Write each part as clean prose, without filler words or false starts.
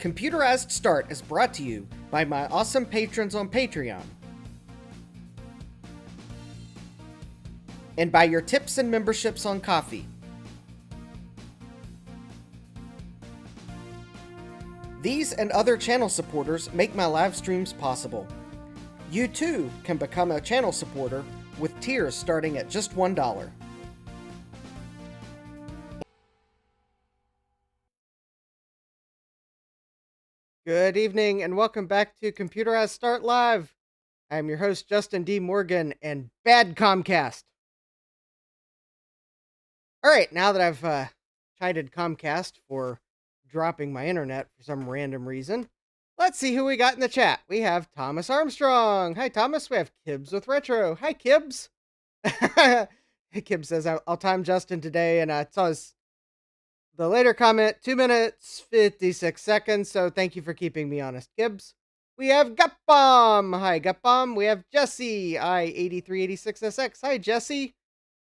Computerized Start is brought to you by my awesome patrons on Patreon, and by your tips and memberships on Ko-fi. These and other channel supporters make my live streams possible. You too can become a channel supporter with tiers starting at just $1. Good evening and welcome back to Computerized Start Live. I'm your host Justin D. Morgan and bad Comcast. Alright, now that I've chided Comcast for dropping my internet for some random reason, let's see who we got in the chat. We have Thomas Armstrong. Hi Thomas. We have Kibbs with Retro. Hi Kibbs. Kibbs says, I'll time Justin today, and it's the later comment, 2 minutes, 56 seconds, so thank you for keeping me honest, Kibbs. We have Gutbomb. Hi, Gutbomb. We have Jesse, I8386SX. Hi, Jesse.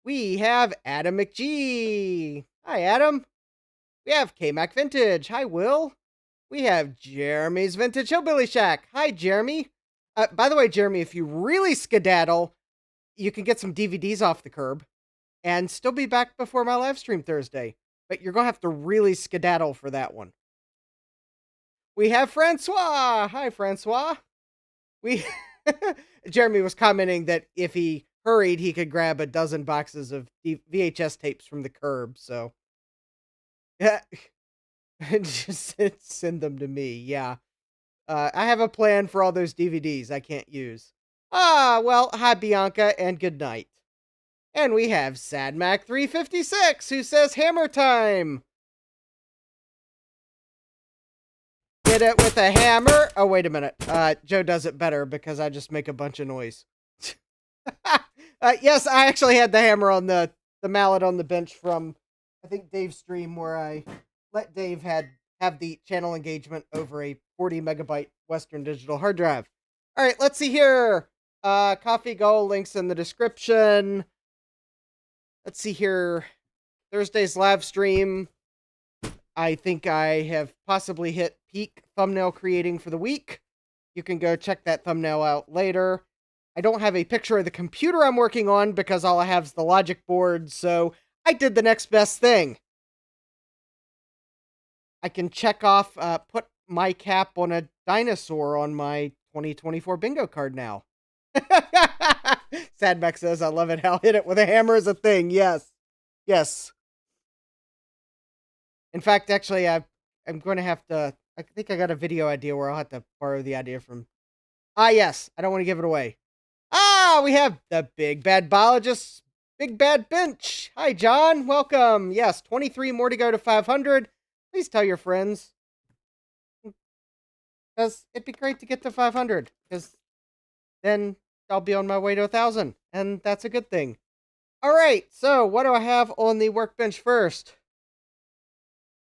We have Adam McGee. Hi, Adam. We have K-Mac Vintage. Hi, Will. We have Jeremy's Vintage Hillbilly Shack. Hi, Jeremy. By the way, Jeremy, if you really skedaddle, you can get some DVDs off the curb and still be back before my live stream Thursday. But you're going to have to really skedaddle for that one. We have Francois. Hi, Francois. Jeremy was commenting that if he hurried, he could grab a dozen boxes of VHS tapes from the curb. So, yeah, just send them to me. Yeah. I have a plan for all those DVDs I can't use. Well, hi, Bianca, and good night. And we have SadMac356, who says hammer time. Hit it with a hammer. Oh, wait a minute. Joe does it better because I just make a bunch of noise. Yes, I actually had the hammer on the mallet on the bench from, I think, Dave's stream, where I let Dave have the channel engagement over a 40 megabyte Western Digital hard drive. All right, let's see here. Coffee Go, links in the description. Let's see here. Thursday's live stream. I think I have possibly hit peak thumbnail creating for the week. You can go check that thumbnail out later. I don't have a picture of the computer I'm working on because all I have is the logic board, so I did the next best thing. I can check off, put my cap on a dinosaur on my 2024 bingo card now. Sadmac says, I love it how hit it with a hammer is a thing. Yes. Yes. In fact, actually, I'm going to have to, I think I got a video idea where I'll have to borrow the idea from. Yes. I don't want to give it away. We have the Big Bad Biologist, Big Bad Bench. Hi, John. Welcome. Yes, 23 more to go to 500. Please tell your friends. Because it'd be great to get to 500. Because then I'll be on my way to 1,000, and that's a good thing. All right, so what do I have on the workbench first?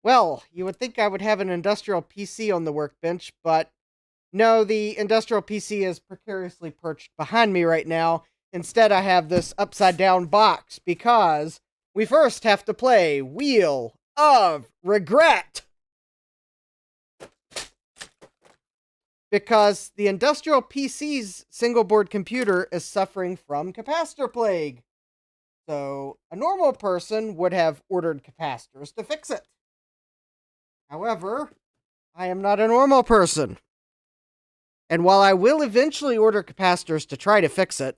Well, you would think I would have an industrial PC on the workbench, but no, the industrial PC is precariously perched behind me right now. Instead, I have this upside-down box, because we first have to play Wheel of Regret. Because the industrial PC's single board computer is suffering from capacitor plague. So a normal person would have ordered capacitors to fix it. However, I am not a normal person. And while I will eventually order capacitors to try to fix it,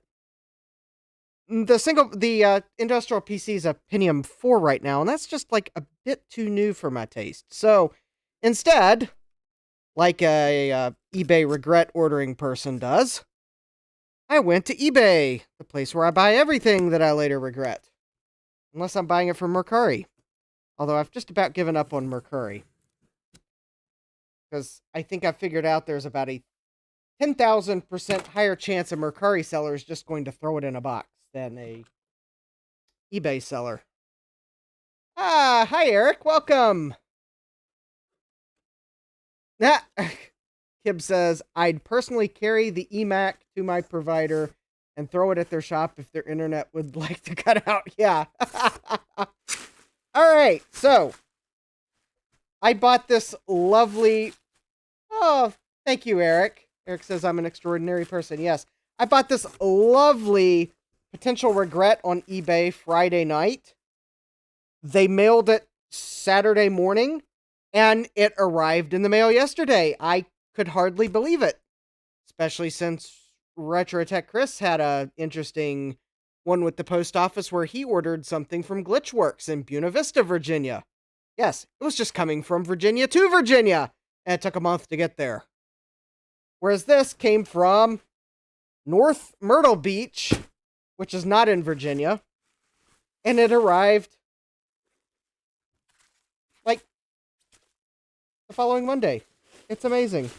the industrial PC is a Pentium 4 right now, and that's just like a bit too new for my taste. So instead, like a eBay regret ordering person does, I went to eBay, the place where I buy everything that I later regret. Unless I'm buying it from Mercari. Although I've just about given up on Mercari. Because I think I figured out there's about a 10,000% higher chance a Mercari seller is just going to throw it in a box than a eBay seller. Hi Eric, welcome! Kib says, I'd personally carry the eMac to my provider and throw it at their shop if their internet would like to cut out. Yeah. All right, so I bought this lovely Oh, thank you, Eric. Eric says I'm an extraordinary person. Yes. I bought this lovely potential regret on eBay Friday night. They mailed it Saturday morning, and it arrived in the mail yesterday. I could hardly believe it, especially since RetroTech Chris had a interesting one with the post office where he ordered something from Glitchworks in Buena Vista, Virginia. Yes, it was just coming from Virginia to Virginia, and it took a month to get there. Whereas this came from North Myrtle Beach, which is not in Virginia, and it arrived like the following Monday. It's amazing.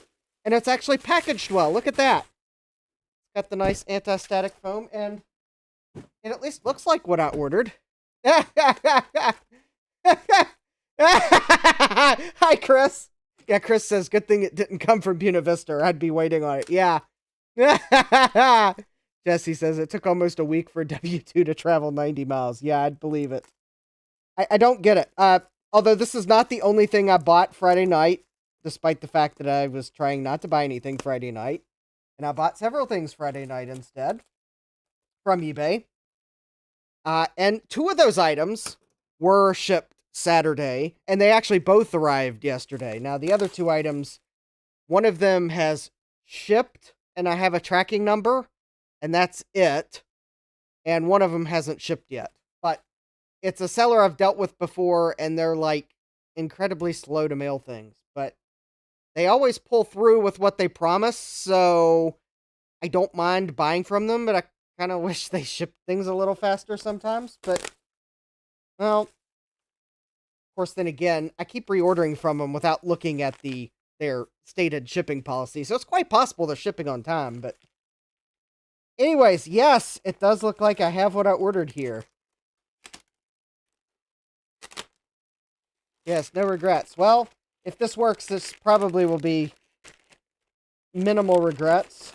And it's actually packaged well. Look at that. It's got the nice anti-static foam, and it at least looks like what I ordered. Hi, Chris. Yeah, Chris says, good thing it didn't come from Buena Vista. I'd be waiting on it. Yeah. Jesse says, it took almost a week for W2 to travel 90 miles. Yeah, I'd believe it. I don't get it. Although this is not the only thing I bought Friday night, despite the fact that I was trying not to buy anything Friday night. And I bought several things Friday night instead from eBay. And two of those items were shipped Saturday, and they actually both arrived yesterday. Now, the other two items, one of them has shipped, and I have a tracking number, and that's it. And one of them hasn't shipped yet. But it's a seller I've dealt with before, and they're, like, incredibly slow to mail things. But they always pull through with what they promise, so I don't mind buying from them, but I kind of wish they shipped things a little faster sometimes. But, well, of course, then again, I keep reordering from them without looking at their stated shipping policy, so it's quite possible they're shipping on time. But anyways, yes, it does look like I have what I ordered here. Yes, no regrets. Well, if this works, this probably will be minimal regrets.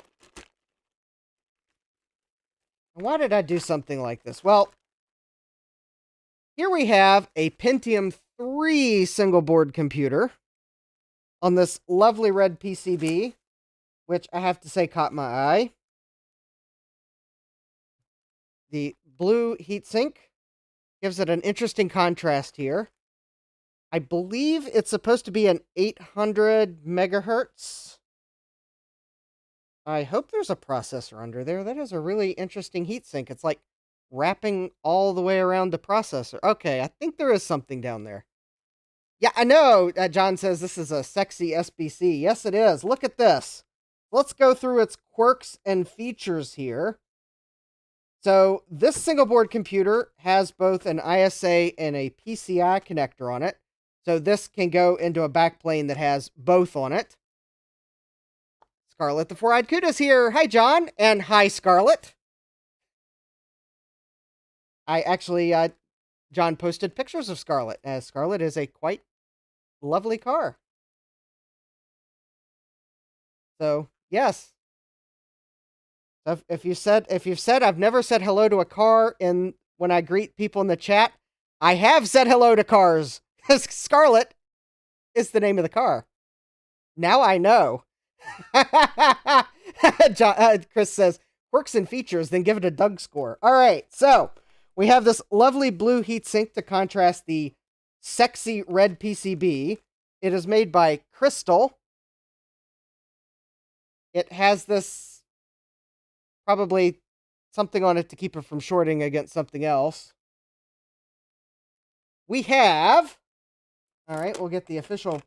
Why did I do something like this? Well, here we have a Pentium 3 single board computer on this lovely red PCB, which I have to say caught my eye. The blue heatsink gives it an interesting contrast here. I believe it's supposed to be an 800 megahertz. I hope there's a processor under there. That is a really interesting heatsink. It's like wrapping all the way around the processor. Okay, I think there is something down there. Yeah, I know. John says this is a sexy SBC. Yes, it is. Look at this. Let's go through its quirks and features here. So this single board computer has both an ISA and a PCI connector on it. So this can go into a backplane that has both on it. Scarlet the Four-Eyed Cuda's here. Hi, John. And hi, Scarlet. I actually, John posted pictures of Scarlet, as Scarlet is a quite lovely car. So, yes. So if you've said I've never said hello to a car when I greet people in the chat, I have said hello to cars. Scarlet is the name of the car. Now I know. Chris says, quirks and features, then give it a Doug score. All right, so we have this lovely blue heatsink to contrast the sexy red PCB. It is made by Crystal. It has this, probably something on it to keep it from shorting against something else. We have, all right, we'll get the official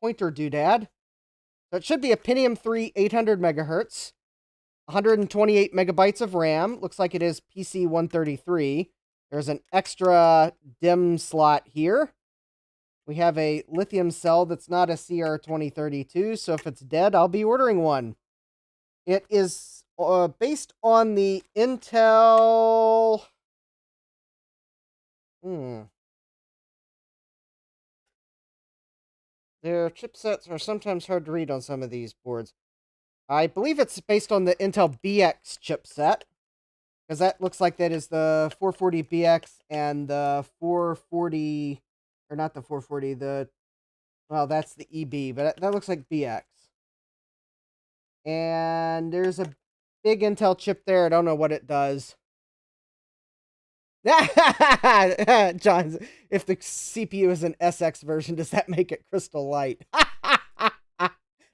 pointer doodad. So it should be a Pentium 3 800 megahertz, 128 megabytes of RAM. Looks like it is PC 133. There's an extra DIMM slot here. We have a lithium cell that's not a CR2032, so if it's dead, I'll be ordering one. It is based on the Intel... Their chipsets are sometimes hard to read on some of these boards. I believe it's based on the Intel BX chipset, because that looks like that is the 440BX and the 440, or not the 440, well, that's the EB, but that looks like BX. And there's a big Intel chip there. I don't know what it does. John, if the CPU is an SX version, does that make it crystal light?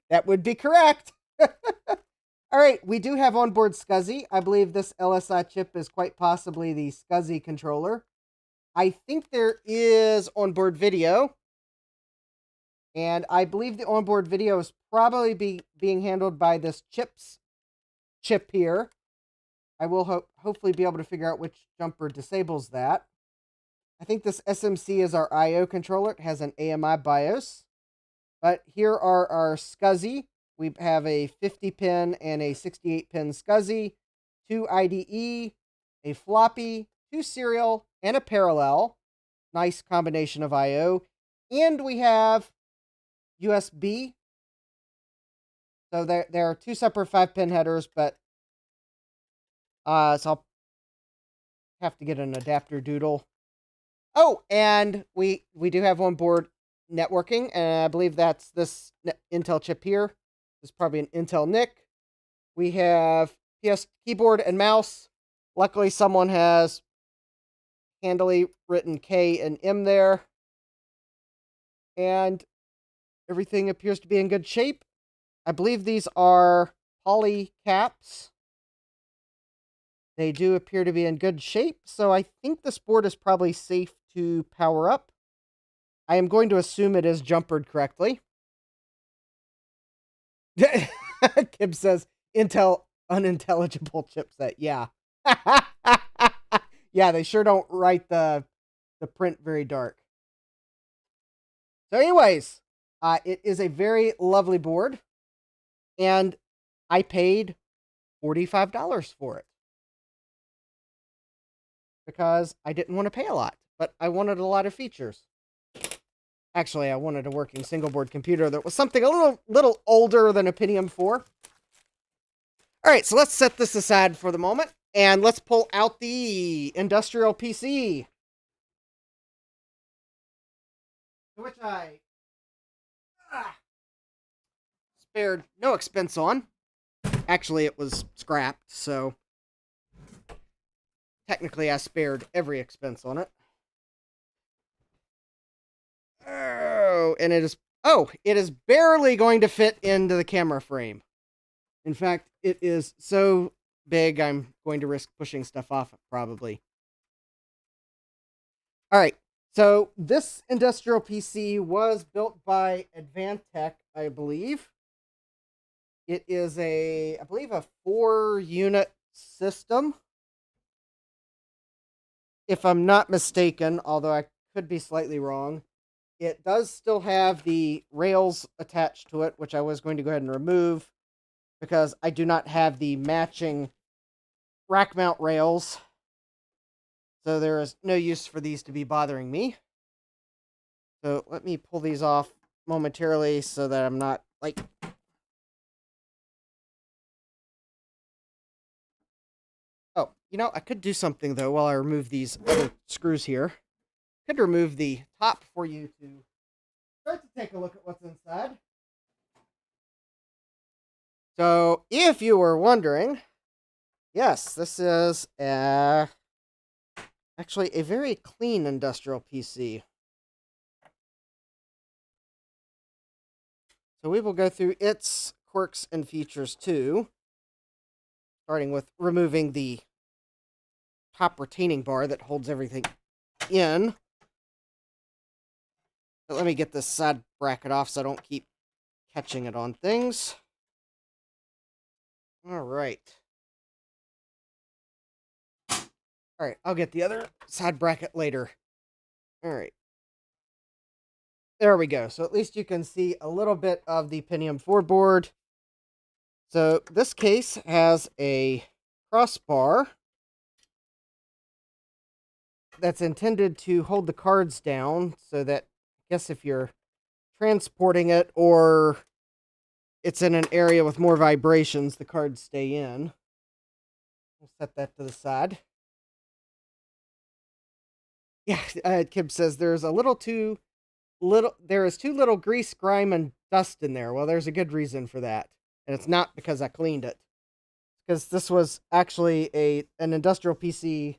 That would be correct. All right, we do have onboard SCSI. I believe this LSI chip is quite possibly the SCSI controller. I think there is onboard video. And I believe the onboard video is probably being handled by this chip here. I will hopefully be able to figure out which jumper disables that. I think this SMC is our I/O controller. It has an AMI BIOS. But here are our SCSI. We have a 50-pin and a 68-pin SCSI, 2 IDE, a floppy, 2 serial, and a parallel. Nice combination of I/O. And we have USB. So there are 2 separate 5-pin headers, but so I'll have to get an adapter doodle. Oh, and we do have onboard networking, and I believe that's this Intel chip here. This is probably an Intel NIC. We have PS keyboard and mouse. Luckily, someone has handily written K and M there. And everything appears to be in good shape. I believe these are poly caps. They do appear to be in good shape, so I think this board is probably safe to power up. I am going to assume it is jumpered correctly. Kib says, Intel unintelligible chipset. Yeah. Yeah, they sure don't write the print very dark. So anyways, it is a very lovely board, and I paid $45 for it because I didn't want to pay a lot, but I wanted a lot of features. Actually, I wanted a working single board computer that was something a little older than a Pentium 4. All right, so let's set this aside for the moment, and let's pull out the industrial PC, which I spared no expense on. Actually, it was scrapped, so technically I spared every expense on it. Oh, and it is barely going to fit into the camera frame. In fact, it is so big, I'm going to risk pushing stuff off, probably. All right, so this industrial PC was built by Advantech, I believe. It is I believe a 4-unit system, if I'm not mistaken, although I could be slightly wrong. It does still have the rails attached to it, which I was going to go ahead and remove because I do not have the matching rack mount rails. So there is no use for these to be bothering me. So let me pull these off momentarily so that I'm not like... Oh, you know, I could do something though while I remove these other screws here. I could remove the top for you to start to take a look at what's inside. So, if you were wondering, yes, this is actually a very clean industrial PC. So we will go through its quirks and features too, starting with removing the top retaining bar that holds everything in. But let me get this side bracket off so I don't keep catching it on things. All right. All right, I'll get the other side bracket later. All right. There we go. So at least you can see a little bit of the Pentium 4 board. So this case has a crossbar that's intended to hold the cards down so that, I guess if you're transporting it or it's in an area with more vibrations, the cards stay in. We'll set that to the side. Yeah, Kib says there is too little grease, grime, and dust in there. Well, there's a good reason for that. And it's not because I cleaned it. Because this was actually an industrial PC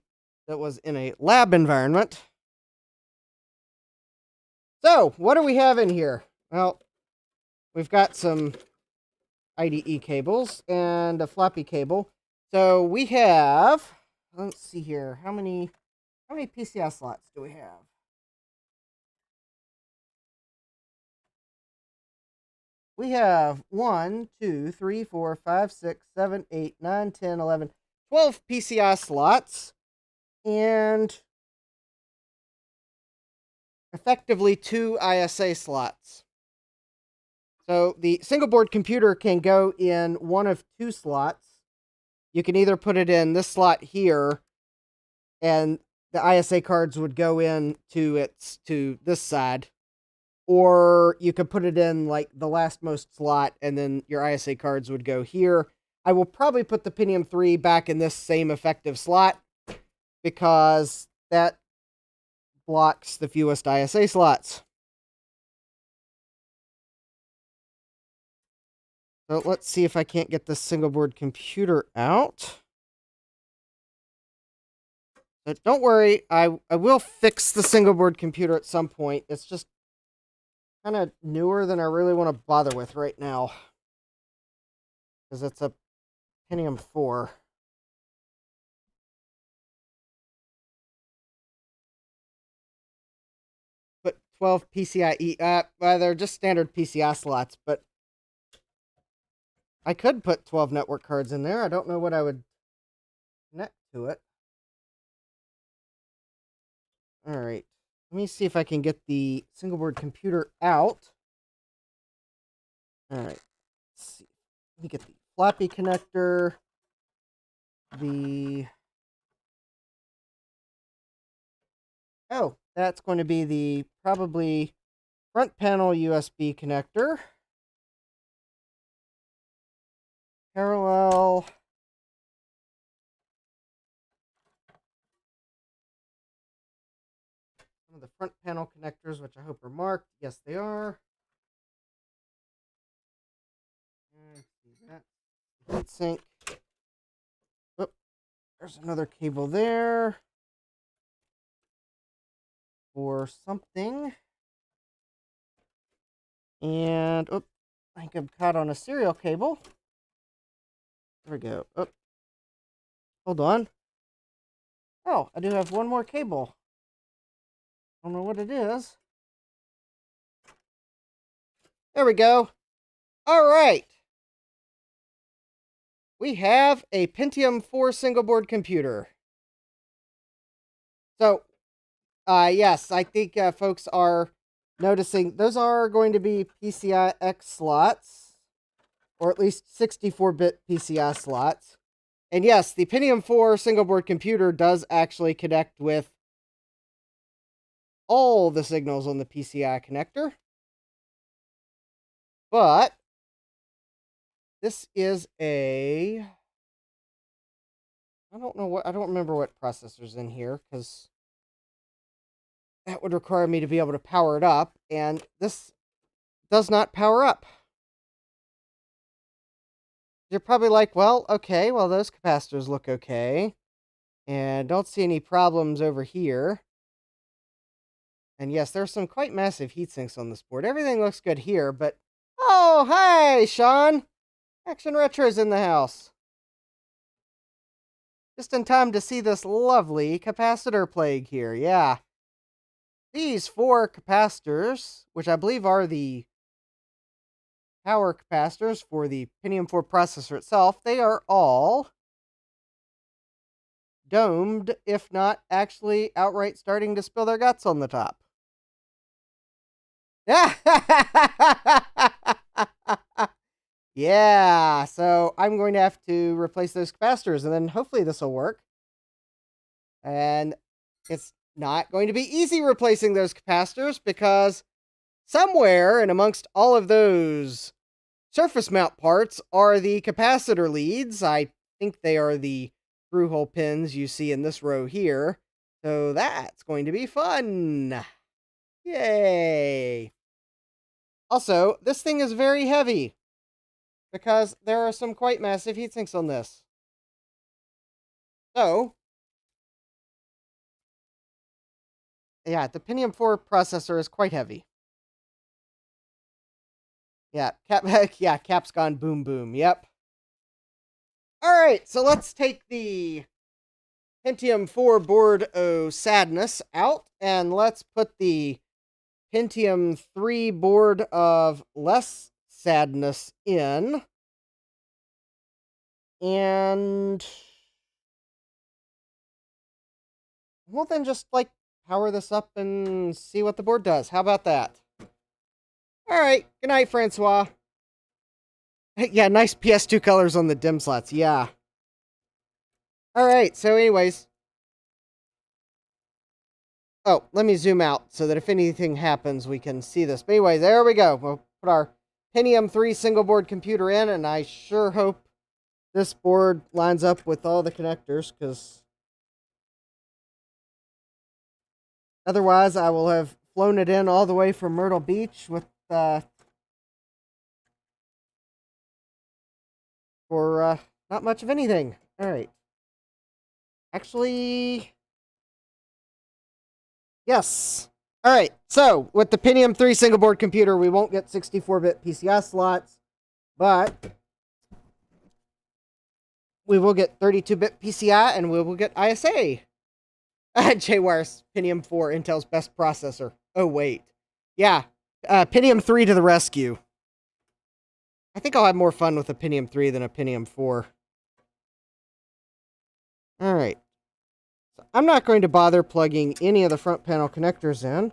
that was in a lab environment. So, what do we have in here? Well, we've got some IDE cables and a floppy cable. So we have, let's see here, how many PCI slots do we have? We have 1, 2, 3, 4, 5, 6, 7, 8, 9, 10, 11, 12 PCI slots, and effectively 2 ISA slots. So the single board computer can go in one of 2 slots. You can either put it in this slot here, and the ISA cards would go in to this side, or you could put it in like the lastmost slot, and then your ISA cards would go here. I will probably put the Pentium 3 back in this same effective slot because that blocks the fewest ISA slots. So let's see if I can't get this single board computer out. But don't worry, I will fix the single board computer at some point. It's just kind of newer than I really want to bother with right now. Because it's a Pentium 4. But 12 PCIe, well, they're just standard PCI slots, but I could put 12 network cards in there. I don't know what I would connect to it. All right. Let me see if I can get the single board computer out. All right. Let's see. Let me get the floppy connector. Oh, that's going to be the probably front panel USB connector. Parallel. Some of the front panel connectors, which I hope are marked. Yes, they are. See that. Heatsink. Oh, there's another cable there for something. And oh, I think I'm caught on a serial cable. There we go. Oh, hold on. Oh, I do have one more cable. I don't know what it is. There we go. All right. We have a Pentium 4 single board computer. So, yes, I think folks are noticing those are going to be PCI X slots, or at least 64-bit PCI slots. And yes, the Pentium 4 single board computer does actually connect with all the signals on the PCI connector. But this is I don't remember what processor's in here, because that would require me to be able to power it up, and this does not power up. You're probably like, well, okay, well, those capacitors look okay, and don't see any problems over here. And yes, there's some quite massive heat sinks on this board. Everything looks good here, but oh, hi, Sean! Action Retro's in the house. Just in time to see this lovely capacitor plague here, yeah. These 4 capacitors, which I believe are the power capacitors for the Pentium 4 processor itself, they are all domed, if not actually outright starting to spill their guts on the top. Yeah, so I'm going to have to replace those capacitors, and then hopefully this will work. And it's not going to be easy replacing those capacitors, because somewhere and amongst all of those surface mount parts are the capacitor leads. I think they are the through hole pins you see in this row here. So that's going to be fun. Yay! Also, this thing is very heavy. because there are some quite massive heatsinks on this. So, yeah, the Pentium 4 processor is quite heavy. Yeah, yeah, cap's gone boom boom. Yep. All right, so let's take the Pentium 4 board sadness out, and let's put the Pentium 3 board of less sadness in. And we'll then just, like, power this up and see what the board does. How about that? All right, good night, Francois. Yeah, nice PS2 colors on the dim slots, yeah. All right, so anyways. Oh, let me zoom out so that if anything happens, we can see this. But anyways, there we go. We'll put our Pentium 3 single board computer in, and I sure hope this board lines up with all the connectors, because otherwise I will have flown it in all the way from Myrtle Beach with for not much of anything. All right. Actually, yes. All right. So with the Pentium 3 single board computer, we won't get 64-bit PCI slots, but we will get 32-bit PCI, and we will get ISA. JWire's Pentium 4, Intel's best processor. Oh, wait. Yeah, Pentium 3 to the rescue. I think I'll have more fun with a Pentium 3 than a Pentium 4. All right. So I'm not going to bother plugging any of the front panel connectors in.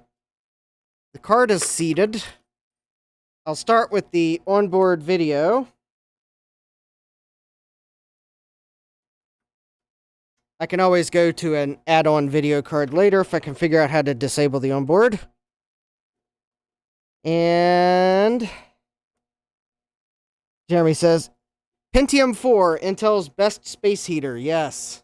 The card is seated. I'll start with the onboard video. I can always go to an add-on video card later if I can figure out how to disable the onboard. And Jeremy says, Pentium 4, Intel's best space heater. Yes.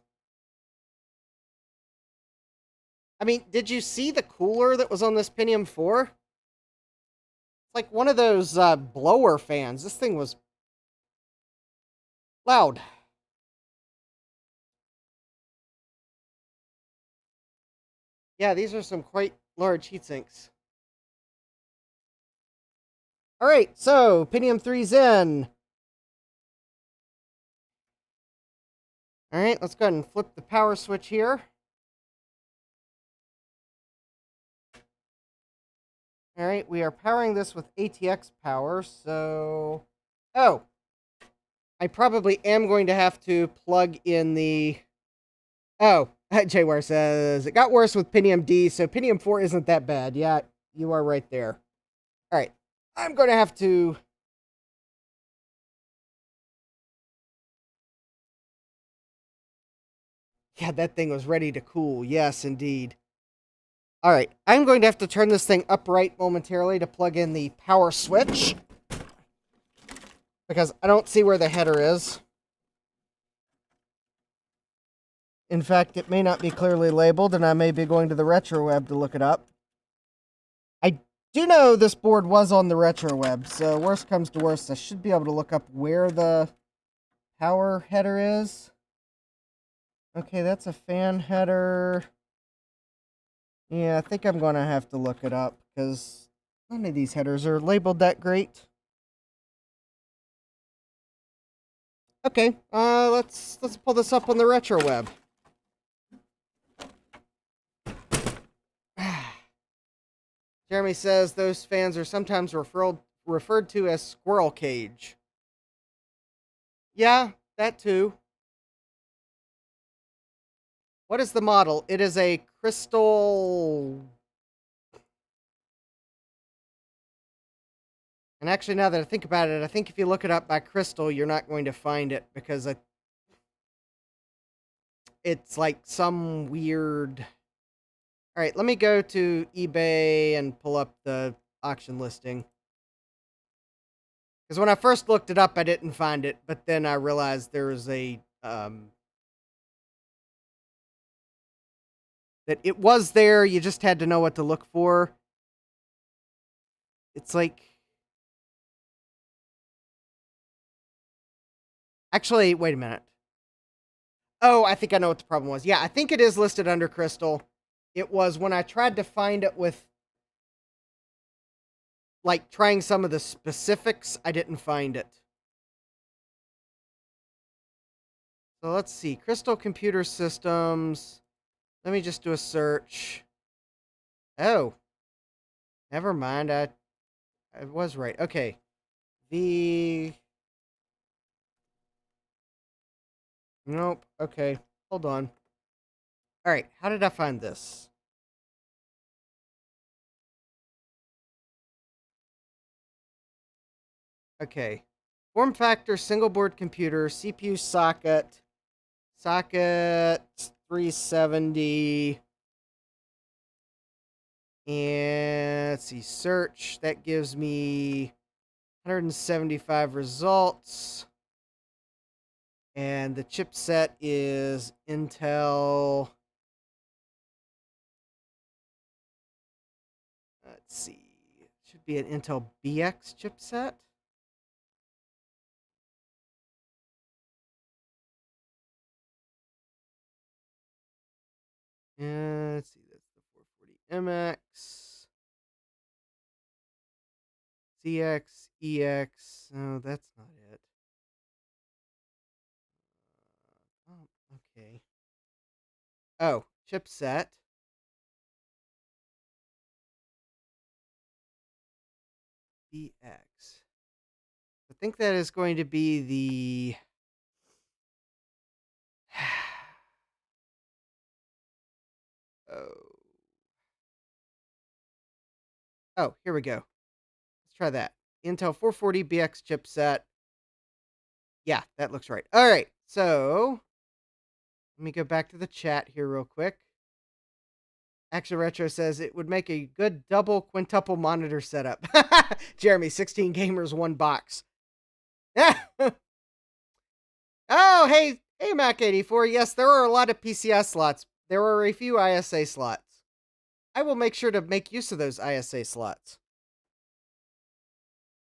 I mean, did you see the cooler that was on this Pentium 4? It's like one of those blower fans. This thing was loud. Yeah, these are some quite large heatsinks. All right, so Pentium 3's in. All right, let's go ahead and flip the power switch here. All right, we are powering this with ATX power, so... Oh! I probably am going to have to plug in the... Oh, JWire says, it got worse with Pentium D, so Pentium 4 isn't that bad. Yeah, you are right there. All right, I'm going to have to... Yeah, that thing was ready to cool. Yes, indeed. All right, I'm going to have to turn this thing upright momentarily to plug in the power switch, because I don't see where the header is. In fact, it may not be clearly labeled, and I may be going to the RetroWeb to look it up. I do know this board was on the RetroWeb, so worst comes to worst, I should be able to look up where the power header is. Okay, that's a fan header. Yeah, I think I'm going to have to look it up, because none of these headers are labeled that great. Okay, let's pull this up on the RetroWeb. Jeremy says those fans are sometimes referred to as squirrel cage. Yeah, that too. What is the model? It is a crystal... And actually, now that I think about it, I think if you look it up by crystal, you're not going to find it, because it's like some weird... Alright, let me go to eBay and pull up the auction listing. Because when I first looked it up, I didn't find it, but then I realized there was a... that it was there, you just had to know what to look for. It's like... Actually, wait a minute. Oh, I think I know what the problem was. Yeah, I think it is listed under Crystal. It was when I tried to find it with, like, trying some of the specifics, I didn't find it. So let's see. Crystal Computer Systems. Let me just do a search. Oh, never mind. I was right. Okay. The... Nope. Okay. Hold on. All right. How did I find this? Okay. Form factor, single board computer, CPU socket 370. And let's see, search. That gives me 175 results. And the chipset is Intel. Let's see. It should be an Intel BX chipset. And let's see, that's the 440MX. CX, EX. No, that's not it. Oh, okay. Oh, chipset. BX. I think that is going to be the... Oh. Oh, here we go. Let's try that. Intel 440BX chipset. Yeah, that looks right. All right, so let me go back to the chat here real quick. Action Retro says it would make a good double quintuple monitor setup. Jeremy, 16 gamers, one box. Oh, hey, Mac84. Yes, there are a lot of PCI slots. There are a few ISA slots. I will make sure to make use of those ISA slots.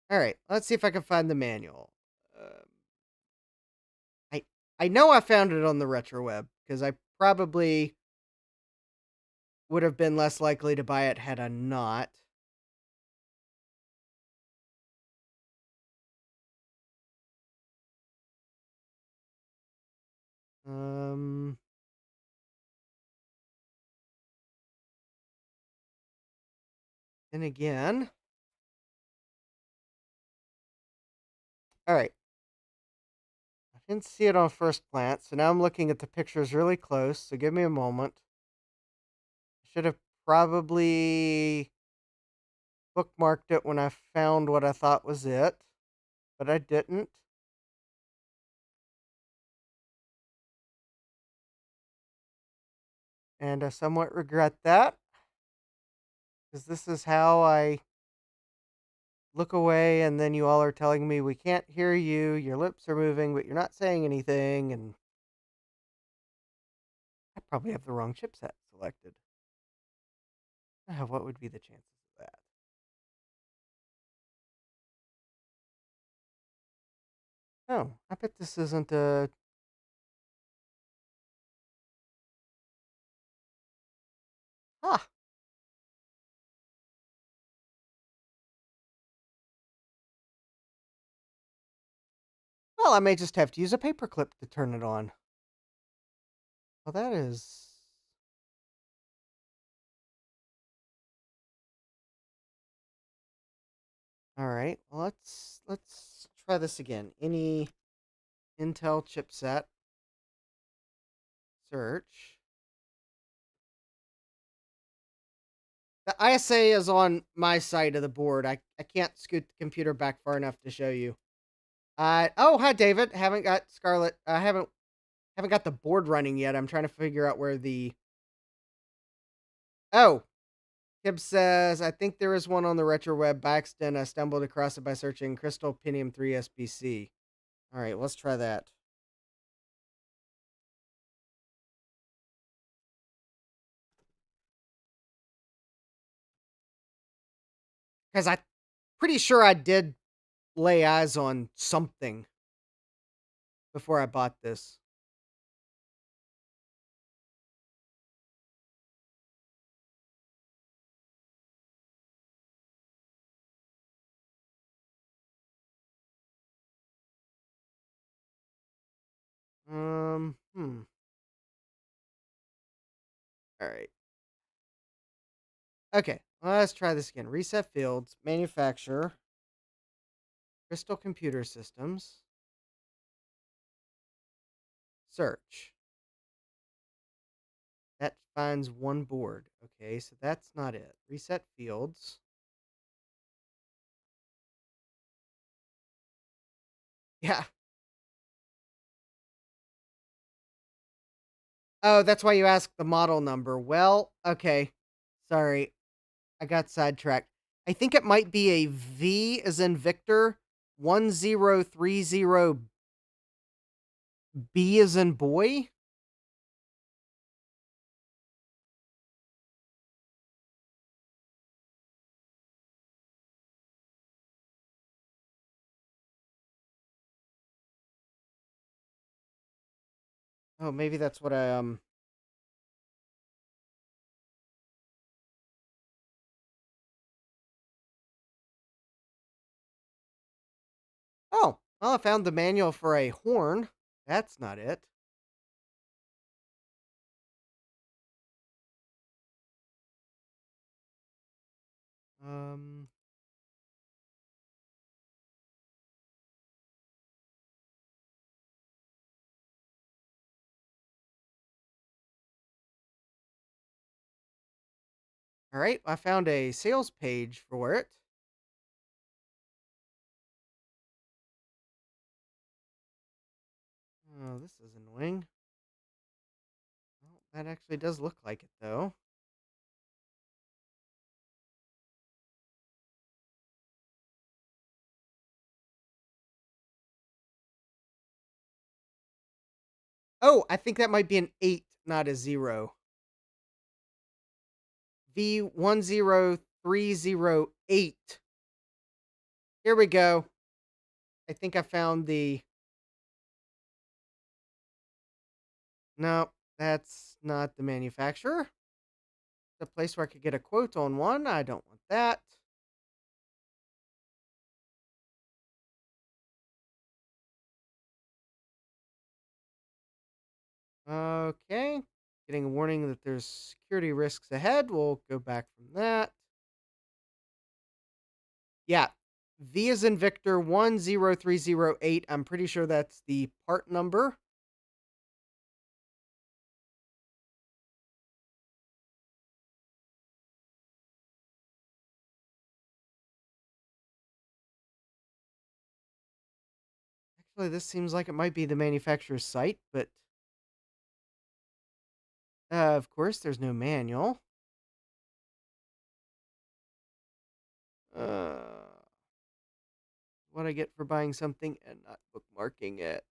All right, let's see if I can find the manual. I know I found it on the RetroWeb because I probably would have been less likely to buy it had I not. Then again. All right. I didn't see it on first glance, so now I'm looking at the pictures really close, so give me a moment. I should have probably bookmarked it when I found what I thought was it, but I didn't. And I somewhat regret that, because this is how I look away, and then you all are telling me we can't hear you, your lips are moving, but you're not saying anything, and I probably have the wrong chipset selected. What would be the chances of that? Oh, I bet this isn't a... Ah! Well, I may just have to use a paperclip to turn it on. Well, that is... Alright, well, let's try this again. Any Intel chipset. Search. The ISA is on my side of the board. I can't scoot the computer back far enough to show you. Oh, hi David. Haven't got Scarlet. I haven't got the board running yet. I'm trying to figure out where the... Oh, Kib says, I think there is one on the RetroWeb. By accident, I stumbled across it by searching Crystal Pentium 3 SBC. All right, let's try that. Because I'm pretty sure I did lay eyes on something. before I bought this. Hmm. All right. Okay, let's try this again. Reset fields, manufacturer, Crystal Computer Systems, search. That finds one board. Okay, so that's not it. Reset fields. Yeah. Oh, that's why you asked the model number. Well, okay. Sorry, I got sidetracked. I think it might be a V as in Victor, 1030B as in boy. Oh, maybe that's what I. Oh, well, I found the manual for a horn. That's not it. Um, all right, I found a sales page for it. Oh, this is annoying. Well, that actually does look like it, though. Oh, I think that might be an 8, not a 0. V10308. Here we go. I think I found the. No, that's not the manufacturer. The place where I could get a quote on one. I don't want that. Okay. Getting a warning that there's security risks ahead. We'll go back from that. Yeah. V is in Victor 10308. I'm pretty sure that's the part number. Actually, this seems like it might be the manufacturer's site, but of course, there's no manual. Uh, what I get for buying something and not bookmarking it.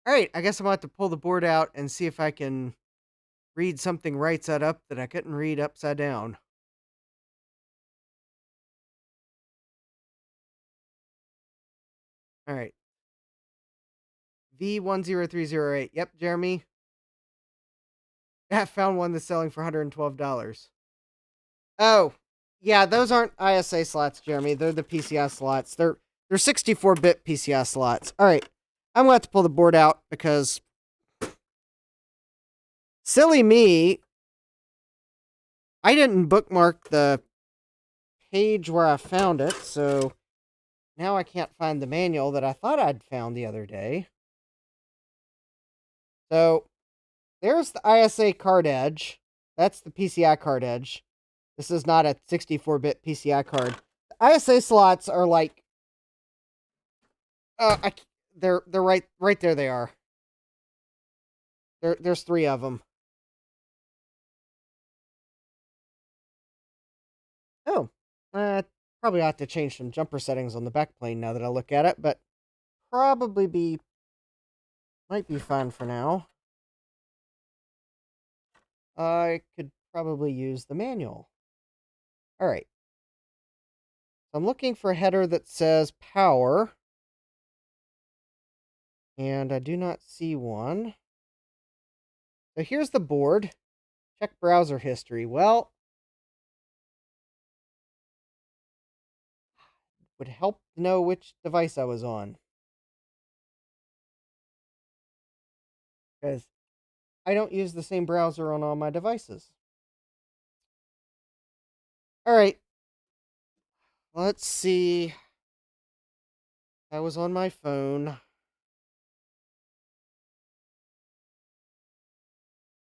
All right, I guess I'm about to pull the board out and see if I can read something right side up that I couldn't read upside down. All right. V10308. Yep, Jeremy. I found one that's selling for $112. Oh, yeah, those aren't ISA slots, Jeremy. They're the PCI slots. They're 64-bit PCI slots. All right. I'm going to have to pull the board out because silly me, I didn't bookmark the page where I found it, so now I can't find the manual that I thought I'd found the other day. So there's the ISA card edge. That's the PCI card edge. This is not a 64-bit PCI card. The ISA slots are like, they're right there. They are. There's 3 of them. Oh, probably ought to change some jumper settings on the backplane now that I look at it, but probably might be fine for now. I could probably use the manual. All right. I'm looking for a header that says power. And I do not see one. So here's the board. Check browser history. Well, would help to know which device I was on. Because I don't use the same browser on all my devices. All right. Let's see. I was on my phone.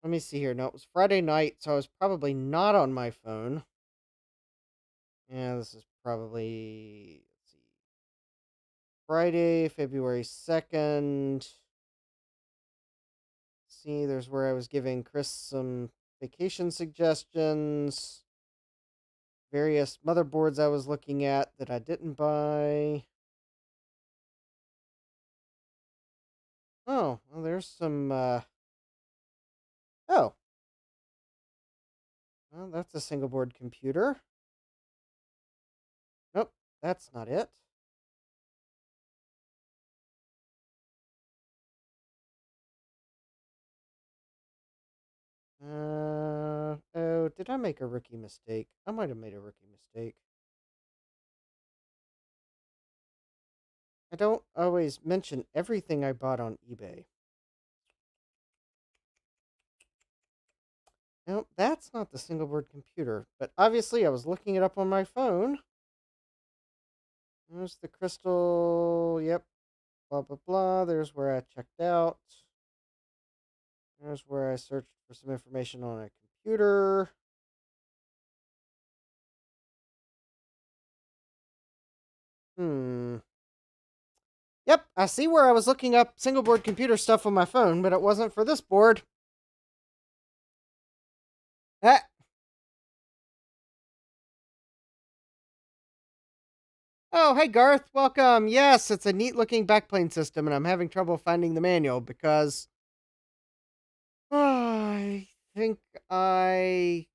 Let me see here. No, it was Friday night, so I was probably not on my phone. Yeah, this is probably, let's see, Friday, February 2nd. See, there's where I was giving Chris some vacation suggestions. Various motherboards I was looking at that I didn't buy. Oh, well, there's some, oh. Well, that's a single board computer. Nope, that's not it. Oh, did I make a rookie mistake? I might have made a rookie mistake. I don't always mention everything I bought on eBay. No, that's not the single board computer, but obviously I was looking it up on my phone. There's the crystal, yep, blah, blah, blah. There's where I checked out. There's where I searched for some information on a computer. Yep, I see where I was looking up single board computer stuff on my phone, but it wasn't for this board. Ah. Oh, hey Garth, welcome. Yes, it's a neat looking backplane system, and I'm having trouble finding the manual because I think I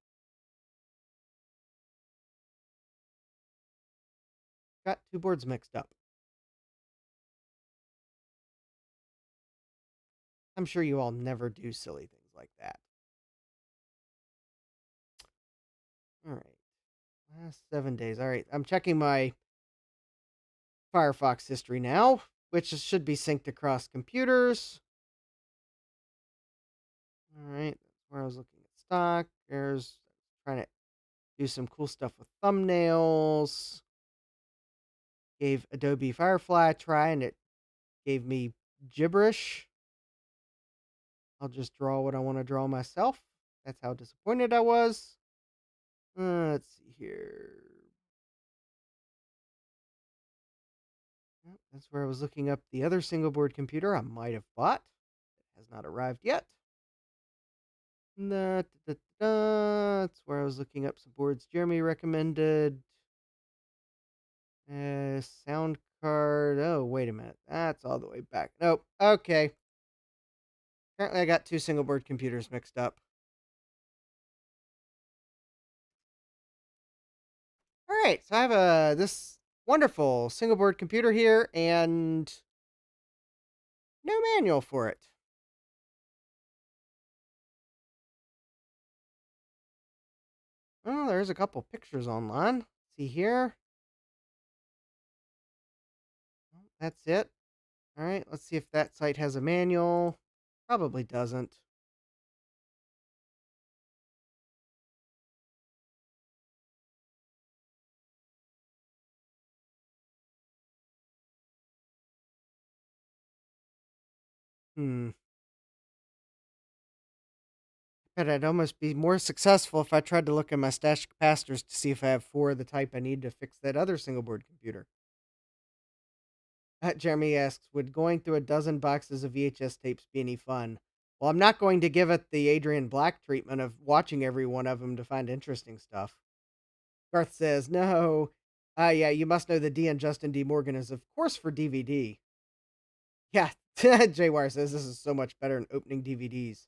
got two boards mixed up. I'm sure you all never do silly things like that. All right. Last 7 days. All right. I'm checking my Firefox history now, which should be synced across computers. All right. That's where I was looking at stock. There's trying to do some cool stuff with thumbnails. Gave Adobe Firefly a try and it gave me gibberish. I'll just draw what I want to draw myself. That's how disappointed I was. Let's see here. That's where I was looking up the other single board computer I might have bought. It has not arrived yet. That's where I was looking up some boards Jeremy recommended. Sound card. Oh, wait a minute. That's all the way back. Nope. Okay. Apparently, I got two single board computers mixed up. All right. So I have this wonderful single board computer here and no manual for it. Oh, there's a couple pictures online. See here. That's it. All right, let's see if that site has a manual. Probably doesn't. Hmm. Bet I'd almost be more successful if I tried to look at my stash capacitors to see if I have four of the type I need to fix that other single board computer. Jeremy asks, would going through a dozen boxes of VHS tapes be any fun? Well, I'm not going to give it the Adrian Black treatment of watching every one of them to find interesting stuff. Garth says, no. Yeah, you must know that D and Justin D. Morgan is, of course, for DVD. Yeah, J-Wire says this is so much better than opening DVDs.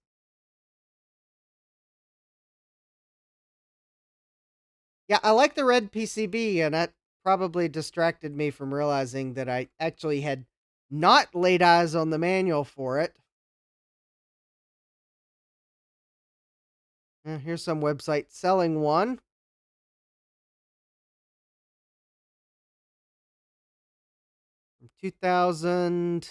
Yeah, I like the red PCB, and that probably distracted me from realizing that I actually had not laid eyes on the manual for it. Here's some website selling one. 2000.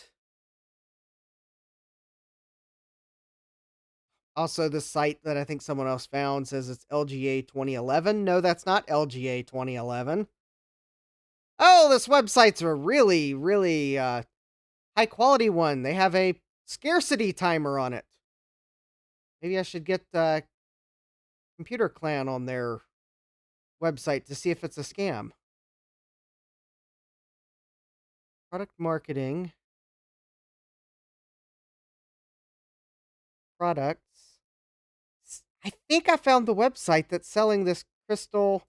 Also, the site that I think someone else found says it's LGA 2011. No, that's not LGA 2011. Oh, this website's a really, really high quality one. They have a scarcity timer on it. Maybe I should get Computer Clan on their website to see if it's a scam. Product marketing. Products. I think I found the website that's selling this Crystal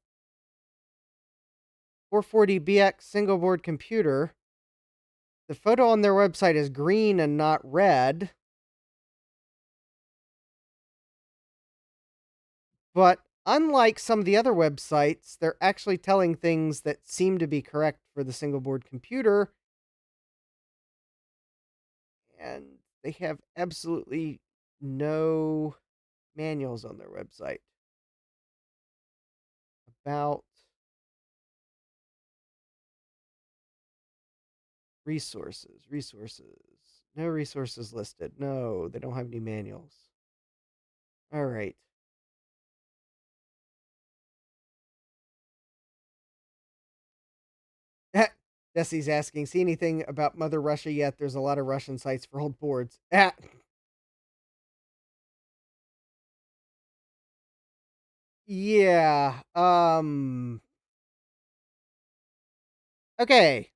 440BX single board computer. The photo on their website is green and not red. But unlike some of the other websites, they're actually telling things that seem to be correct for the single board computer. And they have absolutely no manuals on their website about resources. No resources listed. No, they don't have any manuals. All right. Jesse's asking, see anything about Mother Russia yet? There's a lot of Russian sites for old boards. Yeah. Okay.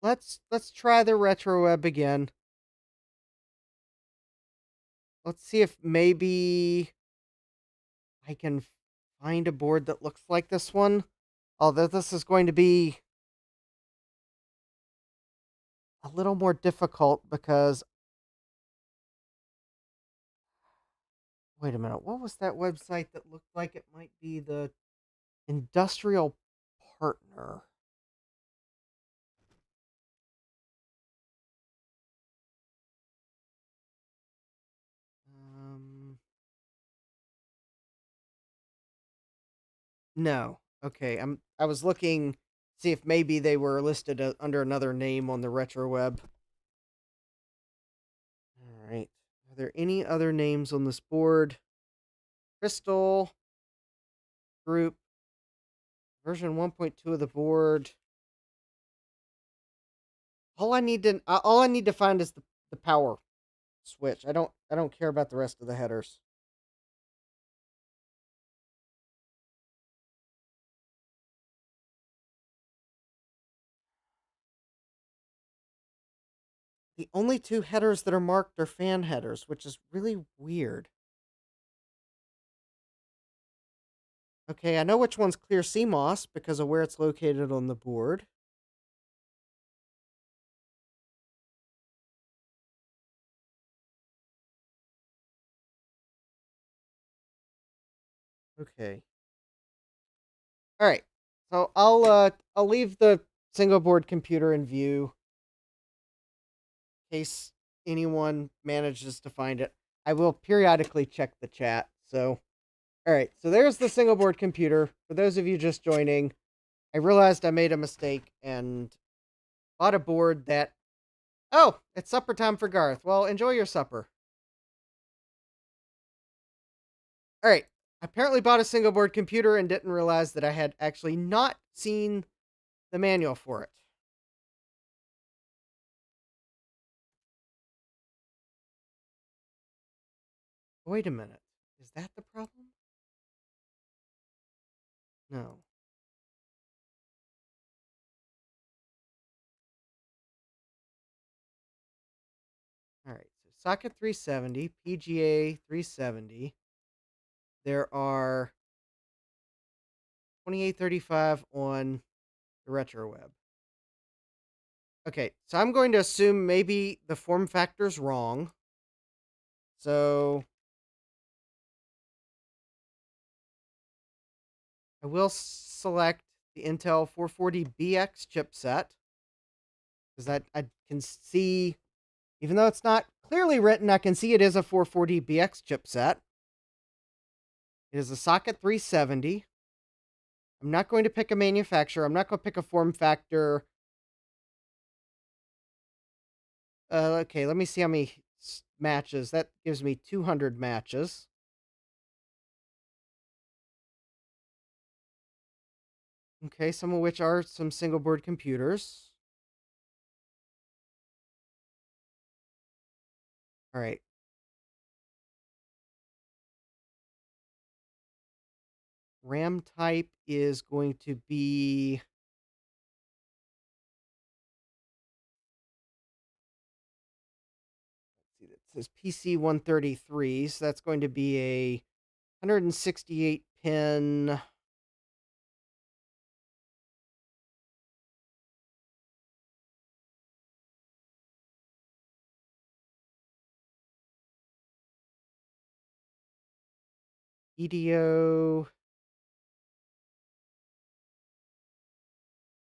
Let's try the retro web again. Let's see if maybe I can find a board that looks like this one. Although this is going to be a little more difficult because wait a minute, what was that website that looked like it might be the industrial partner? Um No. Okay, I was looking see if maybe they were listed under another name on the retro web. All right. Are there any other names on this board? Crystal Group version 1.2 of the board. All I need to find is the power switch. I don't care about the rest of the headers. The only two headers that are marked are fan headers, which is really weird. Okay, I know which one's clear CMOS because of where it's located on the board. Okay. All right. So I'll leave the single board computer in view in case anyone manages to find it. I will periodically check the chat. So all right. So there's the single board computer. For those of you just joining, I realized I made a mistake and bought a board that oh, it's supper time for Garth. Well, enjoy your supper. All right. I apparently bought a single board computer and didn't realize that I had actually not seen the manual for it. Wait a minute. Is that the problem? No. All right. So socket 370, PGA 370. There are 2835 on the retro web. Okay, so I'm going to assume maybe the form factor's wrong. So I will select the Intel 440BX chipset. Because I can see, even though it's not clearly written, I can see it is a 440BX chipset. It is a socket 370. I'm not going to pick a manufacturer. I'm not going to pick a form factor. Okay, let me see how many matches. That gives me 200 matches. Okay, some of which are some single board computers. All right. RAM type is going to be... It says PC 133, so that's going to be a 168 pin. EDO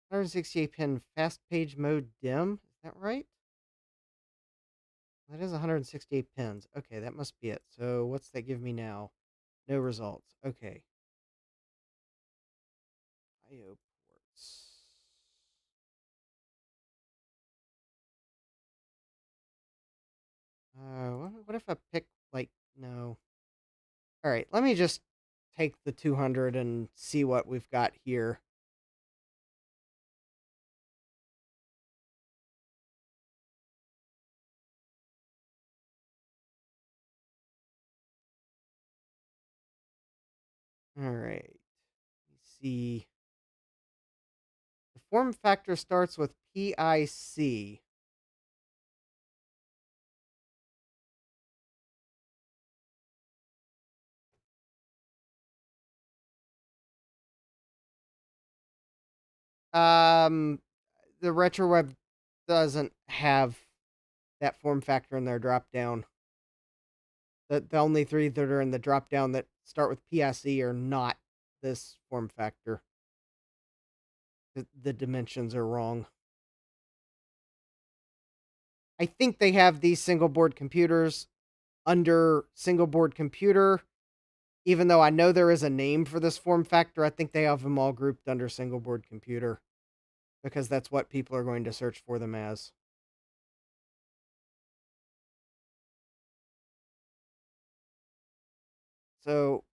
168 pin fast page mode dim. Is that right? That is 168 pins. Okay, that must be it. So what's that give me now? No results. Okay. IO ports. What if I pick, like, no. All right, let me just take the 200 and see what we've got here. All right. Let's see. The form factor starts with PIC. Um, the RetroWeb doesn't have that form factor in their drop down. The only three that are in the drop down that start with PIC are not this form factor. The dimensions are wrong. I think they have these single board computers under single board computer. Even though I know there is a name for this form factor, I think they have them all grouped under single board computer because that's what people are going to search for them as. So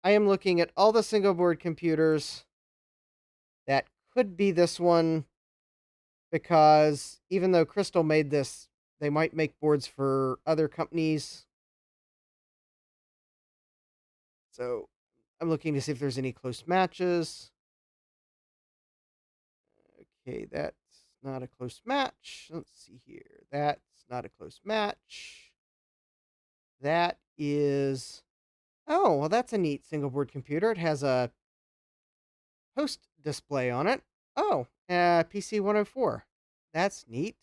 I am looking at all the single board computers that could be this one, because even though Crystal made this, they might make boards for other companies. So I'm looking to see if there's any close matches. Okay, that's not a close match. Let's see here. That's not a close match. That is... Oh, well, that's a neat single board computer. It has a post display on it. Oh, PC 104. That's neat.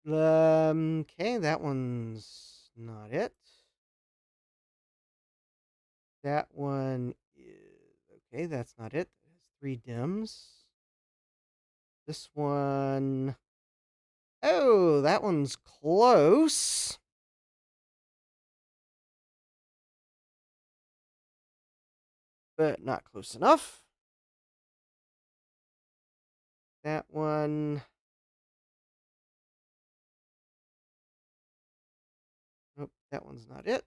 Okay, that one's not it. That one is... Okay, that's not it. It has 3 dims. This one... Oh, that one's close. But not close enough. That one... Nope, that one's not it.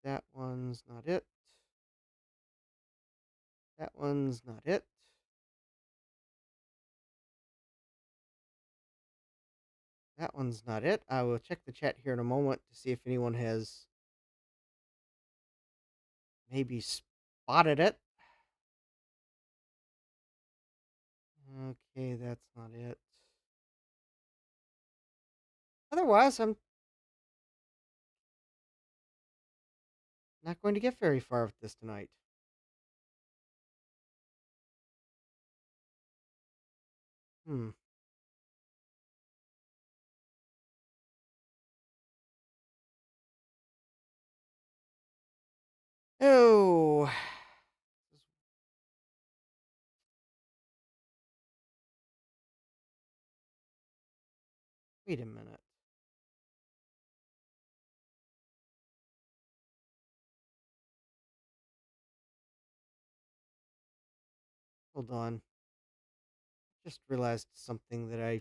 That one's not it. That one's not it. That one's not it. I will check the chat here in a moment to see if anyone has maybe spotted it. Okay, that's not it. Otherwise, I'm not going to get very far with this tonight. Hmm. Oh. Wait a minute. Hold on. Just realized something that I...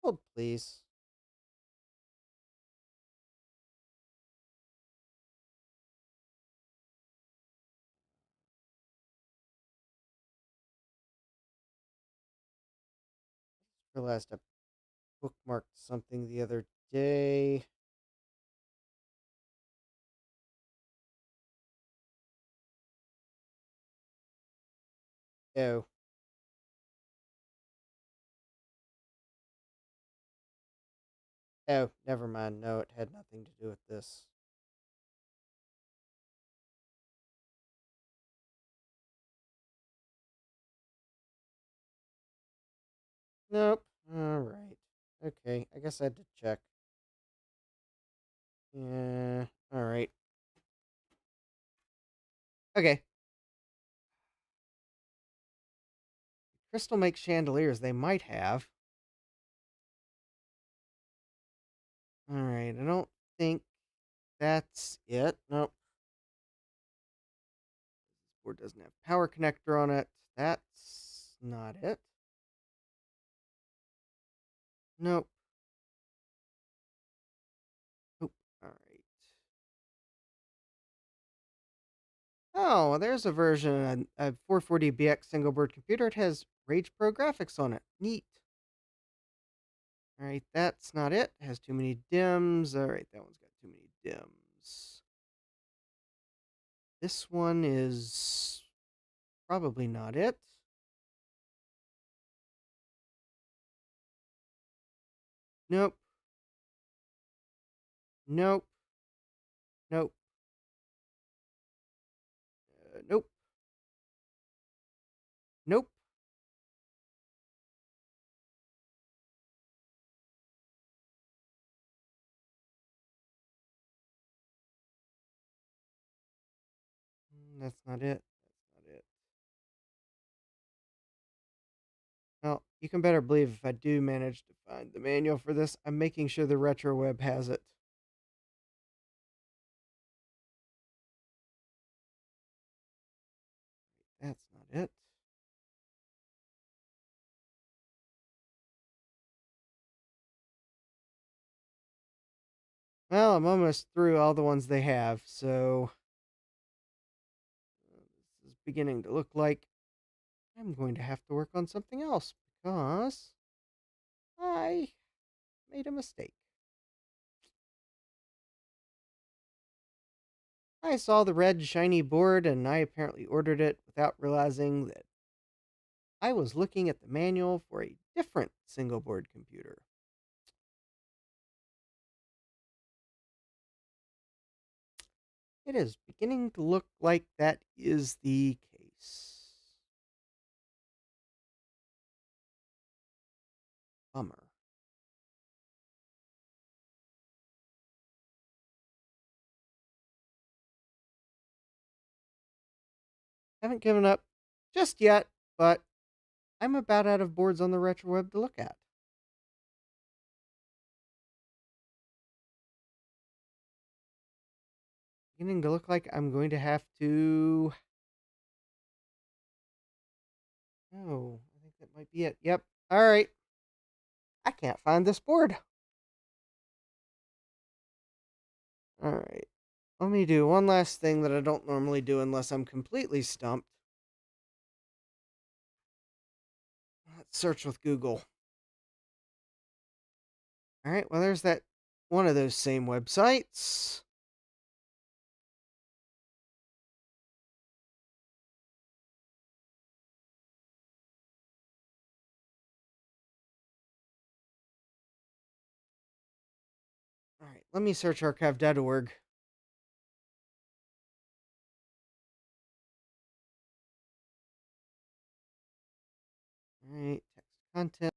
Hold, please. Realized I bookmarked something the other day. Oh. Oh, never mind. No, it had nothing to do with this. Nope. All right. Okay, I guess I had to check. Yeah. All right. Okay. Crystal makes chandeliers. They might have. All right. I don't think that's it. Nope. This board doesn't have power connector on it. That's not it. Nope. Nope. All right. Oh, there's a version of 440BX single board computer. It has Rage Pro graphics on it. Neat. All right, that's not it. It has too many dims. All right, that one's got too many dims. This one is probably not it. Nope. Nope. Nope. Nope. Nope. That's not it. That's not it. Well, you can better believe if I do manage to find the manual for this, I'm making sure the RetroWeb has it. That's not it. Well, I'm almost through all the ones they have, so this is beginning to look like I'm going to have to work on something else because I made a mistake. I saw the red shiny board and I apparently ordered it without realizing that I was looking at the manual for a different single board computer. It is beginning to look like that is the case. Bummer. Haven't given up just yet, but I'm about out of boards on the RetroWeb to look at. Beginning to look like I'm going to have to... Oh, I think that might be it. Yep. All right. I can't find this board. All right. Let me do one last thing that I don't normally do unless I'm completely stumped. Let's search with Google. All right. Well, there's that one of those same websites. All right. Let me search archive.org. All right. Text content.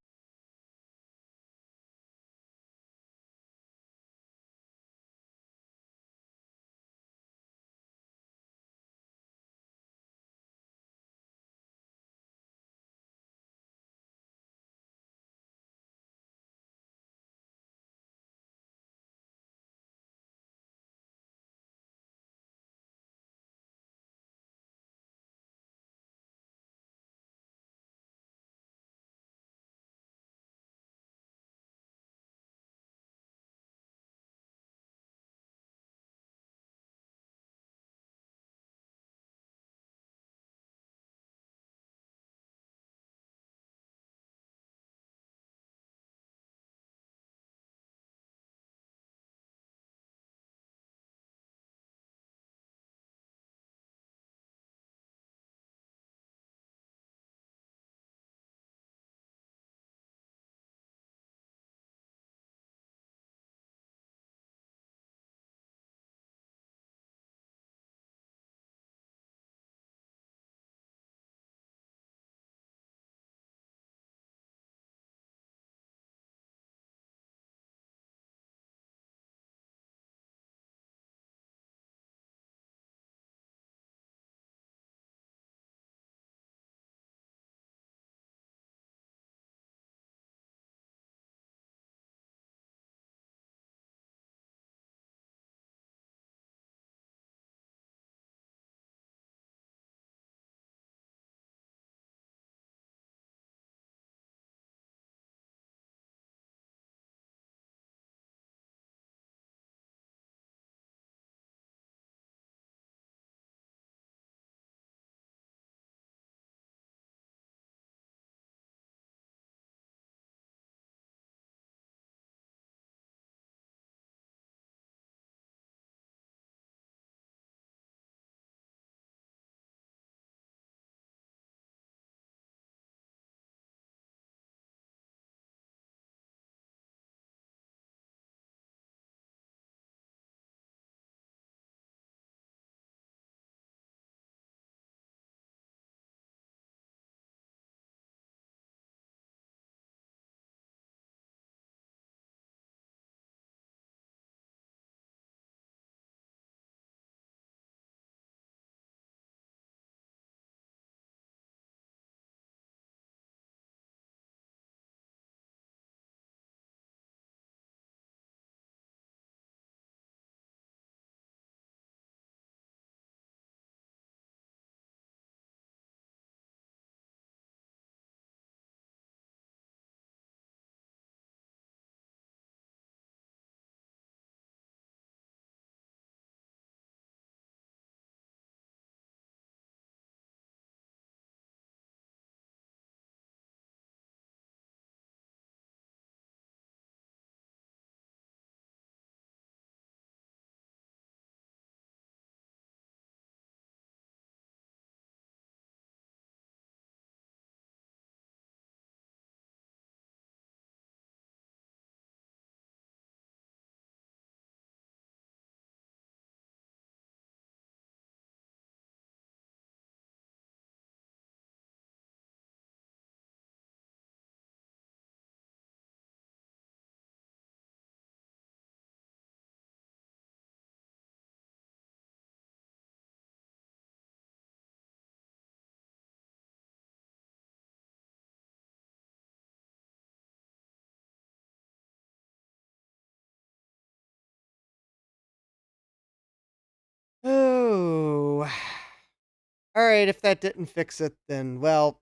Alright, if that didn't fix it, then, well,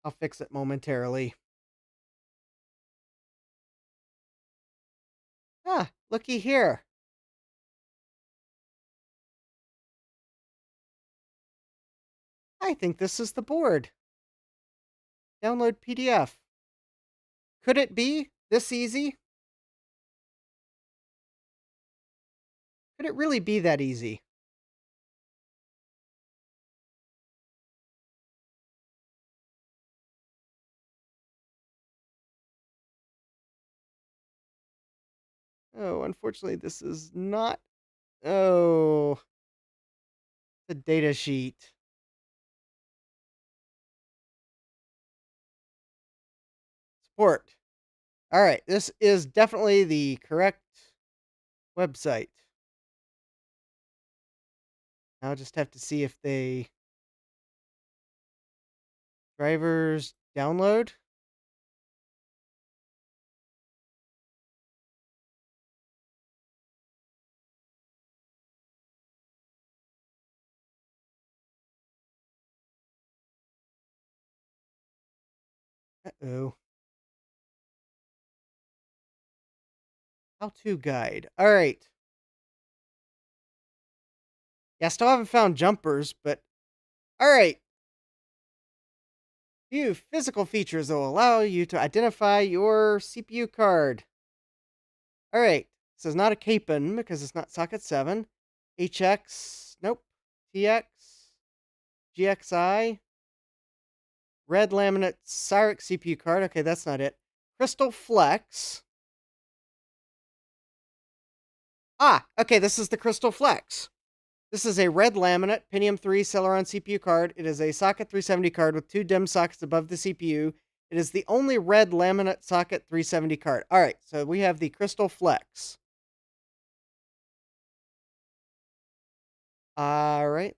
I'll fix it momentarily. Ah, looky here. I think this is the board. Download PDF. Could it be this easy? Could it really be that easy? Oh, unfortunately, this is not. Oh, the data sheet. Support. All right, this is definitely the correct website. I'll just have to see if they drivers download. Uh-oh. How-to guide. All right. Yeah, still haven't found jumpers, but all right. View physical features that will allow you to identify your CPU card. All right. This is not a Capen because it's not socket 7. HX, nope. TX, GXI, red laminate Cyrix CPU card. Okay, that's not it. Crystal Flex. Ah, okay, this is the Crystal Flex. This is a red laminate Pentium 3 Celeron CPU card. It is a socket 370 card with 2 DIMM sockets above the CPU. It is the only red laminate socket 370 card. All right, so we have the Crystal Flex. All right.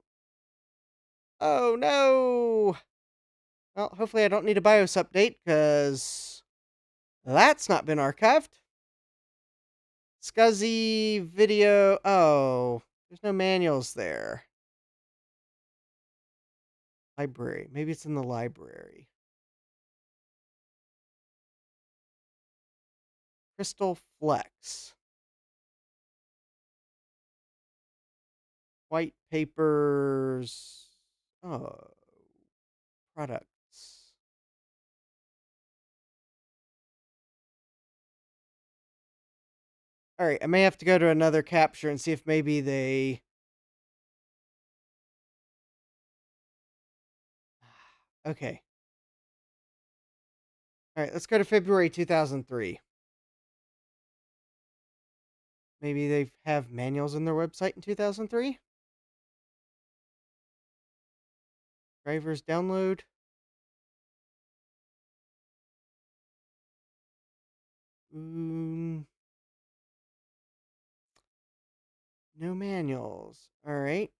Oh, no. Well, hopefully I don't need a BIOS update because that's not been archived. SCSI video. Oh, there's no manuals there. Library. Maybe it's in the library. Crystal Flex. White papers. Oh, products. All right, I may have to go to another capture and see if maybe they. Okay. All right, let's go to February 2003. Maybe they have manuals on their website in 2003. Drivers download. No manuals. All right.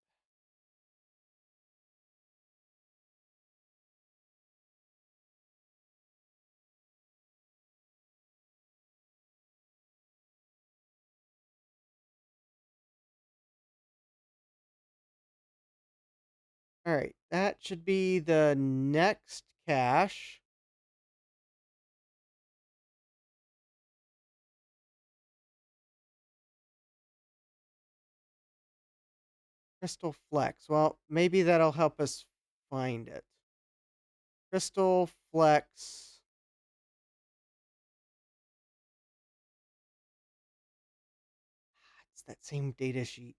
All right. That should be the next cache. Crystal Flex. Well, maybe that'll help us find it. Crystal Flex. It's that same data sheet.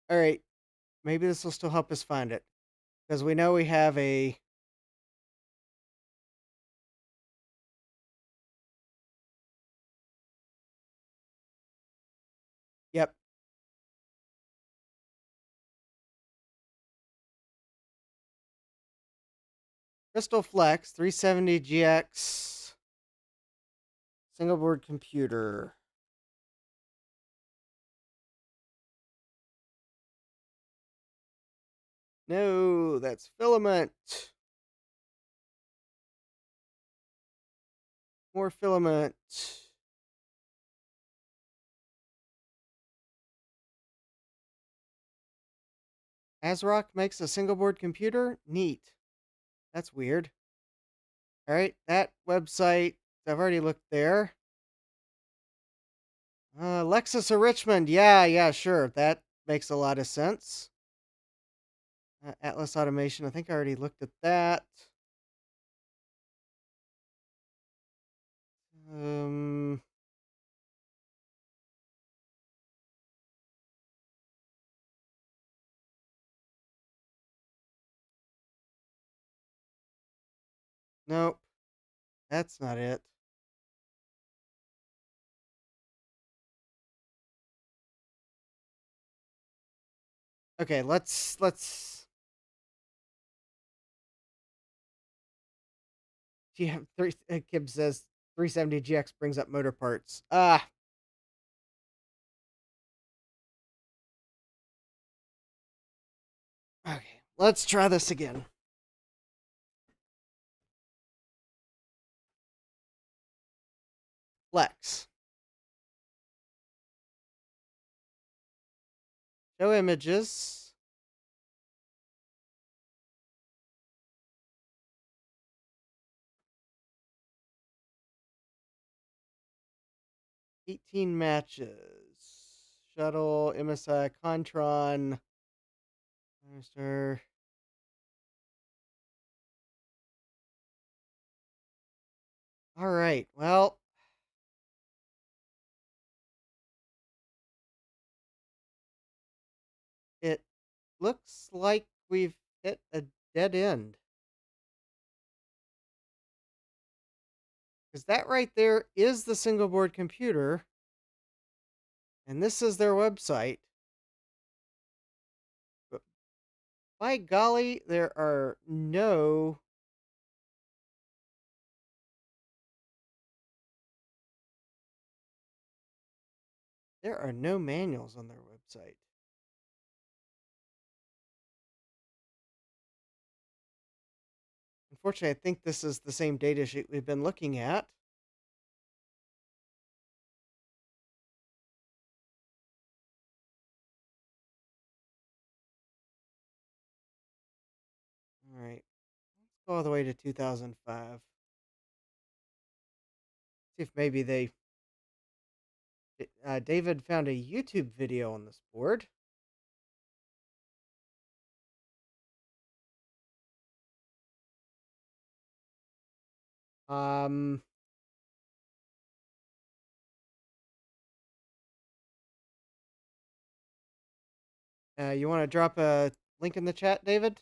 All right. Maybe this will still help us find it. Because we know we have a. Yep. Crystal Flex 370 GX single board computer. No, that's filament. More filament. ASRock makes a single board computer? Neat. That's weird. All right, that website, I've already looked there. Lexus of Richmond. Yeah, sure. That makes a lot of sense. Atlas Automation. I think I already looked at that. Um, nope, that's not it. Okay, let's. Kib says 370GX brings up motor parts. Okay, let's try this again. Lex. Show images. $18 matches. Shuttle, MSI, Contron. Master. All right. Well, it looks like we've hit a dead end. Because that right there is the single board computer. And this is their website. But by golly, there are no manuals on their website. Unfortunately, I think this is the same data sheet we've been looking at. All right. Let's go all the way to 2005. See if maybe David found a YouTube video on this board. Um, you want to drop a link in the chat, David?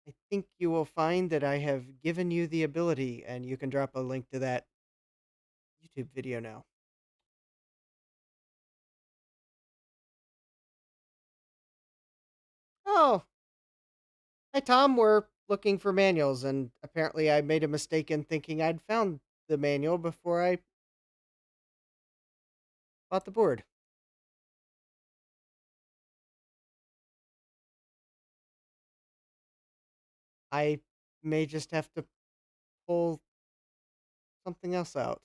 I think you will find that I have given you the ability, and you can drop a link to that YouTube video now. Oh, hi, Tom. We're looking for manuals, and apparently I made a mistake in thinking I'd found the manual before I bought the board. I may just have to pull something else out,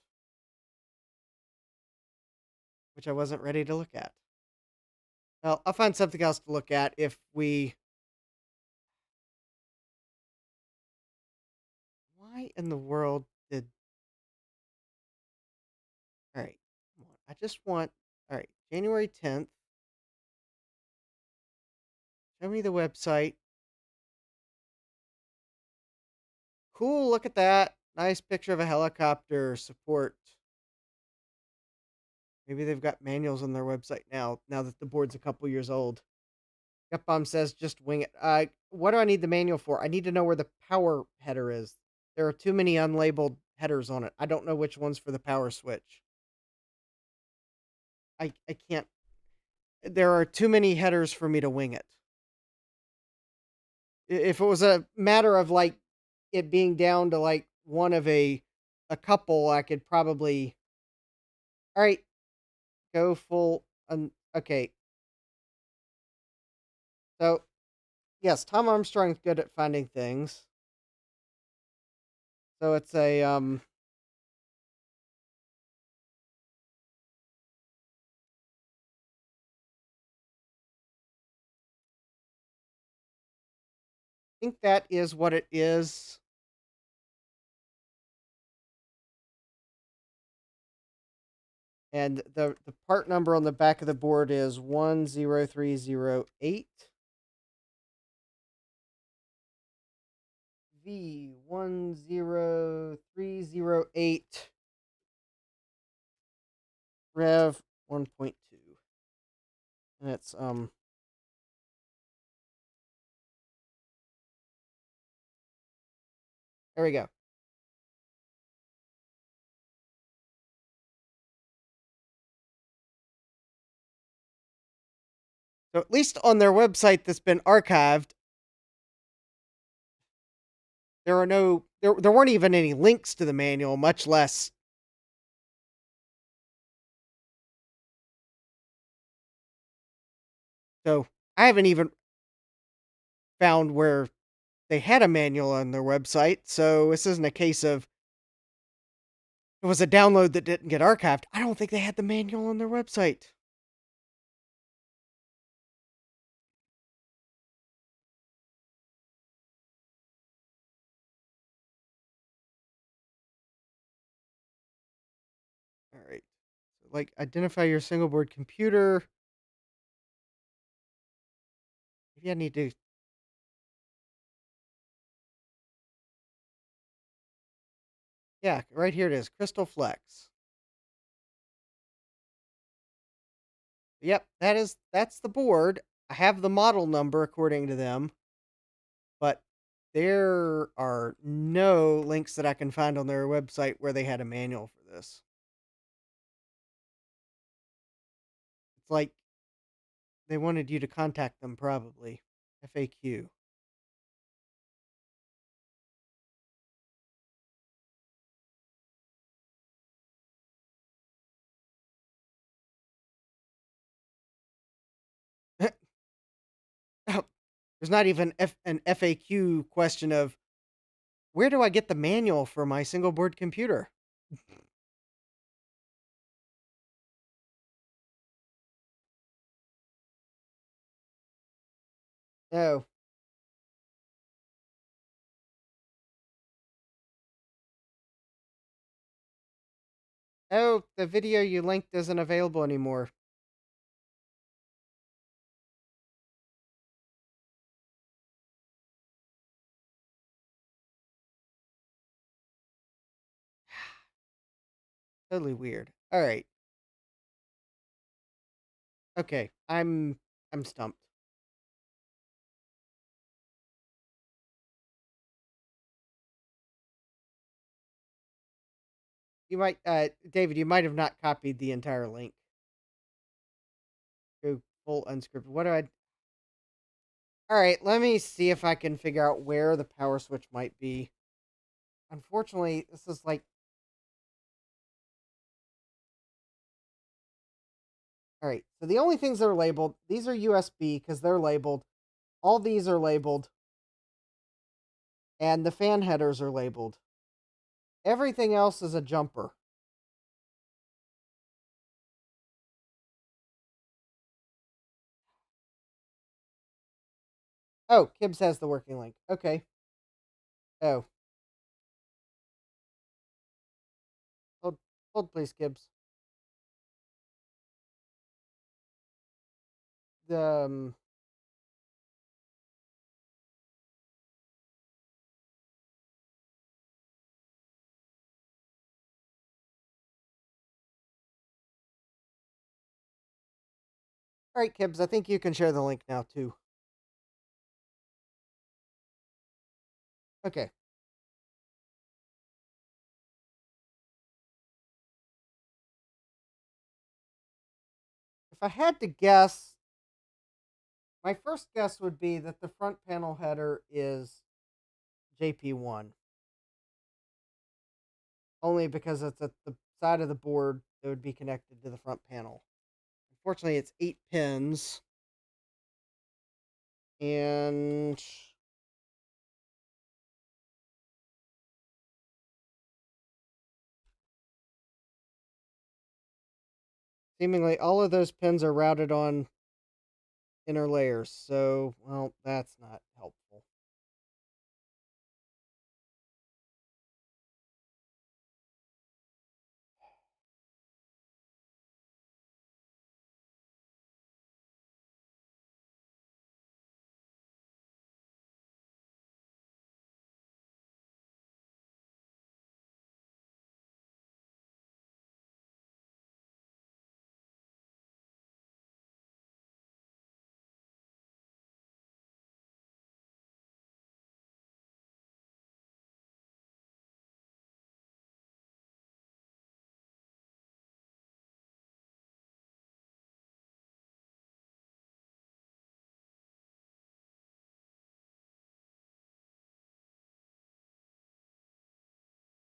which I wasn't ready to look at. Well, I'll find something else to look at if we... Why in the world did... All right, I just want... All right, January 10th. Show me the website. Cool, look at that. Nice picture of a helicopter support. Maybe they've got manuals on their website now that the board's a couple years old. Gut Bomb says just wing it. What do I need the manual for? I need to know where the power header is. There are too many unlabeled headers on it. I don't know which one's for the power switch. I can't. There are too many headers for me to wing it. If it was a matter of like it being down to like one of a couple, I could probably... All right, go full. Okay. So Yes, Tom Armstrong's good at finding things. So it's a I think that is what it is. And the part number on the back of the board is 10308. V10308 Rev 1.2. And it's there we go. So at least on their website that's been archived, there weren't even any links to the manual, much less. So I haven't even found where they had a manual on their website. So this isn't a case of it was a download that didn't get archived. I don't think they had the manual on their website. All right. So, like, identify your single board computer. Maybe I need to. Yeah, right here it is. Crystal Flex. Yep, that's the board. I have the model number according to them, but there are no links that I can find on their website where they had a manual for this. It's like they wanted you to contact them, probably. FAQ. There's not even an FAQ question of where do I get the manual for my single board computer? Oh, oh, the video you linked isn't available anymore. Totally weird. All right. Okay. I'm stumped. You might David, you might have not copied the entire link. Go full unscripted. What do I All right, let me see if I can figure out where the power switch might be. Unfortunately, this is like all right. So the only things that are labeled, these are USB because they're labeled. All these are labeled, and the fan headers are labeled. Everything else is a jumper. Oh, Kibbs has the working link. Okay. Oh, hold, hold, please, Kibbs. The All right, Kibbs. I think you can share the link now too. Okay. If I had to guess, my first guess would be that the front panel header is JP1. Only because it's at the side of the board that would be connected to the front panel. Unfortunately, it's 8 pins. And seemingly all of those pins are routed on inner layers. So, well, that's not helpful.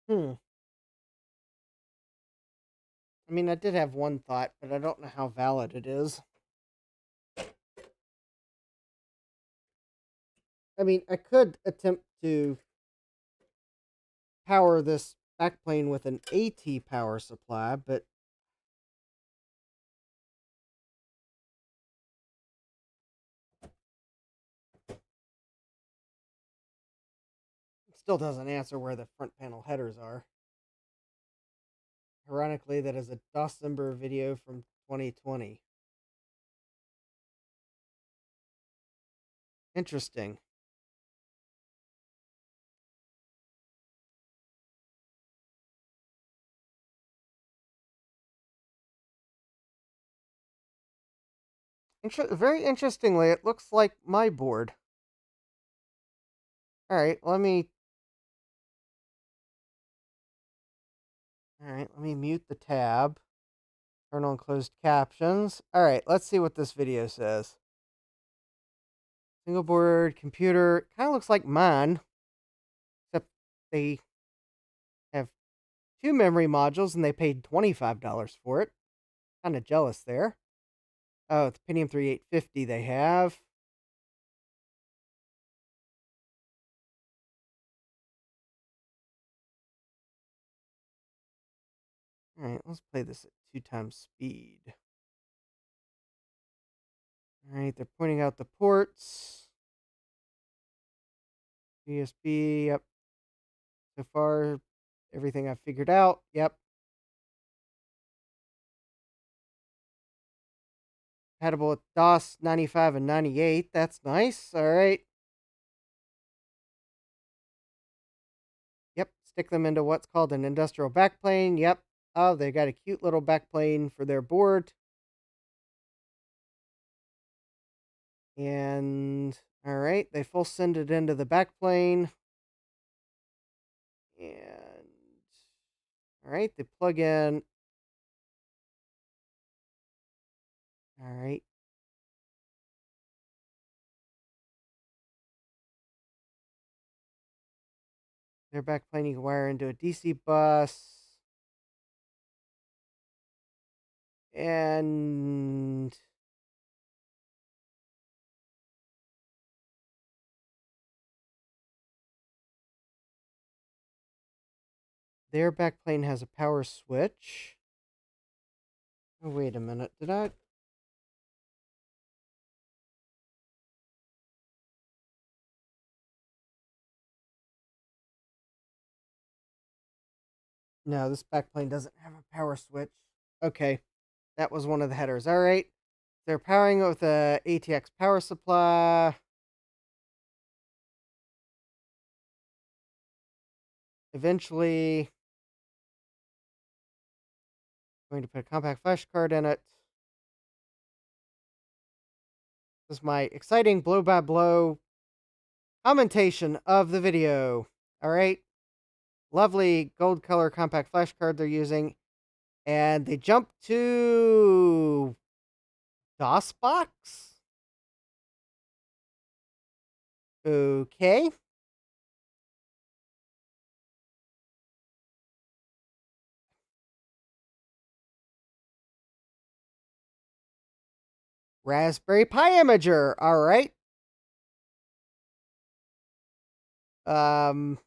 Hmm. I mean, I did have one thought, but I don't know how valid it is. I mean, I could attempt to power this backplane with an AT power supply, but it still doesn't answer where the front panel headers are. Ironically, that is a December video from 2020. Interesting. Very interestingly, it looks like my board. All right, let me. All right, let me mute the tab. Turn on closed captions. All right, let's see what this video says. Single board computer kind of looks like mine, except they have two memory modules and they paid $25 for it. Kind of jealous there. Oh, it's Pentium 3850 they have. All right, let's play this at 2 times speed. All right, they're pointing out the ports. USB, yep. So far, everything I've figured out, yep. Compatible with DOS 95 and 98, that's nice, all right. Yep, stick them into what's called an industrial backplane, yep. Oh, they got a cute little backplane for their board. And, all right, they full send it into the backplane. And, all right, they plug in. All right. Their backplane you can wire into a DC bus. And their backplane has a power switch. Oh, wait a minute. Did I? No, this backplane doesn't have a power switch. Okay, that was one of the headers. All right. They're powering it with a ATX power supply. Eventually, going to put a compact flash card in it. This is my exciting blow by blow commentation of the video. All right. Lovely gold color compact flash card they're using. And they jump to DOSBox. Okay. Raspberry Pi Imager. All right. Um,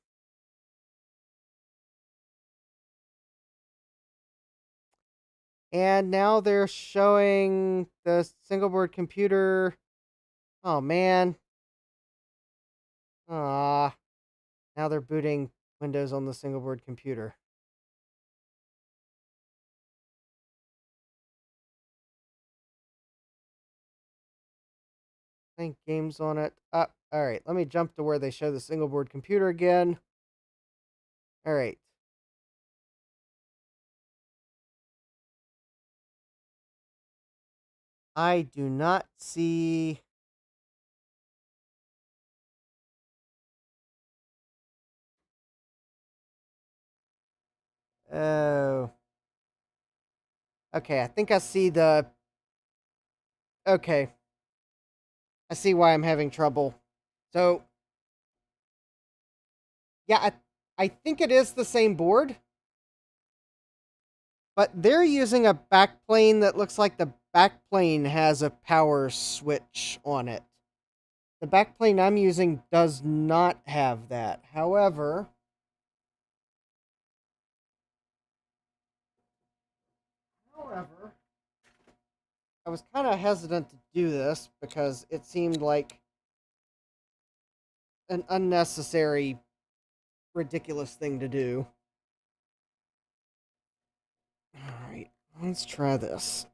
and now they're showing the single board computer. Oh man. Ah, now they're booting Windows on the single board computer. Playing games on it. All right, let me jump to where they show the single board computer again. All right. I do not see. Oh. Okay, I think I see the. Okay. I see why I'm having trouble. So, yeah, I think it is the same board, but they're using a backplane that looks like the backplane has a power switch on it. The backplane I'm using does not have that. However, I was kind of hesitant to do this because it seemed like an unnecessary, ridiculous thing to do. All right, let's try this.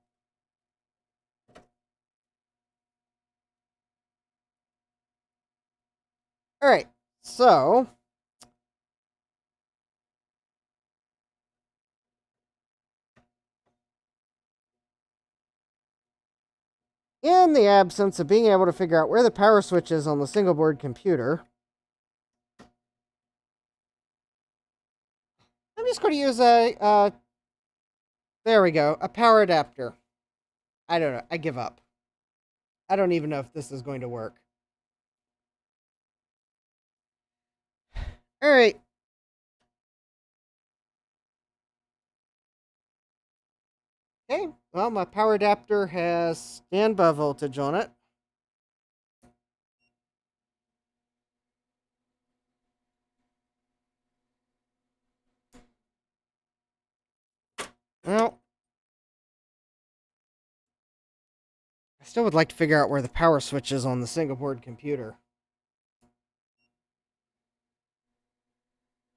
All right, so in the absence of being able to figure out where the power switch is on the single board computer, I'm just going to use there we go, a power adapter. I don't know, I give up. I don't even know if this is going to work. All right. Okay, well, my power adapter has standby voltage on it. Well, I still would like to figure out where the power switch is on the single board computer.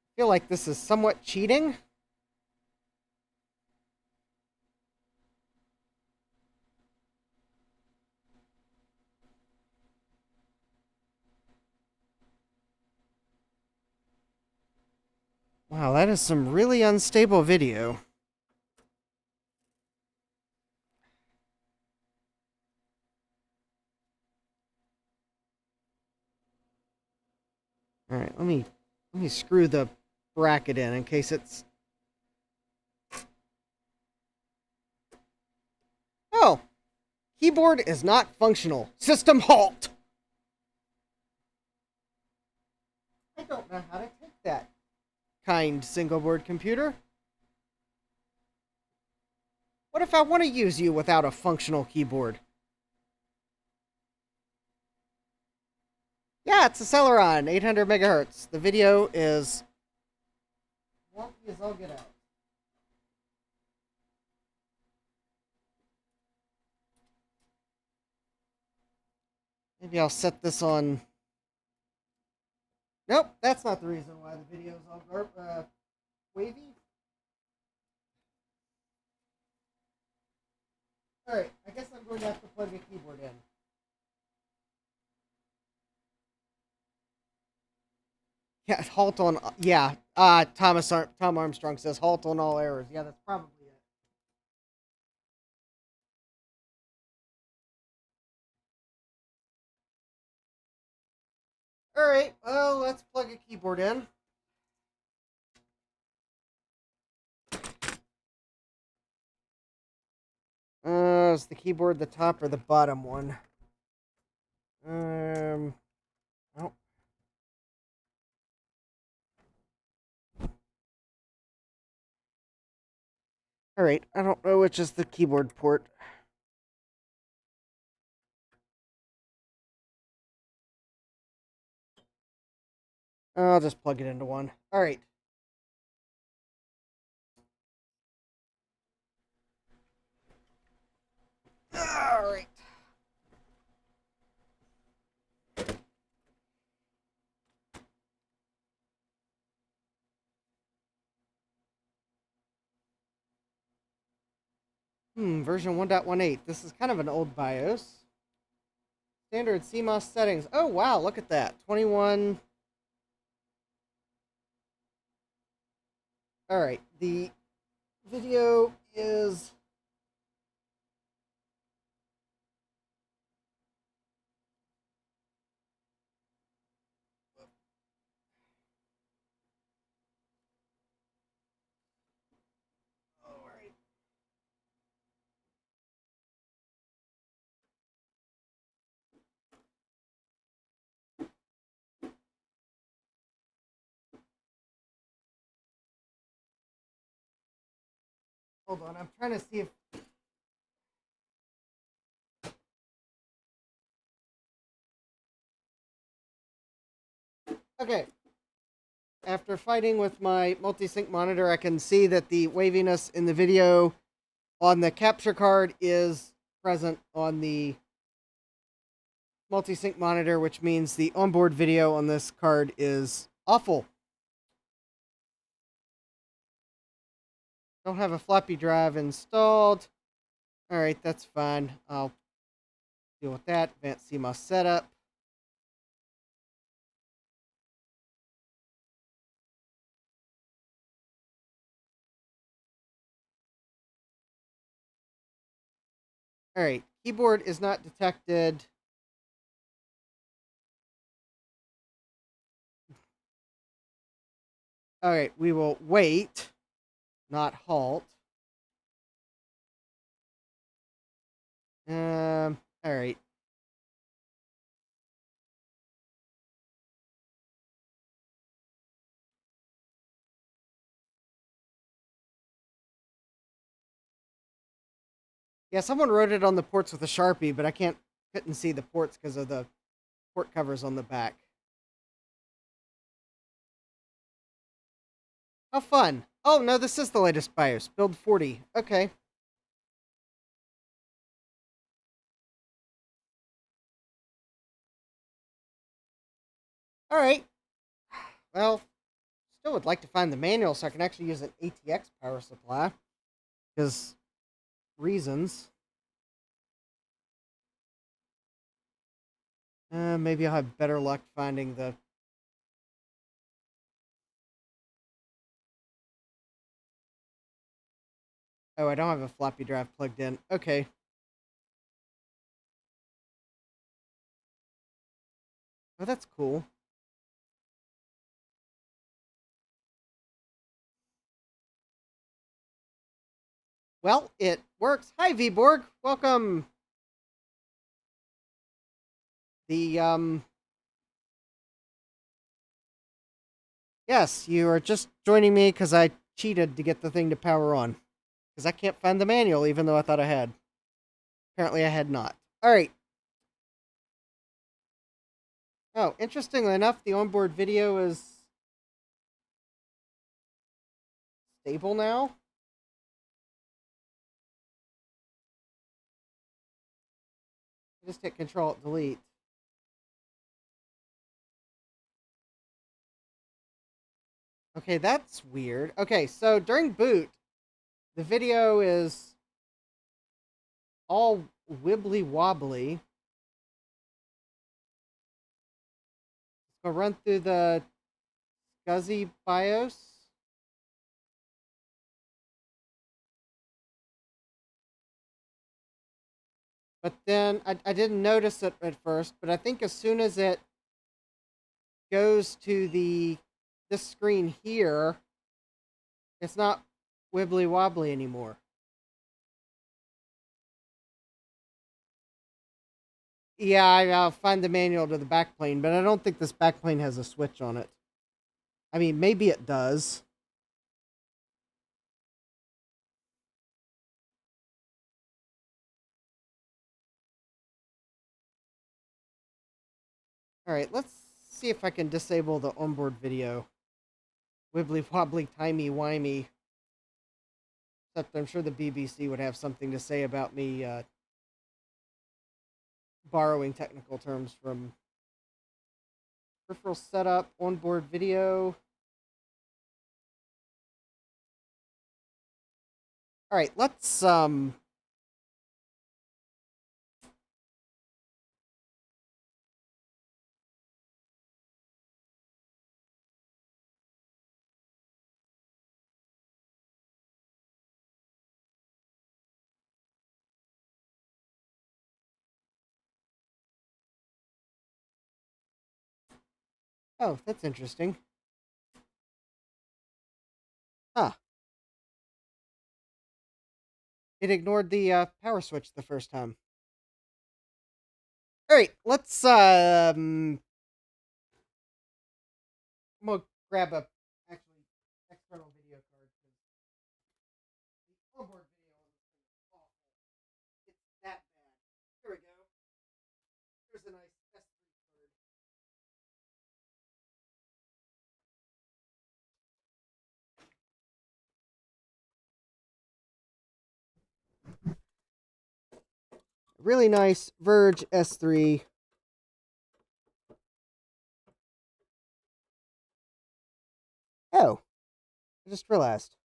I feel like this is somewhat cheating. Wow, that is some really unstable video. All right, let me screw the bracket in case it's. Oh, keyboard is not functional. System halt. I don't know how to take that, kind single board computer. What if I want to use you without a functional keyboard? Yeah, it's a Celeron, 800 megahertz. The video is wonky as all get out. Maybe I'll set this on. Nope, that's not the reason why the video is all wavy. All right, I guess I'm going to have to plug a keyboard in. Yeah, halt on. Yeah, Tom Armstrong says halt on all errors. Yeah, that's probably it. All right, well, let's plug a keyboard in. Is the keyboard the top or the bottom one? Oh. All right, I don't know which is the keyboard port. I'll just plug it into one. All right. All right. Version 1.18. This is kind of an old BIOS. Standard CMOS settings. Oh, wow, look at that. 21. All right, the video is... All right. Hold on, I'm trying to see if... Okay. After fighting with my multi-sync monitor, I can see that the waviness in the video on the capture card is present on the multi-sync monitor, which means the onboard video on this card is awful. Don't have a floppy drive installed. All right, that's fine. I'll deal with that. Advanced CMOS setup. All right, keyboard is not detected. All right, we will wait, not halt. All right. Yeah, someone wrote it on the ports with a Sharpie, but I couldn't see the ports because of the port covers on the back. How fun. Oh, no, this is the latest BIOS. Build 40. Okay. All right. Well, still would like to find the manual so I can actually use an ATX power supply. Because reasons. Maybe I'll have better luck finding the... Oh, I don't have a floppy drive plugged in. Okay. Oh, that's cool. Well, it works. Hi, VBorg. Welcome. The, Yes, you are just joining me because I cheated to get the thing to power on. Because I can't find the manual, even though I thought I had. Apparently I had not. Alright. Oh, interestingly enough, the onboard video is stable now. I just hit Control-Delete. Okay, that's weird. Okay, so during boot, the video is all wibbly-wobbly. Let's go run through the SCSI BIOS. But then I didn't notice it at first, but I think as soon as it goes to this screen here, it's not wibbly wobbly anymore. Yeah, I'll find the manual to the backplane, but I don't think this backplane has a switch on it. I mean, maybe it does. All right, let's see if I can disable the onboard video. Wibbly wobbly timey wimey. Except I'm sure the BBC would have something to say about me borrowing technical terms from peripheral setup, onboard video. All right, let's oh, that's interesting. Huh. It ignored the power switch the first time. All right, let's I'm gonna grab a actually external video card because the onboard video is awful. It's that bad. Here we go. Here's a nice S3 card. Really nice Verge S3. Oh, I just realized.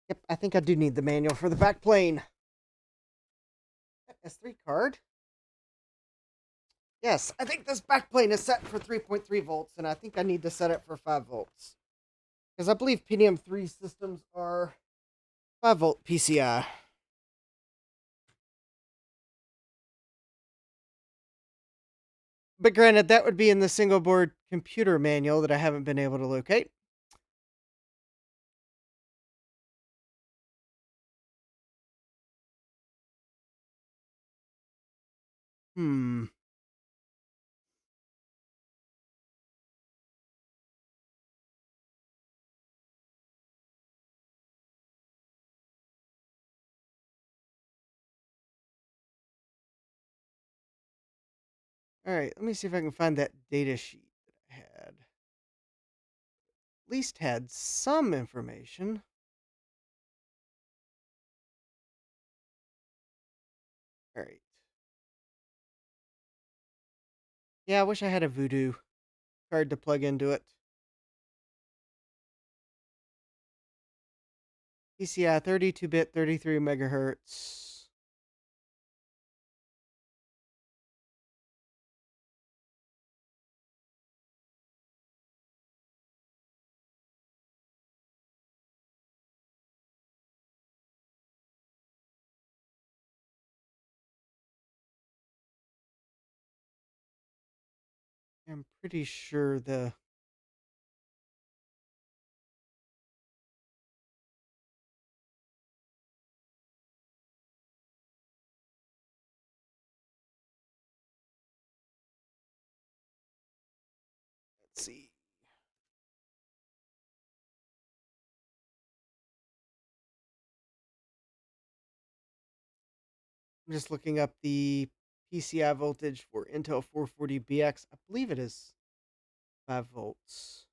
Yep, I think I do need the manual for the backplane. S3 card. Yes, I think this backplane is set for 3.3 volts, and I think I need to set it for 5 volts. Because I believe Pentium 3 systems are 5 volt PCI. But granted, that would be in the single board computer manual that I haven't been able to locate. Hmm. Alright, let me see if I can find that data sheet that I had. At least had some information. Alright. Yeah, I wish I had a Voodoo card to plug into it. PCI 32-bit, 33 megahertz. I'm pretty sure the let's see. I'm just looking up the PCI voltage for Intel 440BX. I believe it is 5 volts.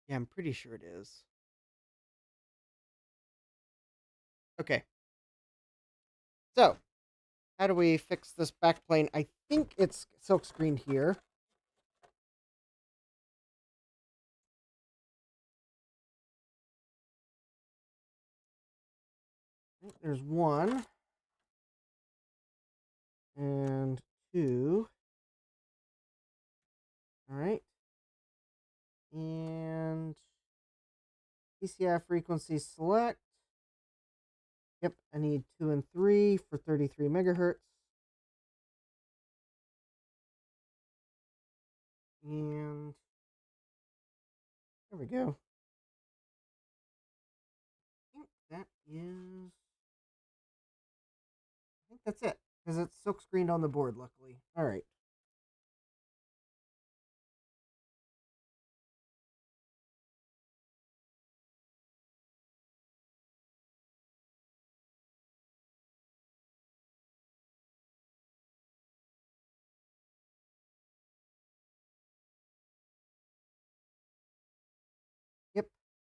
Yeah, I'm pretty sure it is. Okay. So, how do we fix this backplane? I think it's silkscreened here. There's 1 and 2. All right. And PCI frequency select. Yep, I need 2 and 3 for 33 megahertz. And there we go. I think that is. I think that's it because it's silk screened on the board. Luckily, all right.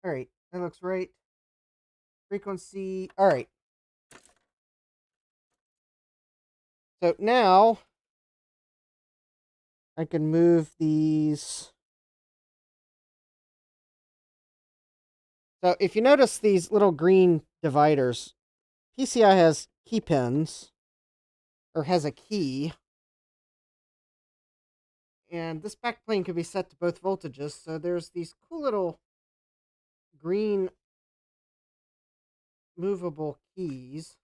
All right, that looks right. Frequency. All right. So now I can move these. So if you notice these little green dividers, PCI has key pins, or has a key. And this backplane can be set to both voltages. So there's these cool little green movable keys.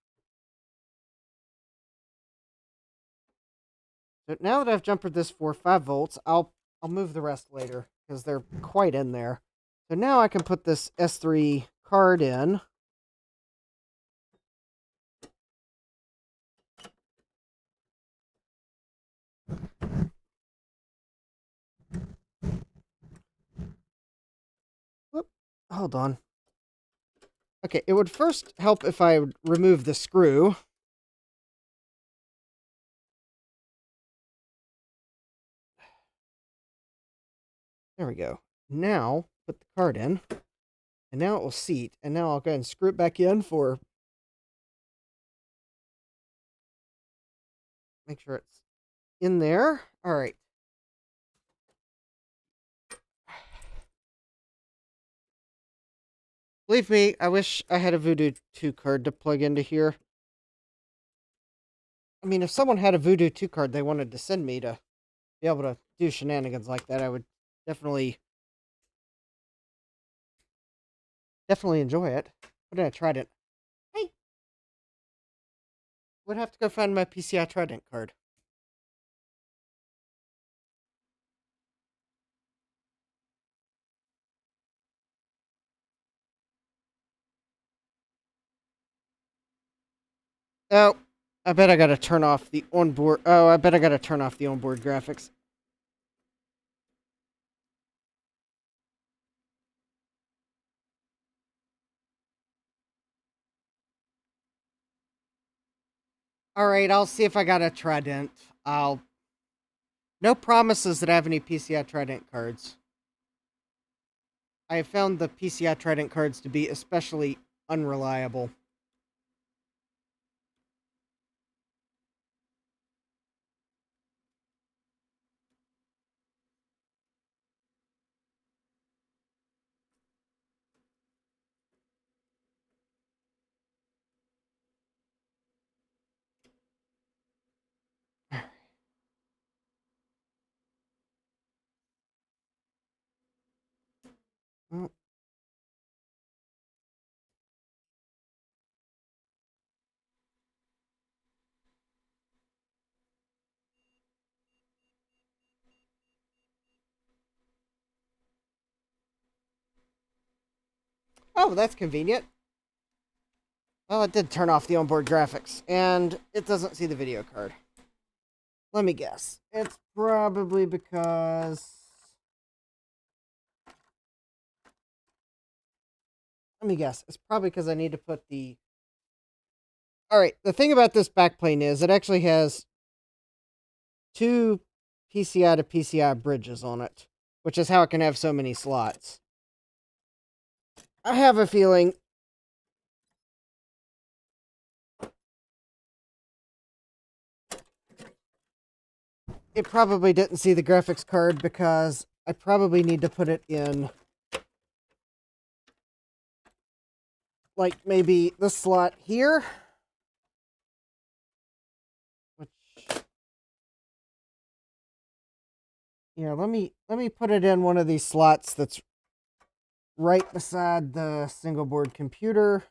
So now that I've jumpered this for 5 volts, I'll move the rest later because they're quite in there. So now I can put this S3 card in. Whoop, hold on. Okay, it would first help if I would remove the screw. There we go. Now, put the card in. And now it will seat. And now I'll go ahead and screw it back in for... Make sure it's in there. All right. Believe me, I wish I had a Voodoo 2 card to plug into here. I mean, if someone had a Voodoo 2 card they wanted to send me to be able to do shenanigans like that, I would definitely enjoy it. But I tried it. Hey! Would have to go find my PCI Trident card. Oh, I bet I gotta turn off the onboard... Oh, I bet I gotta turn off the onboard graphics. Alright, I'll see if I got a Trident. No promises that I have any PCI Trident cards. I have found the PCI Trident cards to be especially unreliable. Well, oh, that's convenient. Well, it did turn off the onboard graphics, and it doesn't see the video card. Let me guess. It's probably because... Let me guess. It's probably because I need to put the... Alright, the thing about this backplane is it actually has 2 PCI to PCI bridges on it, which is how it can have so many slots. I have a feeling it probably didn't see the graphics card because I probably need to put it in, like, maybe this slot here. Which, yeah, let me put it in one of these slots that's right beside the single board computer.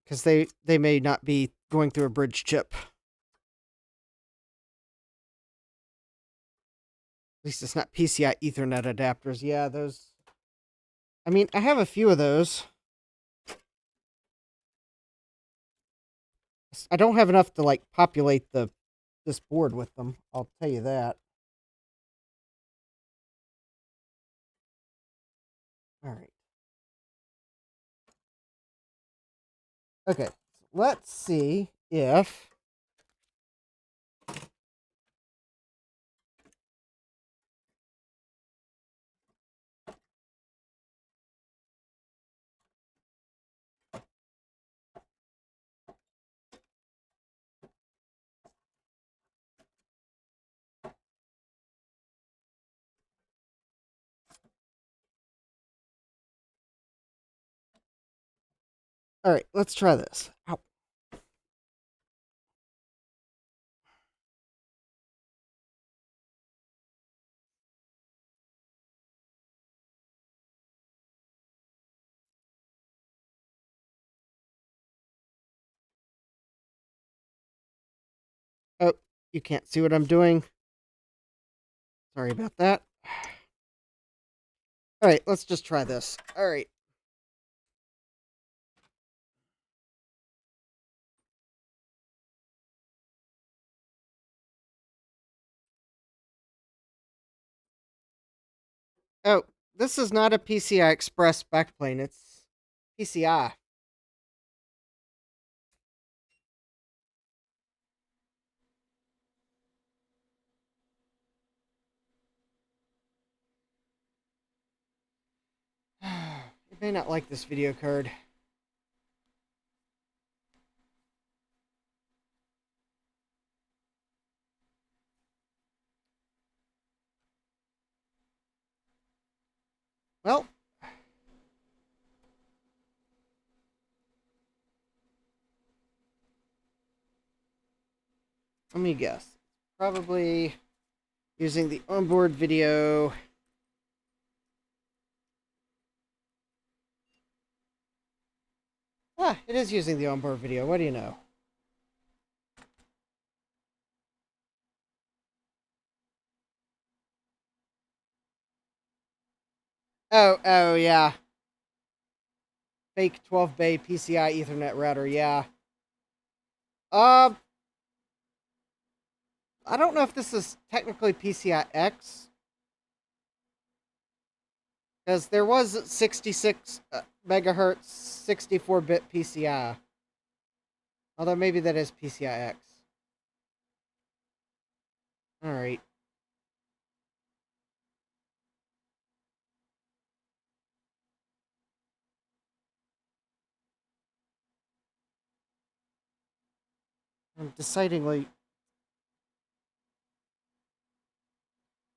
Because they may not be going through a bridge chip. At least it's not PCI Ethernet adapters. Yeah, those... I mean, I have a few of those. I don't have enough to, like, populate this board with them. I'll tell you that. All right. Okay, let's see if All right, let's try this. Ow. Oh, you can't see what I'm doing. Sorry about that. All right, let's just try this. All right. Oh, this is not a PCI Express backplane. It's PCI. You may not like this video card. Well, let me guess. Probably using the onboard video. Ah, it is using the onboard video. What do you know? Oh, yeah. Fake 12-bay PCI Ethernet router, yeah. Uh, I don't know if this is technically PCI X, because there was 66 megahertz 64-bit PCI. Although maybe that is PCI X. Alright. I'm decidingly...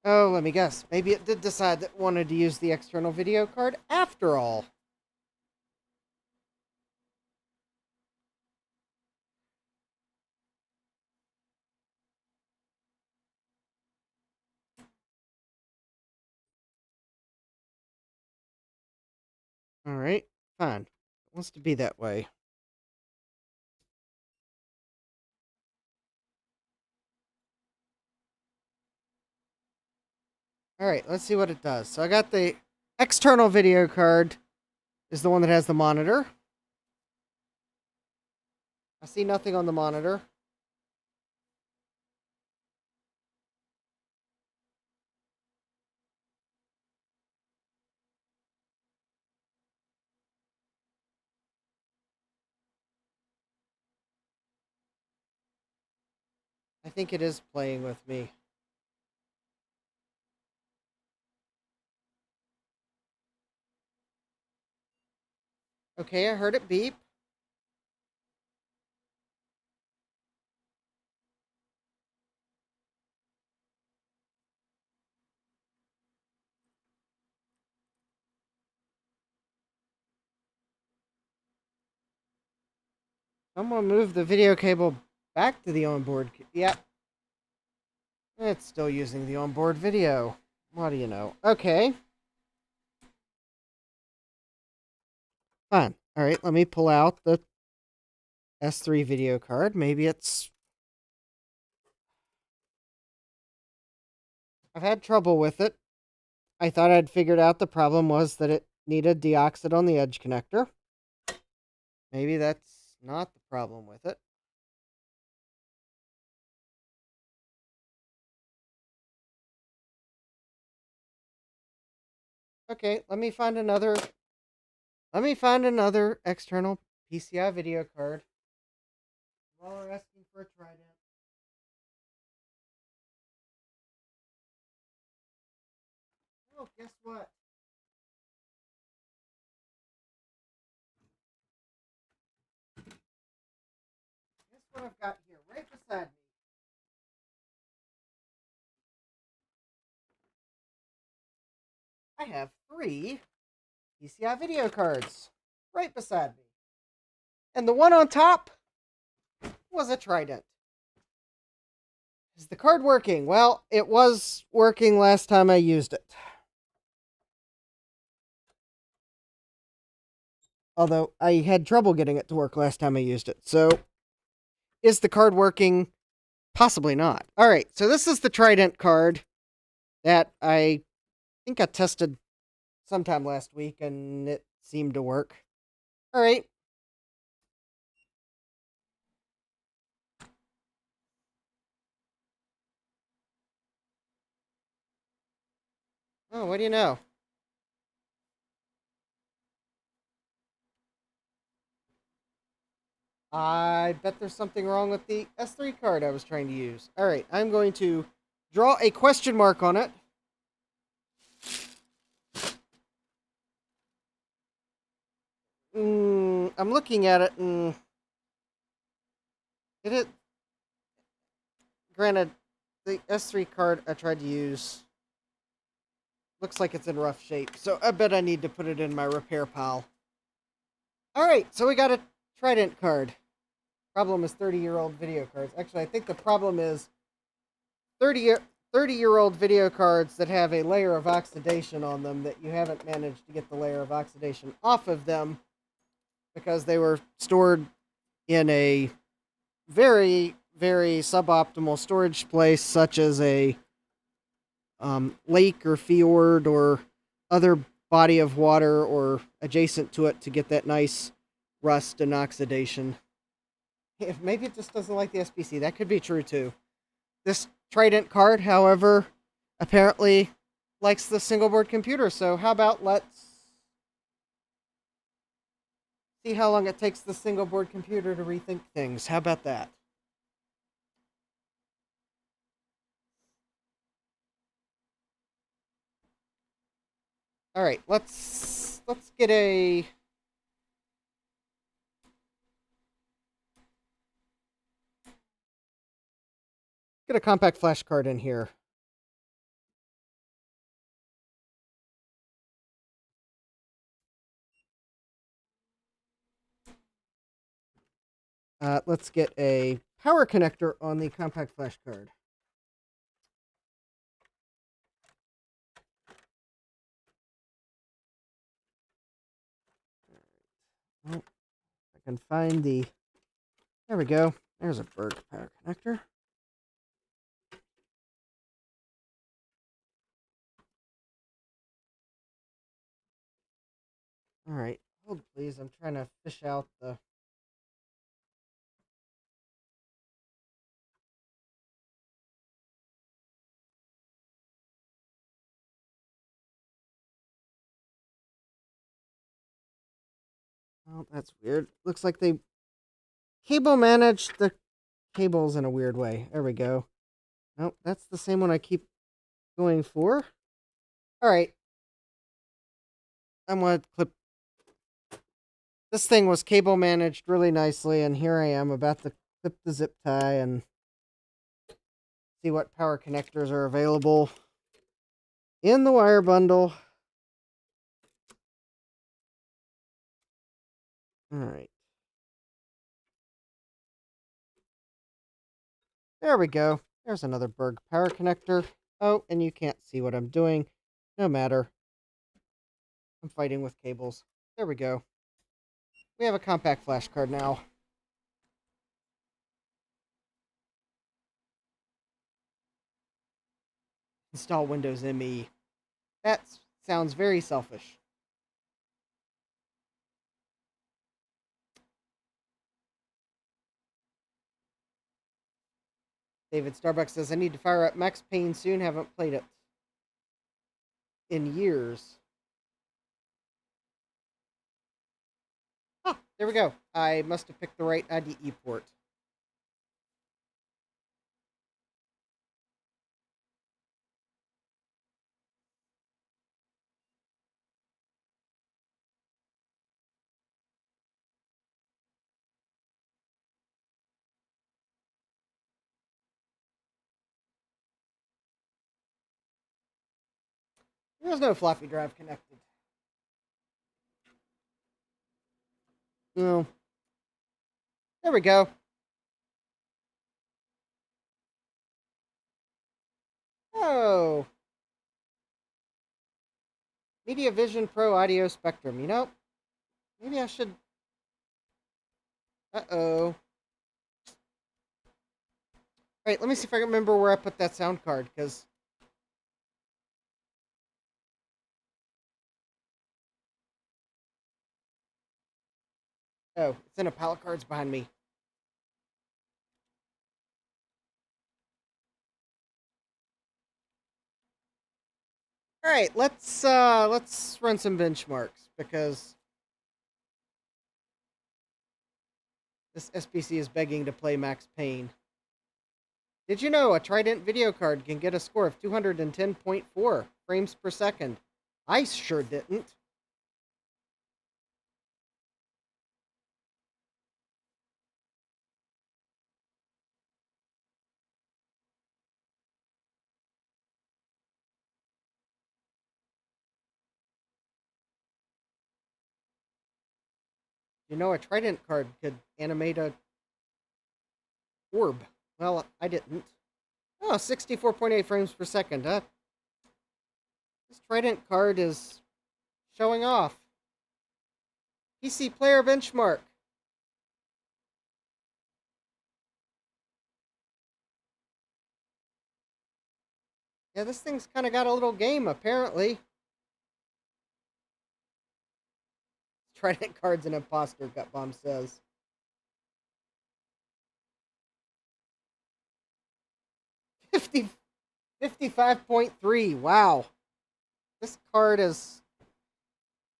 Oh, let me guess. Maybe it did decide that it wanted to use the external video card after all. Alright, fine. It wants to be that way. Alright, let's see what it does. So I got the external video card is the one that has the monitor. I see nothing on the monitor. I think it is playing with me. Okay, I heard it beep. Someone move the video cable back to the onboard. Yep. It's still using the onboard video. What do you know? Okay. Fine. Alright, let me pull out the S3 video card. Maybe it's... I've had trouble with it. I thought I'd figured out the problem was that it needed deoxide on the edge connector. Maybe that's not the problem with it. Okay, let me find another external PCI video card. While we're asking for a trident. Oh, guess what? Guess what I've got here, right beside me. I have 3 PCI video cards right beside me. And the one on top was a Trident. Is the card working? Well, it was working last time I used it. Although I had trouble getting it to work last time I used it. So, is the card working? Possibly not. Alright, so this is the Trident card that I think I tested sometime last week and it seemed to work. Alright. Oh, what do you know? I bet there's something wrong with the S3 card I was trying to use. Alright, I'm going to draw a question mark on it. I'm looking at it and it granted, the S3 card I tried to use looks like it's in rough shape, so I bet I need to put it in my repair pile. Alright, so we got a Trident card. Problem is 30-year-old video cards. Actually, I think the problem is 30-year-old video cards that have a layer of oxidation on them that you haven't managed to get the layer of oxidation off of them because they were stored in a very, very suboptimal storage place, such as a lake or fjord or other body of water or adjacent to it to get that nice rust and oxidation. If maybe it just doesn't like the SBC. That could be true too. This Trident card, however, apparently likes the single board computer. So how about let's see how long it takes the single board computer to rethink things. How about that? All right, let's get a compact flash card in here. Let's get a power connector on the compact flash card. Well, I can find the... There we go. There's a Berg power connector. All right. Hold, please. I'm trying to fish out the... Oh, that's weird. Looks like they cable managed the cables in a weird way. There we go. Nope, that's the same one I keep going for. All right. I'm going to clip. This thing was cable managed really nicely, and here I am about to clip the zip tie and see what power connectors are available in the wire bundle. All right. There we go. There's another Berg power connector. Oh, and you can't see what I'm doing. No matter. I'm fighting with cables. There we go. We have a compact flash card now. Install Windows ME. That sounds very selfish. David Starbucks says, I need to fire up Max Payne soon. Haven't played it in years. Ah, there we go. I must have picked the right IDE port. There's no floppy drive connected. No. There we go. Oh, Media Vision Pro Audio Spectrum. You know, maybe I should. Uh-oh. Wait, let me see if I can remember where I put that sound card, because... Oh, it's in a pile of cards behind me. All right, let's run some benchmarks, because this SBC is begging to play Max Payne. Did you know a Trident video card can get a score of 210.4 frames per second? I sure didn't. You know a Trident card could animate a orb. Well, I didn't. Oh, 64.8 frames per second, huh? This Trident card is showing off. PC player benchmark. Yeah, this thing's kind of got a little game, apparently. Trident card's an imposter, Gut Bomb says. 55.3. Wow. This card is...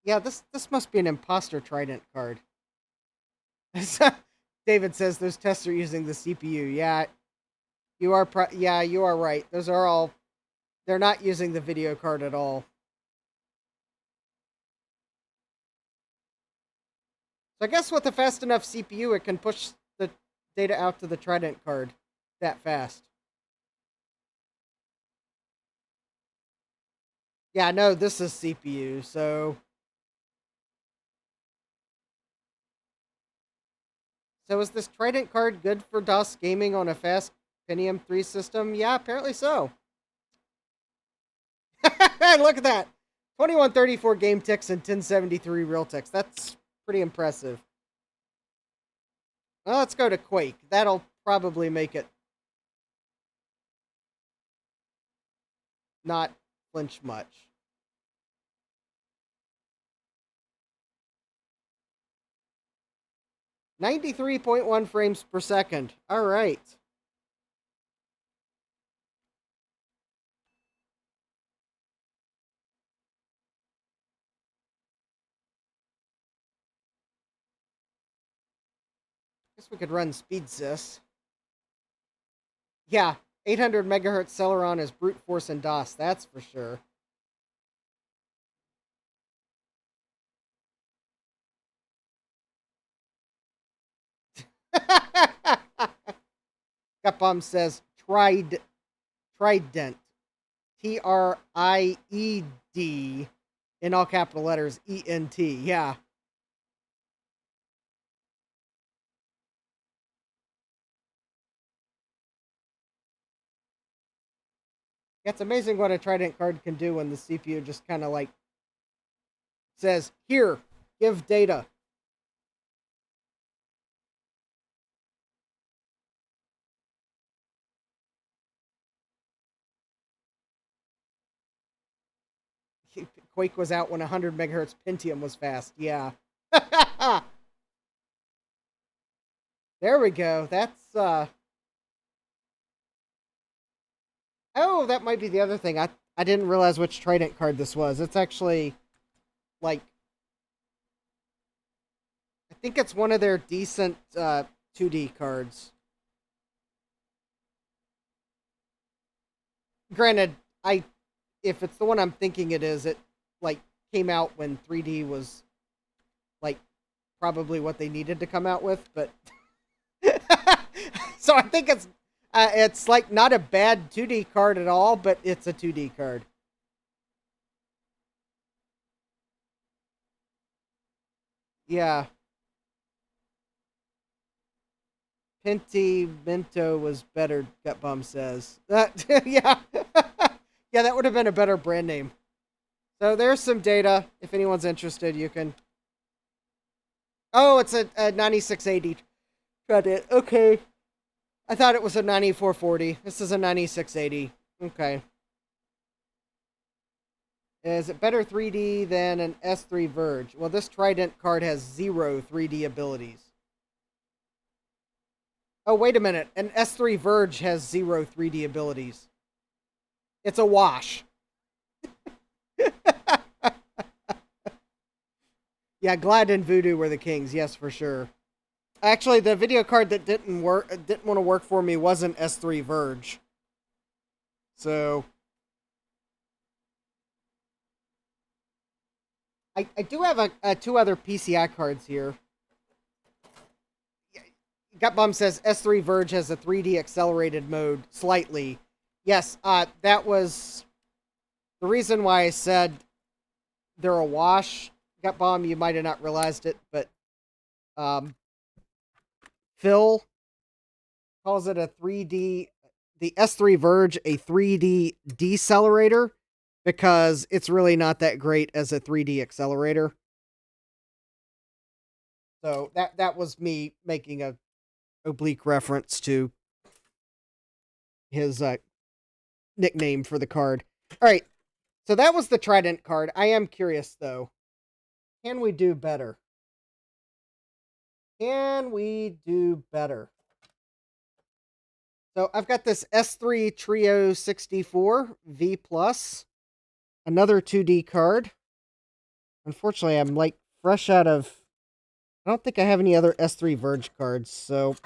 Yeah, this must be an imposter Trident card. David says those tests are using the CPU. Yeah, you are you are right. Those are all... They're not using the video card at all. So I guess with a fast enough CPU, it can push the data out to the Trident card that fast. Yeah, no, this is CPU, so... So is this Trident card good for DOS gaming on a fast Pentium 3 system? Yeah, apparently so. Look at that. 2134 game ticks and 1073 real ticks. That's pretty impressive. Well, let's go to Quake. That'll probably make it not flinch much. .1 frames per second. All right. Guess we could run SpeedSys. Yeah, 800 megahertz Celeron is brute force in DOS, that's for sure. Gutbomb says Trident. Tried. In all capital letters, ENT. Yeah. It's amazing what a Trident card can do when the CPU just kind of like says, here, give data. Quake was out when 100 megahertz Pentium was fast. Yeah. There we go. That's, Oh, that might be the other thing. I didn't realize which Trident card this was. It's actually, like... I think it's one of their decent 2D cards. Granted, if it's the one I'm thinking it is, it, like, came out when 3D was, like, probably what they needed to come out with, but... So I think it's like not a bad 2D card at all, but it's a 2D card. Yeah. Pentimento was better, Gutbum says. That, yeah. Yeah, that would have been a better brand name. So there's some data. If anyone's interested, you can... Oh, it's a 9680 credit. Okay. I thought it was a 9440. This is a 9680. Okay. Is it better 3D than an S3 Verge? Well, this Trident card has 0 3D abilities. Oh, wait a minute. An S3 Verge has 0 3D abilities. It's a wash. Yeah, Glad and Voodoo were the kings. Yes, for sure. Actually, the video card that didn't want to work for me was an S3 Verge. So I do have two other PCI cards here. Gutbum says S3 Verge has a 3D accelerated mode slightly. Yes, that was the reason why I said they're a wash. Gutbum, you might have not realized it, but Phil calls it a 3D, the S3 Verge, a 3D decelerator, because it's really not that great as a 3D accelerator. So that was me making a oblique reference to his nickname for the card. All right, so that was the Trident card. I am curious, though. Can we do better? Can we do better? So I've got this S3 Trio 64 V+, another 2D card. Unfortunately, I'm like fresh out of... I don't think I have any other S3 Verge cards, so...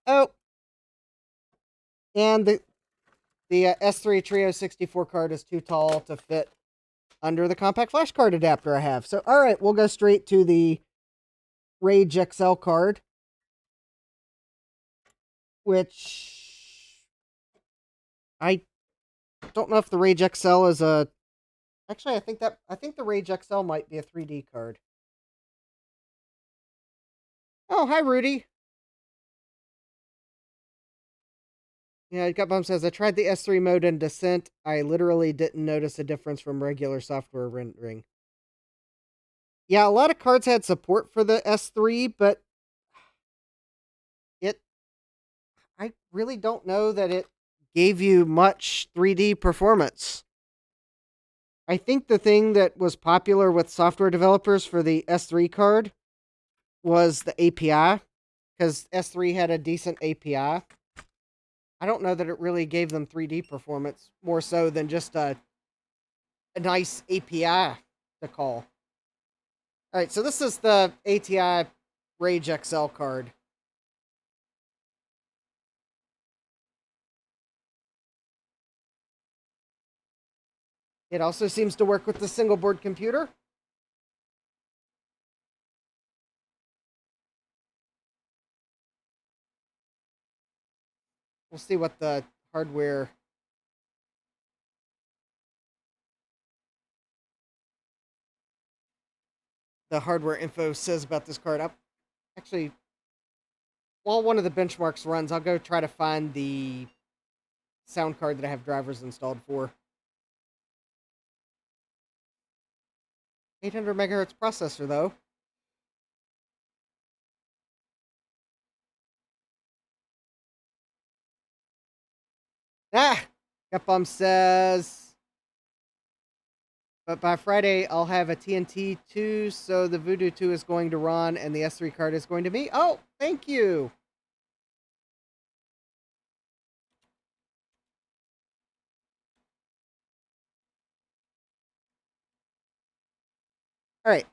Oh! And the S3 Trio 64 card is too tall to fit under the compact flash card adapter I have. So, alright, we'll go straight to the Rage XL card, which I don't know if the Rage XL is a... Actually, I think the Rage XL might be a 3D card. Oh, hi, Rudy. Yeah, Gutbum says, I tried the S3 mode in Descent. I literally didn't notice a difference from regular software rendering. Yeah, a lot of cards had support for the S3, but I really don't know that it gave you much 3D performance. I think the thing that was popular with software developers for the S3 card was the API, because S3 had a decent API. I don't know that it really gave them 3D performance, more so than just a nice API to call. Alright, so this is the ATI Rage XL card. It also seems to work with the single board computer. We'll see what the hardware... the hardware info says about this card. Actually, while one of the benchmarks runs, I'll go try to find the sound card that I have drivers installed for. 800 megahertz processor, though. Ah! Gutbum says... But by Friday, I'll have a TNT 2, so the Voodoo 2 is going to run, and the S3 card is going to be... Oh, thank you! Alright.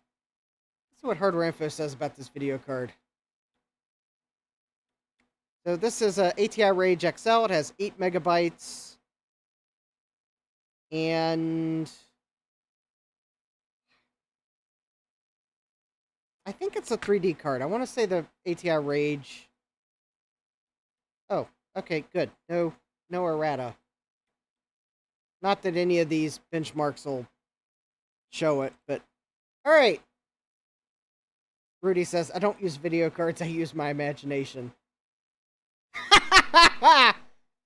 Let's see what hardware info says about this video card. So this is a ATI Rage XL. It has 8 megabytes. And... I think it's a 3D card. I want to say the ATI Rage... Oh, okay, good. No errata. Not that any of these benchmarks will show it, but... Alright. Rudy says, I don't use video cards, I use my imagination.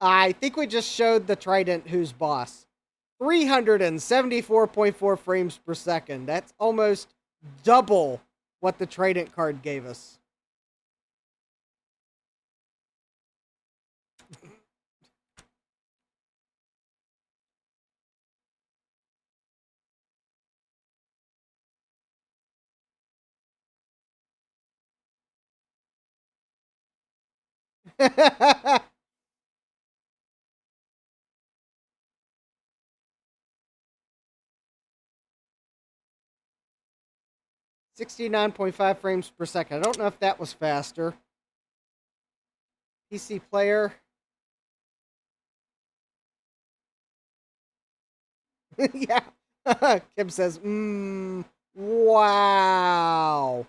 I think we just showed the Trident who's boss. 374.4 frames per second. That's almost double what the Trident card gave us. $69.5 frames per second. I don't know if that was faster. PC player. Yeah. Kim says, wow.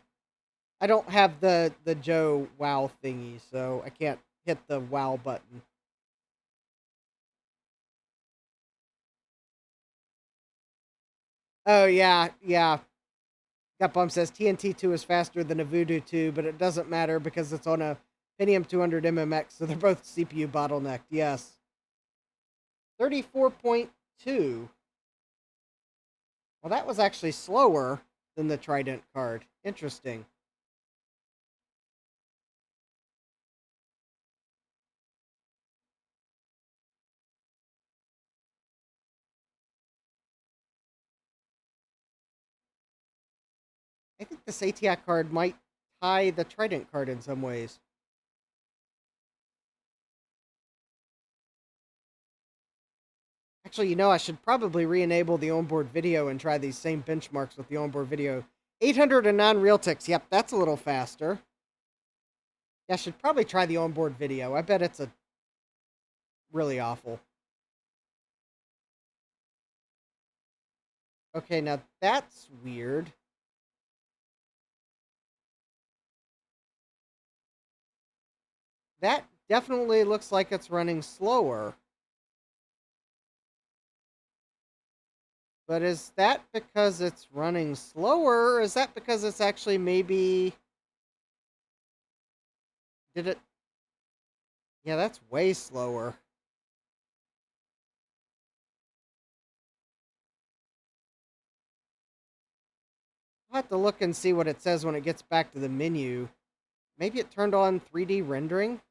I don't have the Joe wow thingy, so I can't hit the wow button. Oh, yeah, yeah. Gutbomb says TNT2 is faster than a Voodoo 2, but it doesn't matter because it's on a Pentium 200 MMX, so they're both CPU bottlenecked. Yes. 34.2. Well, that was actually slower than the Trident card. Interesting. I think this ATI card might tie the Trident card in some ways. Actually, you know, I should probably re-enable the onboard video and try these same benchmarks with the onboard video. 809 real ticks. Yep, that's a little faster. Yeah, I should probably try the onboard video. I bet it's a really awful. Okay, now that's weird. That definitely looks like it's running slower. But is that because it's running slower, or is that because it's actually maybe... Did it... Yeah, that's way slower. I'll have to look and see what it says when it gets back to the menu. Maybe it turned on 3D rendering?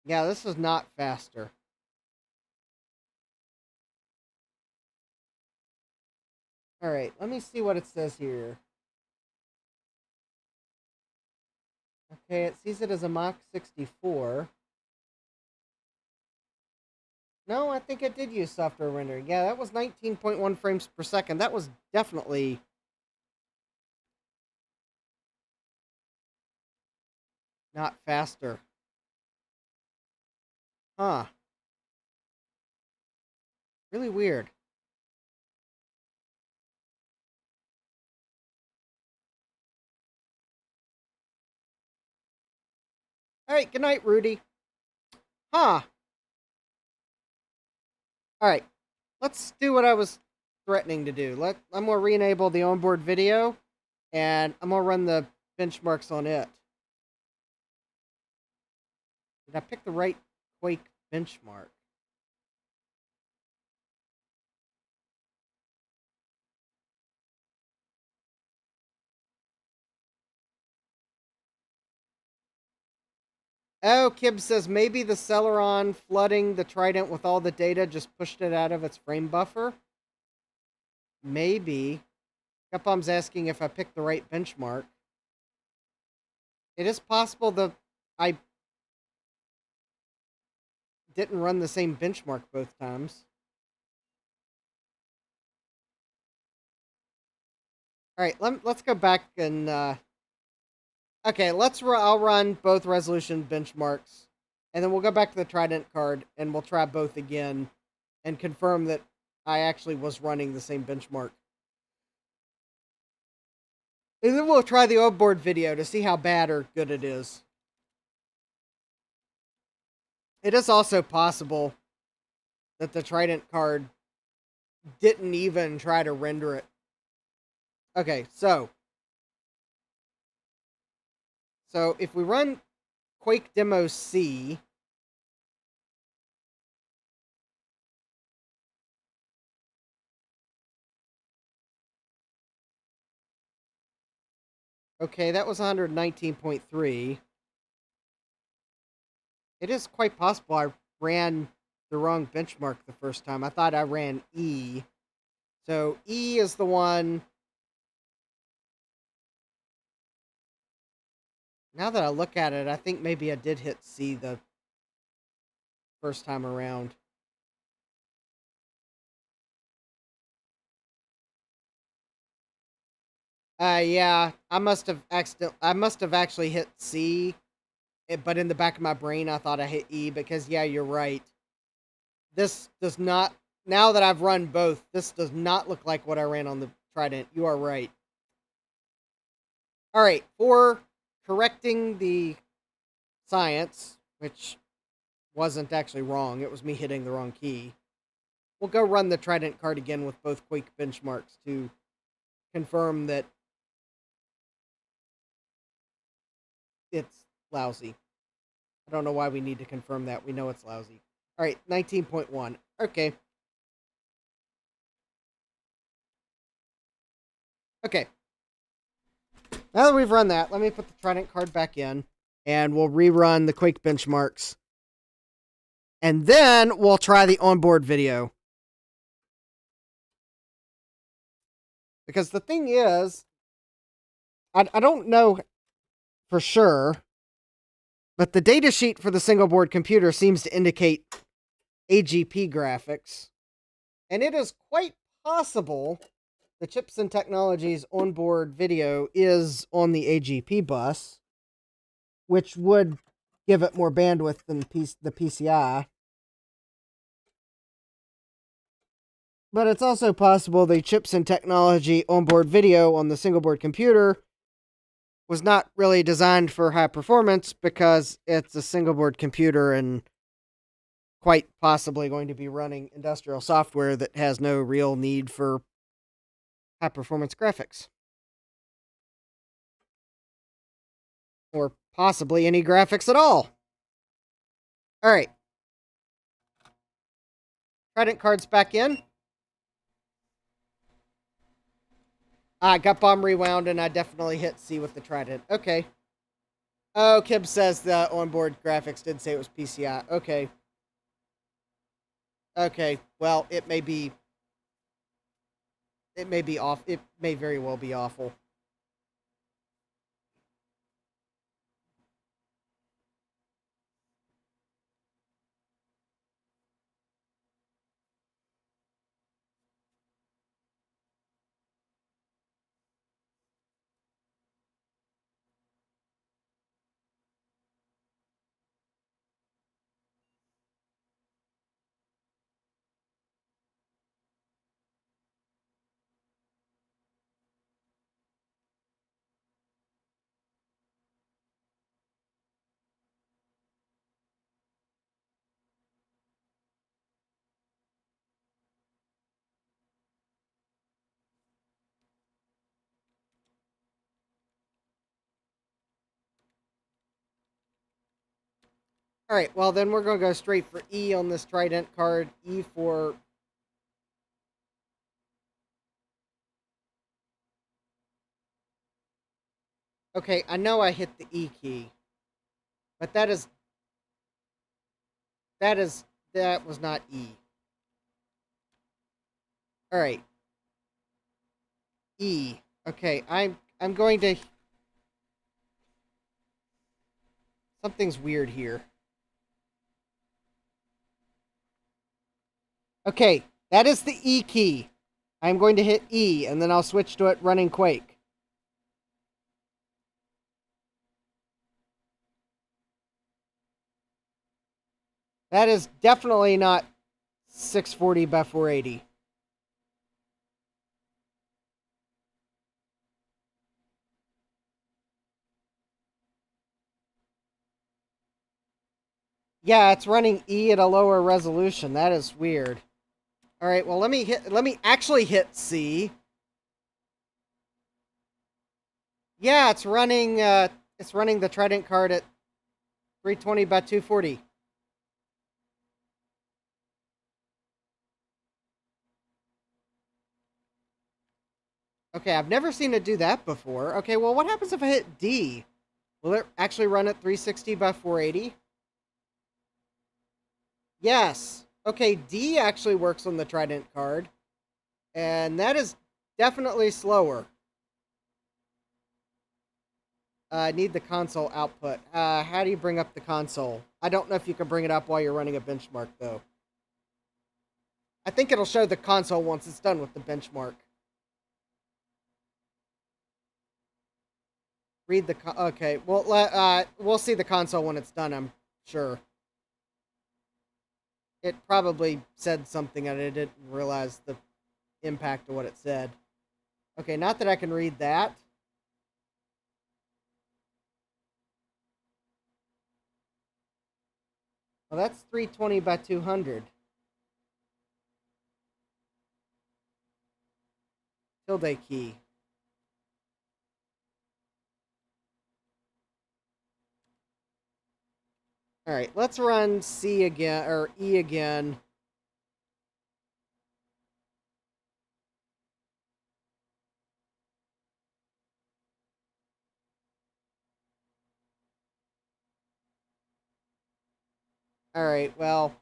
Yeah, this is not faster. Alright, let me see what it says here. Okay, it sees it as a Mach 64. No, I think it did use software rendering. Yeah, that was 19.1 frames per second. That was definitely not faster. Huh. Really weird. Alright, good night, Rudy. Huh. Alright, let's do what I was threatening to do. I'm going to re-enable the onboard video, and I'm going to run the benchmarks on it. Did I pick the right Quake benchmark? Oh, Kib says maybe the Celeron flooding the Trident with all the data just pushed it out of its frame buffer. Maybe. Gutbomb's asking if I picked the right benchmark. It is possible that I didn't run the same benchmark both times. Alright, let's go back and... Okay, I'll run both resolution benchmarks. And then we'll go back to the Trident card, and we'll try both again and confirm that I actually was running the same benchmark. And then we'll try the onboard video to see how bad or good it is. It is also possible that the Trident card didn't even try to render it. Okay, so So if we run Quake Demo C, okay, that was 119.3. It is quite possible I ran the wrong benchmark the first time. I thought I ran E. So E is the one. Now that I look at it, I think maybe I did hit C the first time around. Yeah, I must have actually hit C, but in the back of my brain I thought I hit E because yeah, you're right. This does not, now that I've run both, this does not look like what I ran on the Trident. You are right. All right, for correcting the science, which wasn't actually wrong, it was me hitting the wrong key. We'll go run the Trident card again with both Quake benchmarks to confirm that it's lousy. I don't know why we need to confirm that. We know it's lousy. All right, 19.1. Okay. Okay. Now that we've run that, let me put the Trident card back in, and we'll rerun the Quake benchmarks. And then we'll try the onboard video. Because the thing is, I don't know for sure, but the datasheet for the single board computer seems to indicate AGP graphics. And it is quite possible the Chips and Technologies onboard video is on the AGP bus, which would give it more bandwidth than the PCI. But it's also possible the Chips and Technology onboard video on the single board computer was not really designed for high performance because it's a single board computer and quite possibly going to be running industrial software that has no real need for high performance graphics. Or possibly any graphics at all. All right. Trident cards back in. I got bomb rewound and I definitely hit C with the Trident. Okay. Oh, Kib says the onboard graphics did say it was PCI. Okay. Okay. Well, it may be off. It may very well be awful. All right, well, then we're going to go straight for E on this Trident card. E for... Okay, I know I hit the E key. But that was not E. All right. E. Okay, I'm going to... Something's weird here. Okay, that is the E key. I'm going to hit E, and then I'll switch to it running Quake. That is definitely not 640 by 480. Yeah, it's running E at a lower resolution. That is weird. All right, well, let me actually hit C. Yeah, it's running It's running the Trident card at 320 by 240. Okay, I've never seen it do that before. Okay, well, what happens if I hit D? Will it actually run at 360 by 480? Yes. Okay, D actually works on the Trident card, and that is definitely slower. I need the console output. How do you bring up the console? I don't know if you can bring it up while you're running a benchmark, though. I think it'll show the console once it's done with the benchmark. Read the... Okay, well, we'll see the console when it's done, I'm sure. It probably said something and I didn't realize the impact of what it said. Okay, not that I can read that. Well, that's 320 by 200. Tilde key. All right, let's run C again, or E again. All right, well.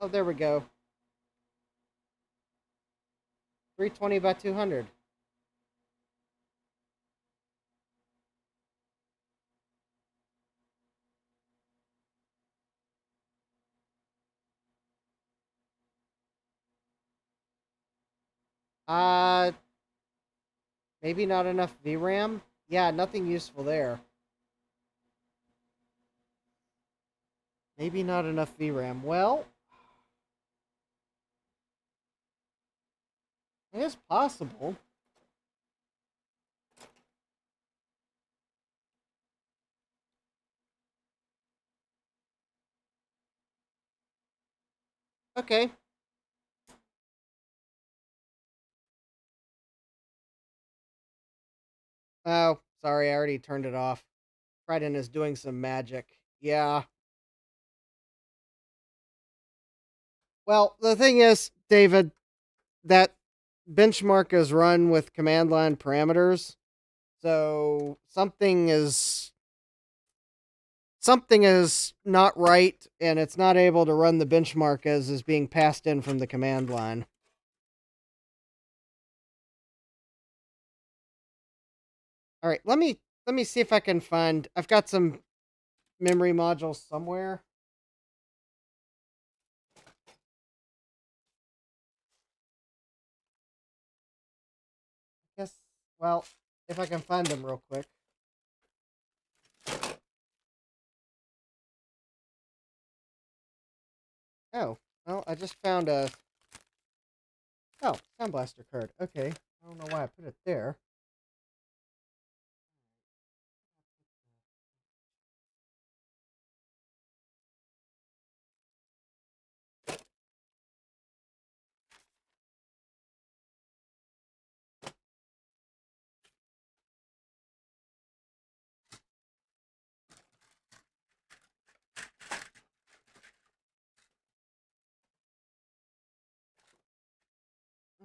Oh, there we go. 320 by 200. Uh, maybe not enough VRAM? Yeah, nothing useful there. Maybe not enough VRAM. Well, it is possible. Okay. Oh, sorry, I already turned it off. Trident is doing some magic. Yeah. Well, the thing is, David, that benchmark is run with command line parameters. So something is not right, and it's not able to run the benchmark as is being passed in from the command line. All right, let me see if I can find. I've got some memory modules somewhere. I guess. Well, if I can find them real quick. Oh, well, I just found a. Oh, Sound Blaster card. Okay, I don't know why I put it there.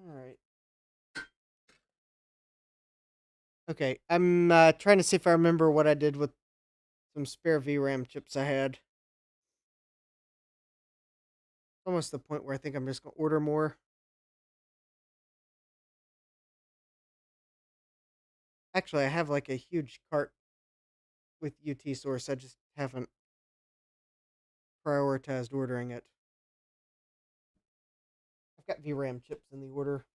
All right. Okay, I'm trying to see if I remember what I did with some spare VRAM chips I had. Almost the point where I think I'm just gonna order more. Actually, I have like a huge cart with UT Source. I just haven't prioritized ordering it. I've got VRAM chips in the order.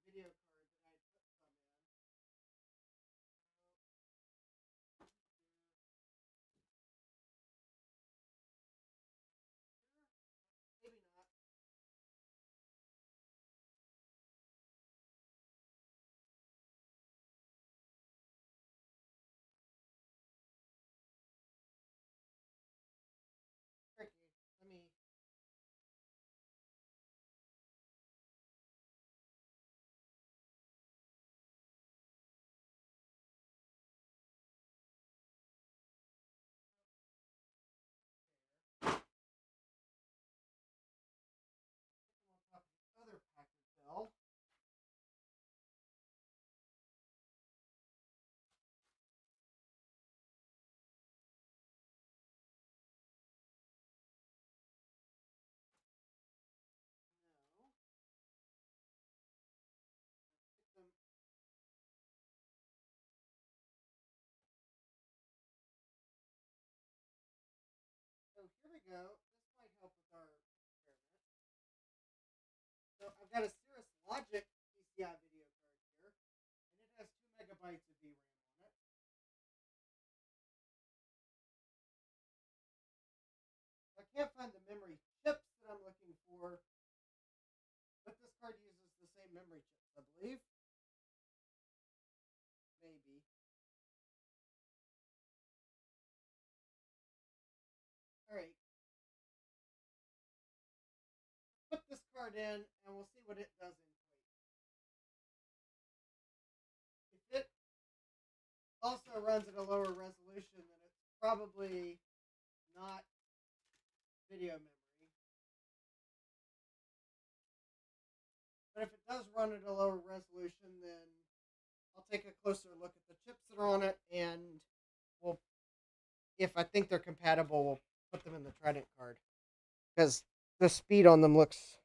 video card that I put some in. Maybe not. Tricky. Let me. Other package cell. No. Some. So here we go. This might help with our experiment. So I've got a Cirrus Logic PCI video card here, and it has 2 megabytes of VRAM on it. I can't find the memory chips that I'm looking for, but this card uses the same memory chips, I believe. Maybe. Alright. Put this card in, and we'll see what it does in If it also runs at a lower resolution, then it's probably not video memory. But if it does run at a lower resolution, then I'll take a closer look at the chips that are on it, and we'll, if I think they're compatible, we'll put them in the Trident card. Because the speed on them looks...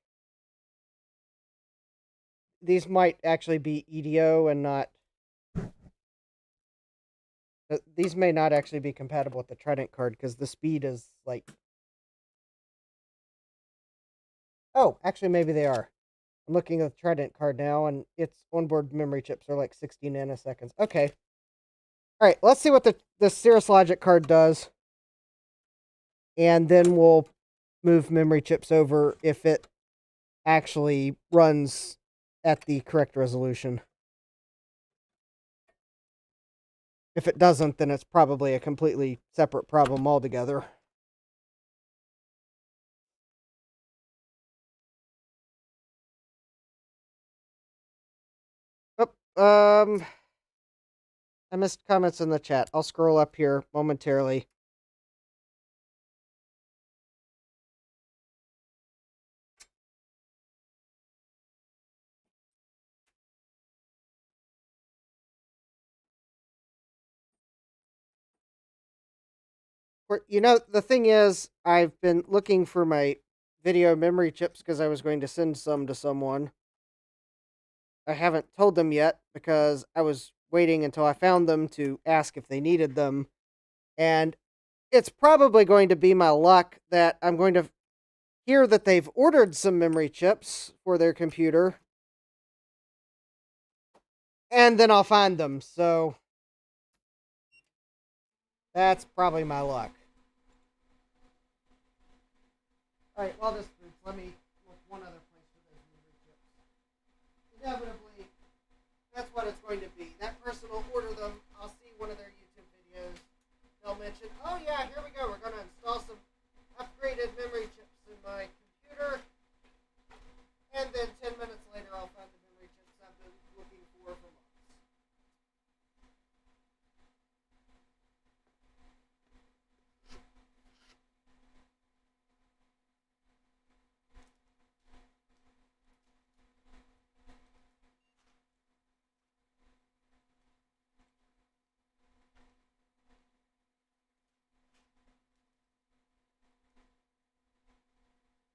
These might actually be EDO and not... These may not actually be compatible with the Trident card, because the speed is like... Oh, actually maybe they are. I'm looking at the Trident card now, and its onboard memory chips are like 60 nanoseconds. Okay. Alright, let's see what the Cirrus Logic card does. And then we'll move memory chips over if it actually runs at the correct resolution. If it doesn't, then it's probably a completely separate problem altogether. Oh, I missed comments in the chat. I'll scroll up here momentarily. You know, the thing is, I've been looking for my video memory chips because I was going to send some to someone. I haven't told them yet because I was waiting until I found them to ask if they needed them. And it's probably going to be my luck that I'm going to hear that they've ordered some memory chips for their computer. And then I'll find them. So that's probably my luck. Alright, well, this let me look one other place for those memory chips. Inevitably, that's what it's going to be. That person will order them. I'll see one of their YouTube videos. They'll mention, oh yeah, here we go. We're going to install some upgraded memory chips in my computer. And then 10 minutes later, I'll find the memory chips I've been looking for months.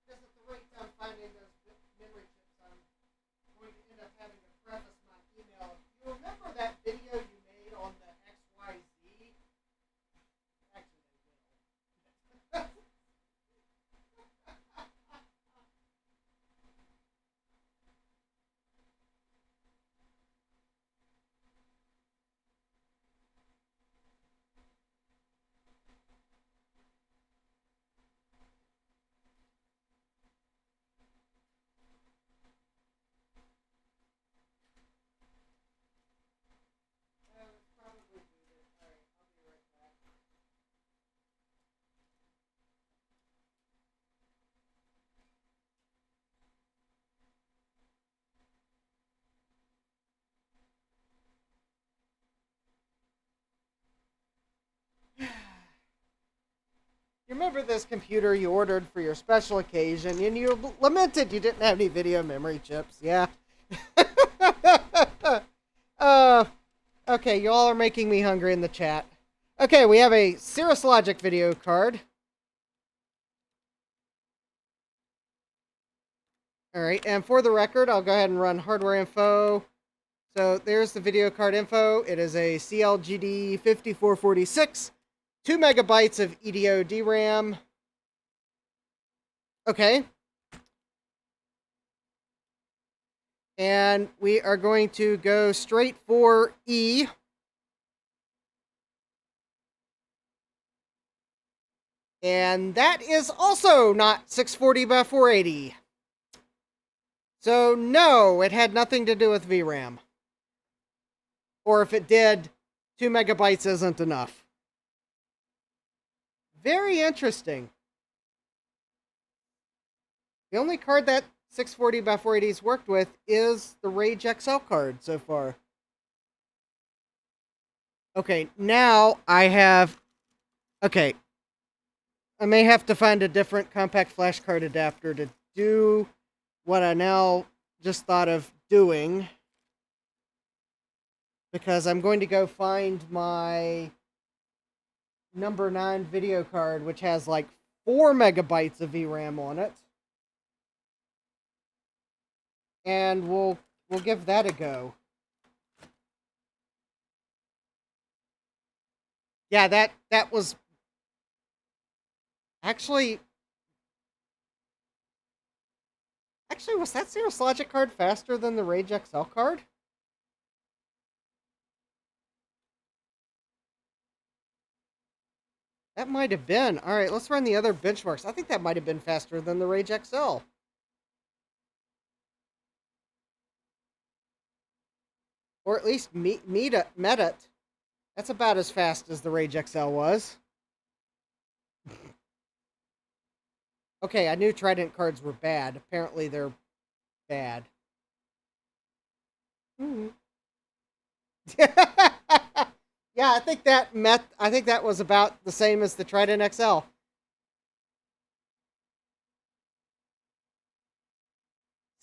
Because at the rate I'm finding those memory chips, remember this computer you ordered for your special occasion, and you lamented you didn't have any video memory chips. Yeah. uh, okay, you all are making me hungry in the chat. Okay, we have a Cirrus Logic video card. All right, and for the record, I'll go ahead and run hardware info. So there's the video card info. It is a CLGD 5446, 2 megabytes of EDO DRAM. Okay. And we are going to go straight for E. And that is also not 640 by 480. So no, it had nothing to do with VRAM. Or if it did, 2 megabytes isn't enough. Very interesting. The only card that 640 by 480's worked with is the Rage XL card so far. Okay, now I have... Okay. I may have to find a different compact flash card adapter to do what I now just thought of doing. Because I'm going to go find my number 9 video card, which has like 4 megabytes of VRAM on it. And we'll give that a go. Yeah, that was actually was that Cirrus Logic card faster than the Rage XL card? That might have been. All right, let's run the other benchmarks. I think that might have been faster than the Rage XL. Or at least met it. That's about as fast as the Rage XL was. Okay, I knew Trident cards were bad. Apparently they're bad. Mm-hmm. Yeah, I think that was about the same as the Trident XL.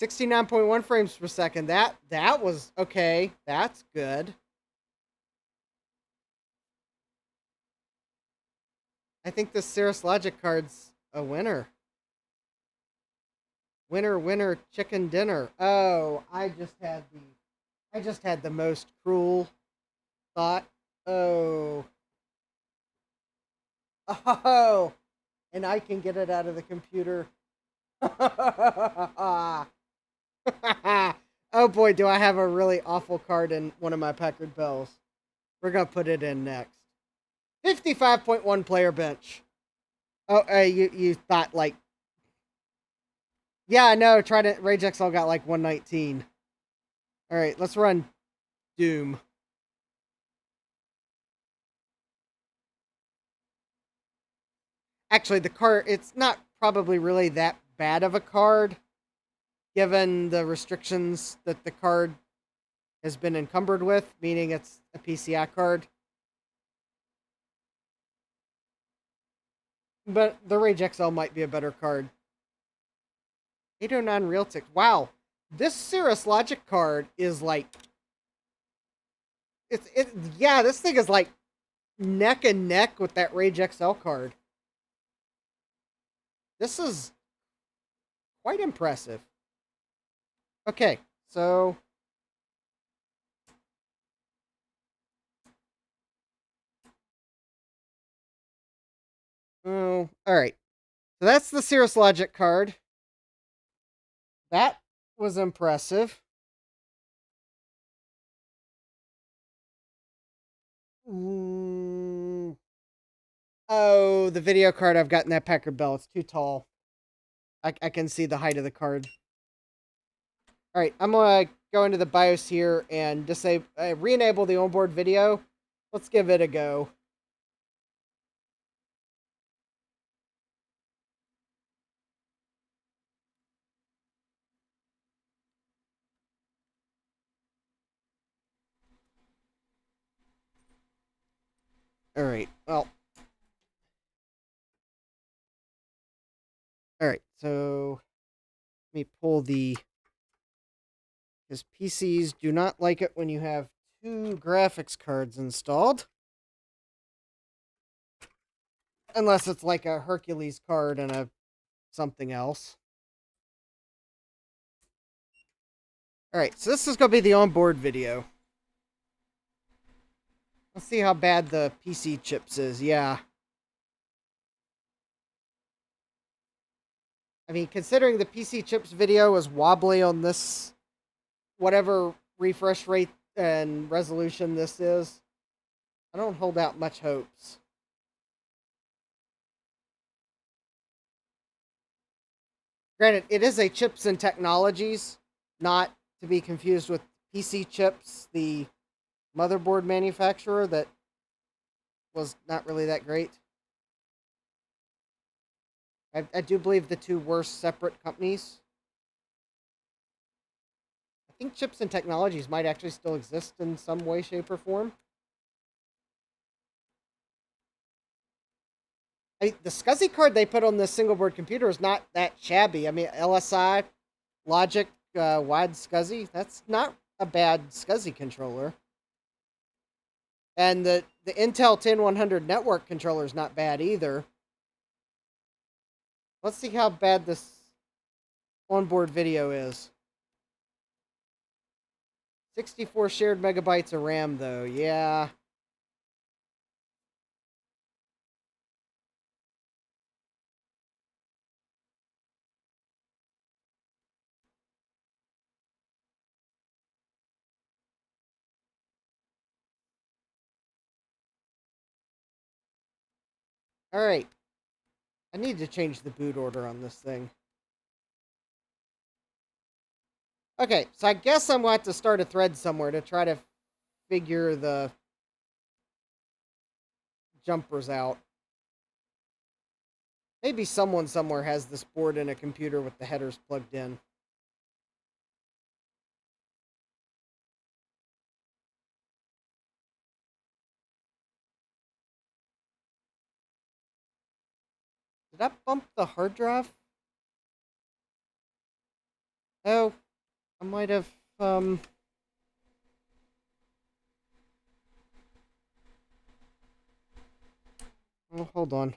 .1 frames per second. That was okay. That's good. I think the Cirrus Logic card's a winner. Winner, winner, chicken dinner. Oh, I just had the most cruel thought. Oh. Oh. And I can get it out of the computer. Oh boy, do I have a really awful card in one of my Packard Bells. We're going to put it in next. 55.1 player bench. Oh, you thought like... Yeah, no, Trident Rage XL got like 119. Alright, let's run Doom. Actually, the card, it's not probably really that bad of a card, given the restrictions that the card has been encumbered with, meaning it's a PCI card. But the Rage XL might be a better card. 809 Realtek. Wow. This Cirrus Logic card is like... Yeah, this thing is like neck and neck with that Rage XL card. This is quite impressive. Okay, so... Oh, alright. So that's the Cirrus Logic card. That was impressive. Oh, the video card I've got in that Packard Bell. It's too tall. I can see the height of the card. Alright, I'm going to go into the BIOS here and re-enable the onboard video. Let's give it a go. Alright, well. All right, so let me pull the, because PCs do not like it when you have two graphics cards installed. Unless it's like a Hercules card and a something else. All right, so this is going to be the onboard video. Let's see how bad the PC chips is. Yeah. I mean, considering the PC chips video is wobbly on this, whatever refresh rate and resolution this is, I don't hold out much hopes. Granted, it is a Chips and Technologies, not to be confused with PC Chips, the motherboard manufacturer that was not really that great. I do believe the two were separate companies. I think Chips and Technologies might actually still exist in some way, shape, or form. The SCSI card they put on this single board computer is not that shabby. I mean, LSI, Logic, wide SCSI, that's not a bad SCSI controller. And the Intel 10100 network controller is not bad either. Let's see how bad this onboard video is. 64 shared megabytes of RAM, though. Yeah. All right. I need to change the boot order on this thing. Okay, so I guess I'm going to have to start a thread somewhere to try to figure the jumpers out. Maybe someone somewhere has this board in a computer with the headers plugged in. Did I bump the hard drive? Oh, I might have, oh, hold on.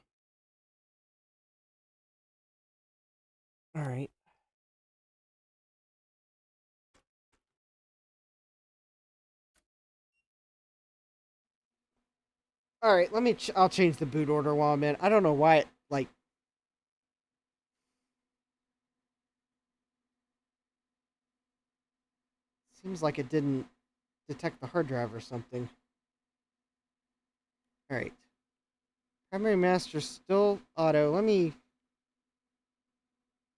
All right. All right, I'll change the boot order while I'm in. I don't know why it, like, seems like it didn't detect the hard drive or something. All right. Primary master still auto. I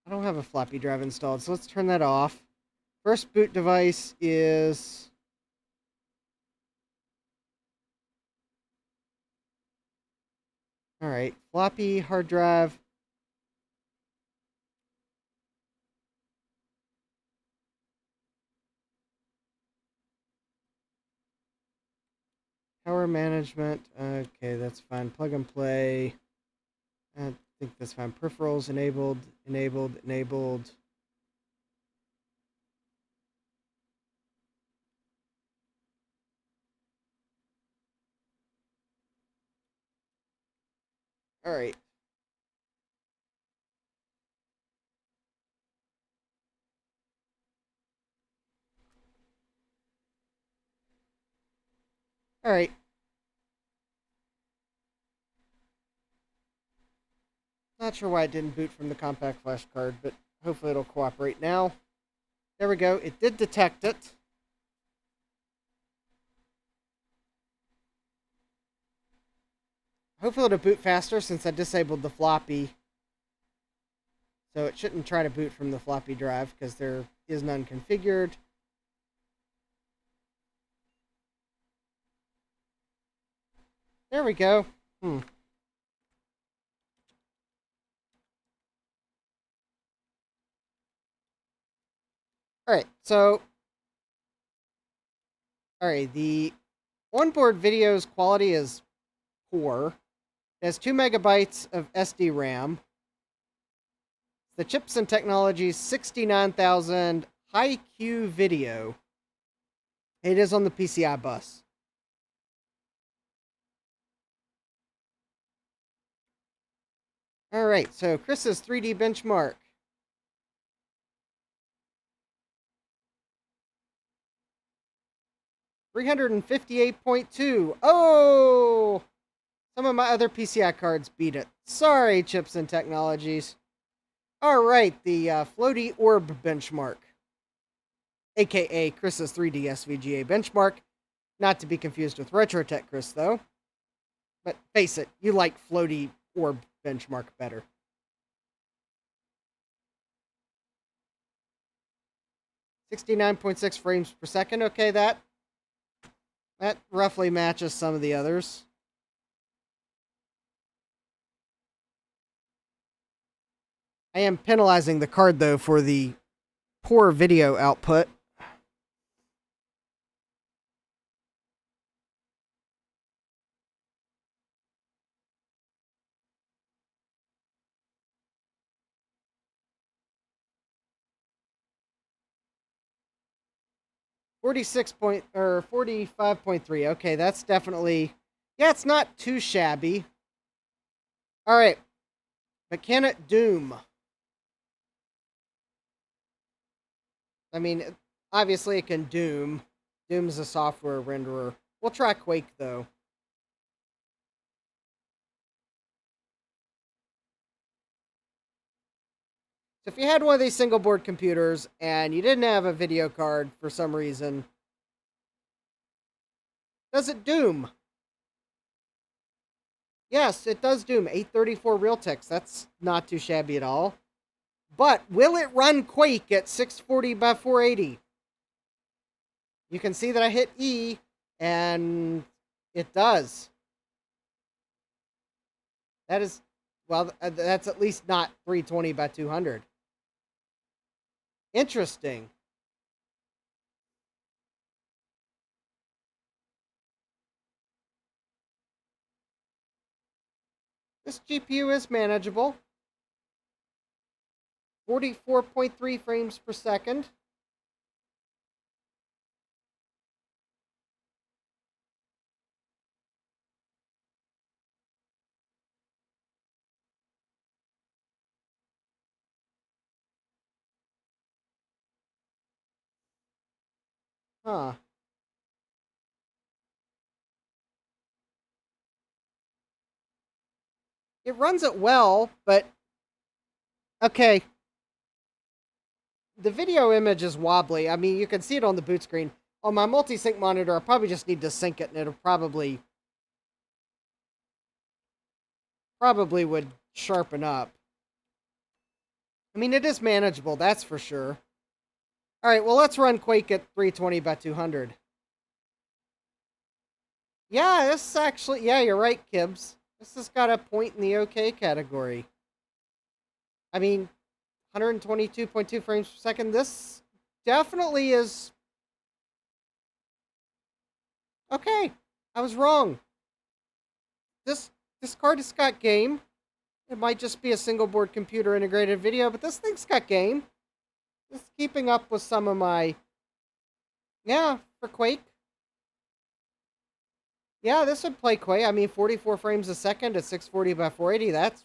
don't have a floppy drive installed, so let's turn that off. First boot device is... All right, floppy, hard drive. Power management. Okay, that's fine. Plug and play. I think that's fine. Peripherals enabled, enabled, enabled. All right. All right. Not sure why it didn't boot from the compact flash card, but hopefully it'll cooperate now. There we go. It did detect it. Hopefully it'll boot faster since I disabled the floppy. So it shouldn't try to boot from the floppy drive because there is none configured. There we go. Alright, so... Alright, the onboard video's quality is poor. It has 2 megabytes of SD RAM. the Chips and Technologies 69,000 High Q video. It is on the PCI bus. All right, so Chris's 3D benchmark. $358.2. Oh! Some of my other PCI cards beat it. Sorry, Chips and Technologies. All right, the floaty orb benchmark, aka Chris's 3D SVGA benchmark. Not to be confused with Retrotech Chris, though. But face it, you like floaty orb benchmark better. $69.6 frames per second. Okay, that roughly matches some of the others. I am penalizing the card, though, for the poor video output. or 45.3. Okay, that's definitely, yeah, it's not too shabby. All right, but can it Doom? I mean, obviously it can Doom. Doom's a software renderer. We'll try Quake, though. So if you had one of these single board computers and you didn't have a video card for some reason, does it Doom? Yes, it does Doom. 834 Realtek. That's not too shabby at all. But will it run Quake at 640 by 480? You can see that I hit E, and it does. That is, well, that's at least not 320 by 200. Interesting. This GPU is manageable. 44.3 frames per second. Huh. It runs it well, but okay. The video image is wobbly. I mean, you can see it on the boot screen. On my multi-sync monitor, I probably just need to sync it, and it'll probably would sharpen up. I mean, it is manageable, that's for sure. All right, well, let's run Quake at 320 by 200. Yeah, this is actually, yeah, you're right, Kibbs. This has got a point in the okay category. I mean, 122.2 frames per second. This definitely is... Okay, I was wrong. This card has got game. It might just be a single board computer integrated video, but this thing's got game. It's keeping up with some of my... Yeah, for Quake. Yeah, this would play Quake. I mean, 44 frames a second at 640 by 480. That's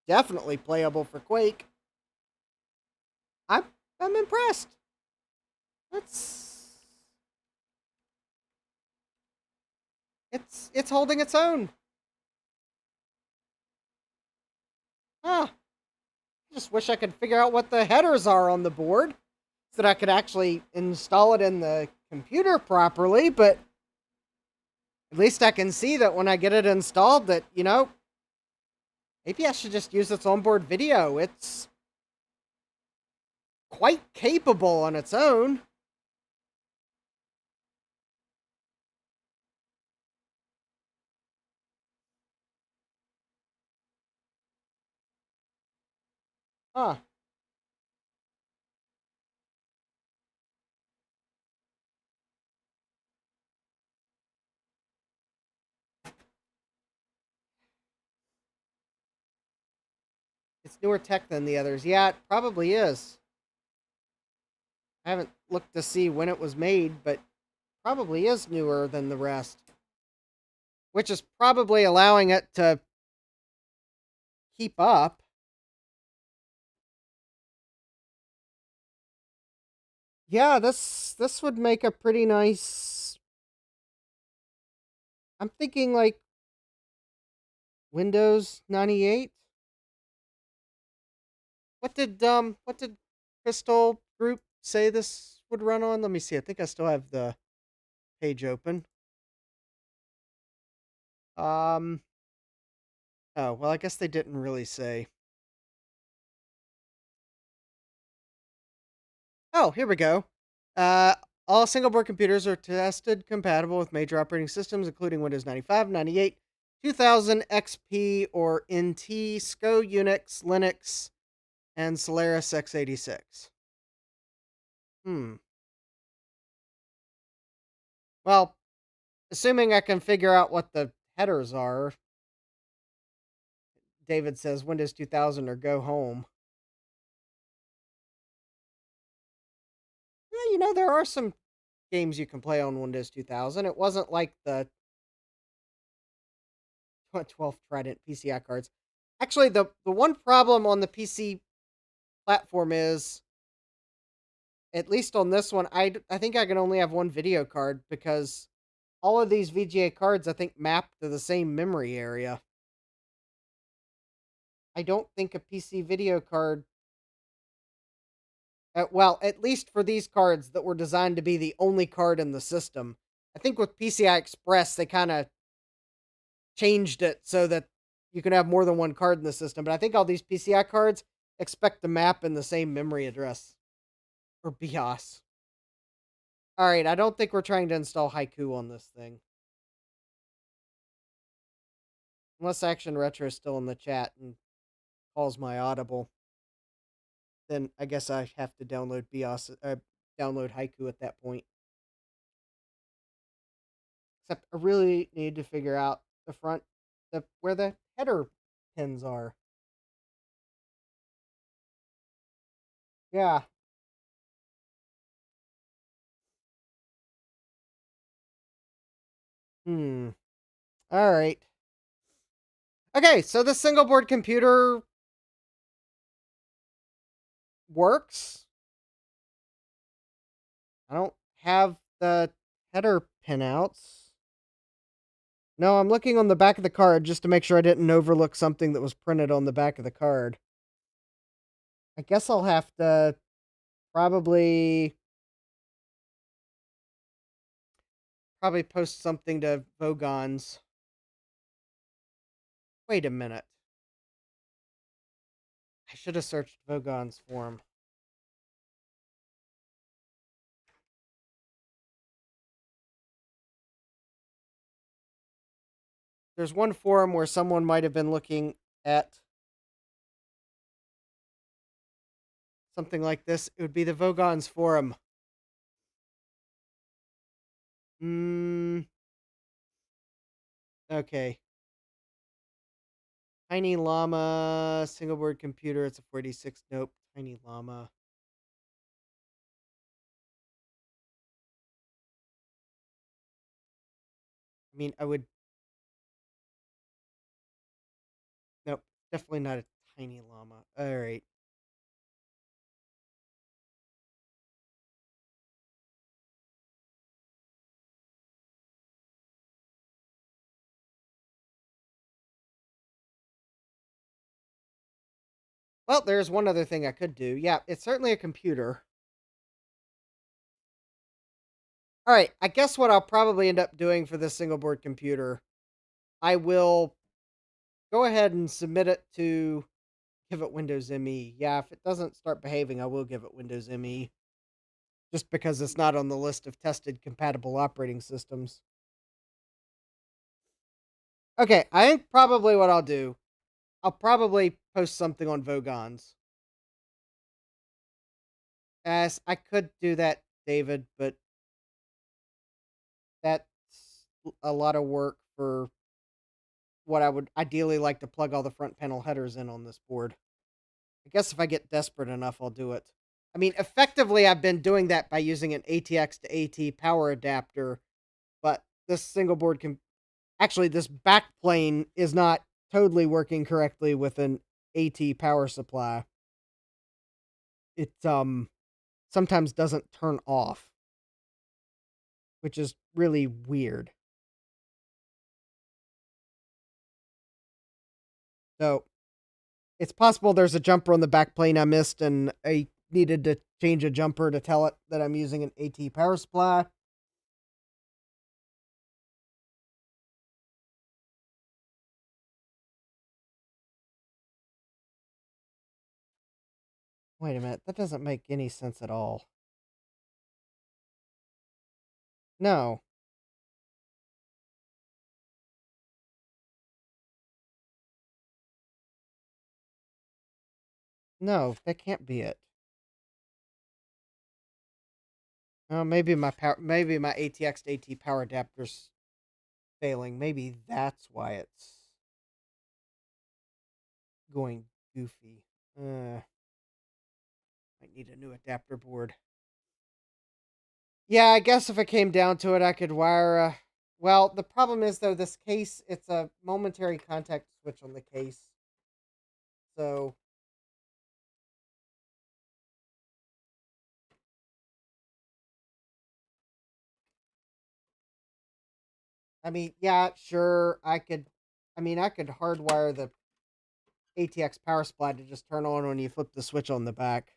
definitely playable for Quake. I'm impressed. It's holding its own. Huh. I just wish I could figure out what the headers are on the board so that I could actually install it in the computer properly, but at least I can see that when I get it installed that, you know, maybe I should just use its onboard video. It's quite capable on its own. Huh. It's newer tech than the others. Yeah, it probably is. I haven't looked to see when it was made, but probably is newer than the rest, which is probably allowing it to keep up. Yeah, this would make a pretty nice. I'm thinking like Windows 98. What did Crystal Group say this would run on? Let me see. I think I still have the page open. Um oh, well I guess they didn't really say. Oh, here we go. Uh all single board computers are tested compatible with major operating systems including Windows 95, 98, 2000 XP or NT, SCO, Unix, Linux, and Solaris x86. Hmm. Well, assuming I can figure out what the headers are, David says Windows 2000 or go home. Yeah, there are some games you can play on Windows 2000. It wasn't like the 12th Trident PCI cards. Actually, the one problem on the PC platform is, at least on this one, I think I can only have one video card because all of these VGA cards, I think, map to the same memory area. I don't think a PC video card, well, at least for these cards that were designed to be the only card in the system. I think with PCI Express, they kind of changed it so that you can have more than one card in the system. But I think all these PCI cards expect to map in the same memory address or BIOS. All right, I don't think we're trying to install Haiku on this thing. Unless Action Retro is still in the chat and calls my audible, then I guess I have to download BIOS, download Haiku at that point. Except I really need to figure out the front, where the header pins are. Yeah. Hmm. All right. Okay, so the single board computer works. I don't have the header pinouts. No, I'm looking on the back of the card just to make sure I didn't overlook something that was printed on the back of the card. I guess I'll have to probably post something to Vogons. Wait a minute. I should have searched Vogon's forum. There's one forum where someone might have been looking at something like this. It would be the Vogons forum. Okay. Tiny Llama, single board computer. It's a 486. Nope. Tiny Llama. I mean, I would. Nope. Definitely not a Tiny Llama. All right. Well, there's one other thing I could do. Yeah, it's certainly a computer. All right. I guess what I'll probably end up doing for this single board computer, I will go ahead and submit it to give it Windows ME. Yeah, if it doesn't start behaving, I will give it Windows ME. Just because it's not on the list of tested compatible operating systems. Okay, I think probably what I'll do, I'll probably post something on Vogons. As I could do that, David, but that's a lot of work for what I would ideally like to plug all the front panel headers in on this board. I guess if I get desperate enough, I'll do it. I mean, effectively, I've been doing that by using an ATX to AT power adapter, but this single board can actually, this backplane is not totally working correctly with an AT power supply. It sometimes doesn't turn off, which is really weird. So it's possible there's a jumper on the backplane I missed, and I needed to change a jumper to tell it that I'm using an AT power supply. Wait a minute, that doesn't make any sense at all. No, no, that can't be it. Oh, maybe my ATX to AT power adapter's failing. Maybe that's why it's going goofy. Might need a new adapter board. Yeah, I guess if it came down to it, I could wire a. Well, the problem is though, this case, it's a momentary contact switch on the case. So I mean, yeah, sure, I could. I mean, I could hardwire the ATX power supply to just turn on when you flip the switch on the back.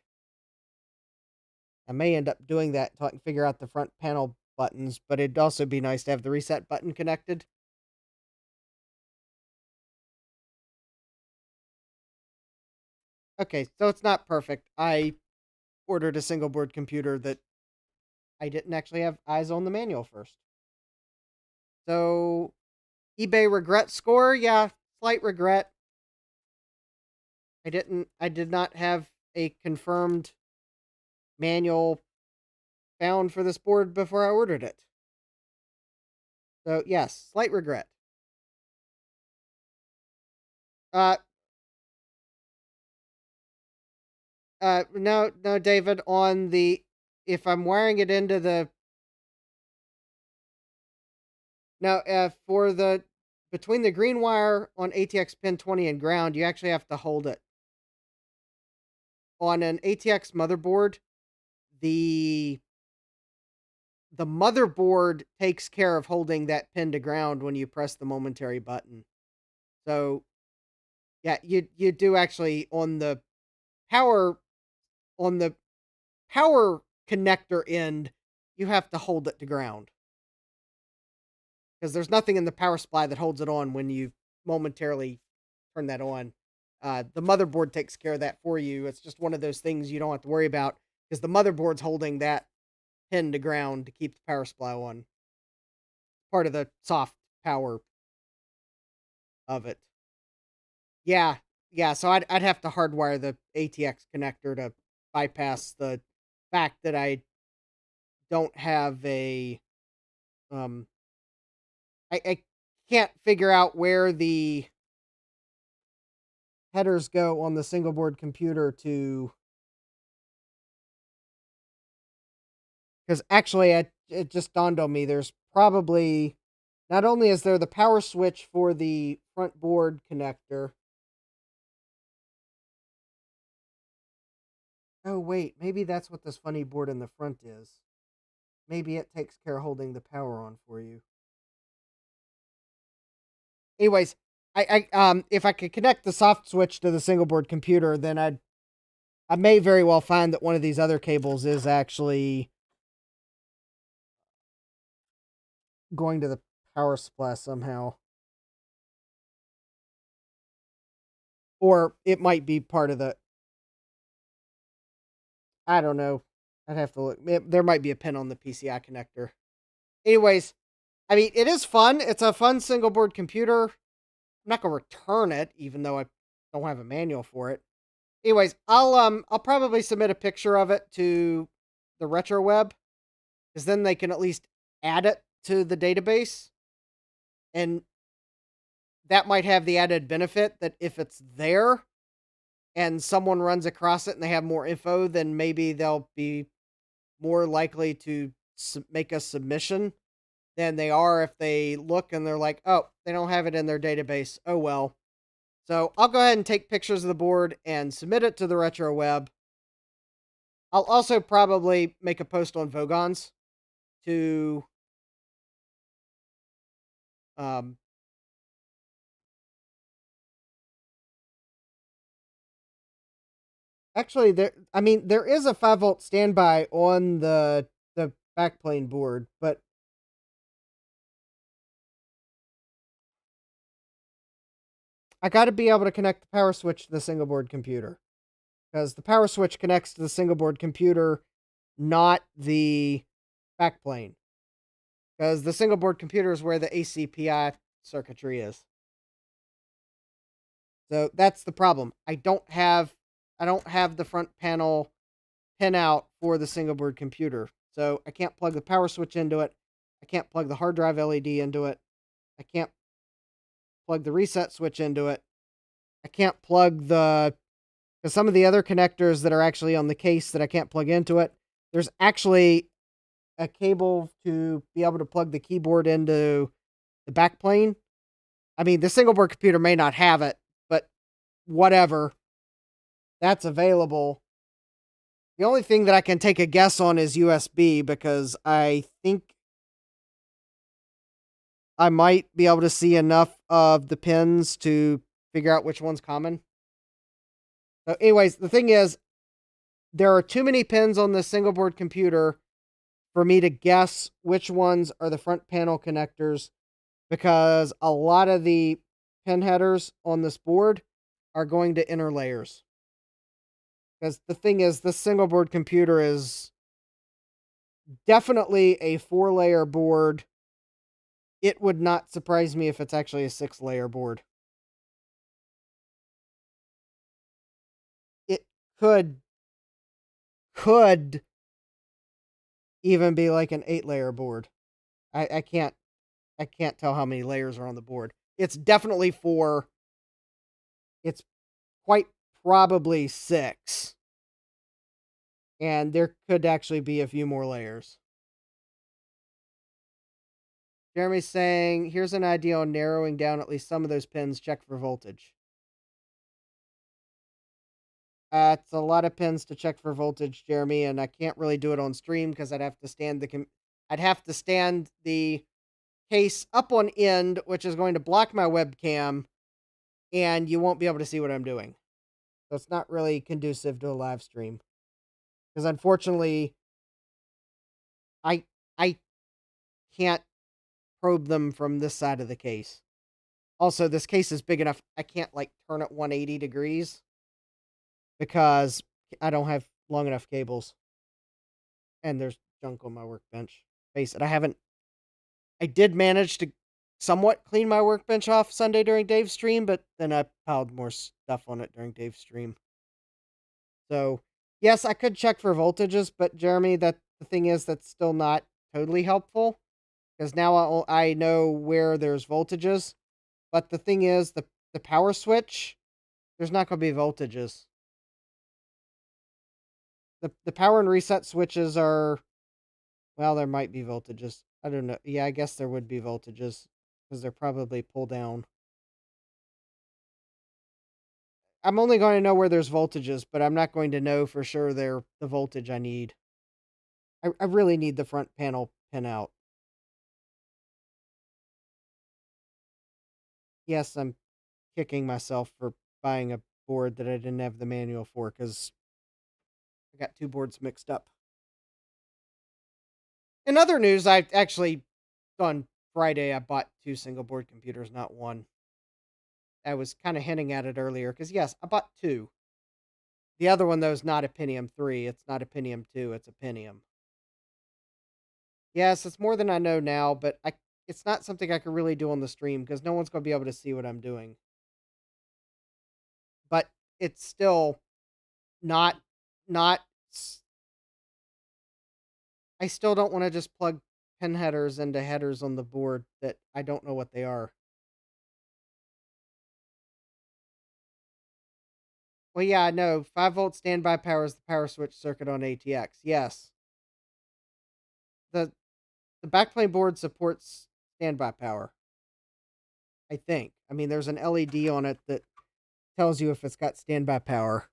I may end up doing that until I can figure out the front panel buttons, but it'd also be nice to have the reset button connected. Okay, so it's not perfect. I ordered a single board computer that I didn't actually have eyes on the manual first. So, eBay regret score, yeah, slight regret. I did not have a confirmed manual found for this board before I ordered it. So, yes, slight regret. Uh, no, no, David, on the, if I'm wiring it into the, no, for the, between the green wire on ATX pin 20 and ground, you actually have to hold it. On an ATX motherboard, the the motherboard takes care of holding that pin to ground when you press the momentary button. So, yeah, you do actually power on the power connector end, you have to hold it to ground because there's nothing in the power supply that holds it on when you momentarily turn that on. The motherboard takes care of that for you. It's just one of those things you don't have to worry about because the motherboard's holding that pin to ground to keep the power supply on. Part of the soft power of it. Yeah, yeah. So I'd have to hardwire the ATX connector to bypass the fact that I don't have a um. I can't figure out where the headers go on the single board computer to, because actually it just dawned on me there's probably, not only is there the power switch for the front board connector. Oh wait, maybe that's what this funny board in the front is. Maybe it takes care of holding the power on for you. Anyways, if I could connect the soft switch to the single board computer, then I may very well find that one of these other cables is actually going to the power supply somehow. Or it might be part of the, I don't know. I'd have to look. There might be a pin on the PCI connector. Anyways, I mean, it is fun. It's a fun single board computer. I'm not gonna return it, even though I don't have a manual for it. Anyways, I'll probably submit a picture of it to the retro web, because then they can at least add it to the database, and that might have the added benefit that if it's there, and someone runs across it and they have more info, then maybe they'll be more likely to make a submission than they are if they look and they're like, oh, they don't have it in their database. Oh, well. So I'll go ahead and take pictures of the board and submit it to the retro web. I'll also probably make a post on Vogons to um, actually there is a 5-volt standby on the backplane board, but I got to be able to connect the power switch to the single board computer, because the power switch connects to the single board computer, not the backplane. Because the single board computer is where the ACPI circuitry is. So that's the problem. I don't have the front panel pinout for the single board computer. So I can't plug the power switch into it. I can't plug the hard drive LED into it. I can't plug the reset switch into it. I can't plug because some of the other connectors that are actually on the case that I can't plug into it, there's actually a cable to be able to plug the keyboard into the backplane. I mean, the single board computer may not have it, but whatever. That's available. The only thing that I can take a guess on is USB, because I think I might be able to see enough of the pins to figure out which one's common. So anyways, the thing is, there are too many pins on the single board computer for me to guess which ones are the front panel connectors, because a lot of the pin headers on this board are going to inner layers. Because the thing is, this single board computer is definitely a 4-layer board. It would not surprise me if it's actually a 6-layer board. It could even be like an 8-layer board. I can't tell how many layers are on the board. It's definitely 4. It's quite probably 6. And there could actually be a few more layers. Jeremy's saying, here's an idea on narrowing down at least some of those pins. Check for voltage. It's a lot of pins to check for voltage, Jeremy, and I can't really do it on stream because I'd have to stand the case up on end, which is going to block my webcam, and you won't be able to see what I'm doing. So it's not really conducive to a live stream. Because unfortunately, I can't probe them from this side of the case. Also, this case is big enough, I can't turn it 180 degrees because I don't have long enough cables. And there's junk on my workbench. Face it, I did manage to somewhat clean my workbench off Sunday during Dave's stream, but then I piled more stuff on it during Dave's stream. So, yes, I could check for voltages, but Jeremy, the thing is, that's still not totally helpful, because now I know where there's voltages. But the thing is, the power switch, there's not going to be voltages. The power and reset switches are, well, there might be voltages. I don't know. Yeah, I guess there would be voltages, because they're probably pull down. I'm only going to know where there's voltages, but I'm not going to know for sure they're the voltage I need. I really need the front panel pin out. Yes, I'm kicking myself for buying a board that I didn't have the manual for, because I got 2 boards mixed up. In other news, I actually, on Friday, I bought 2 single board computers, not 1. I was kind of hinting at it earlier, because yes, I bought 2. The other one, though, is not a Pentium 3. It's not a Pentium 2. It's a Pentium. Yes, it's more than I know now, but it's not something I can really do on the stream, because no one's going to be able to see what I'm doing. But it's still not I still don't want to just plug pin headers into headers on the board that I don't know what they are. Well, yeah, no. 5-volt standby power is the power switch circuit on ATX. Yes. The the backplane board supports standby power, I think. I mean, there's an LED on it that tells you if it's got standby power.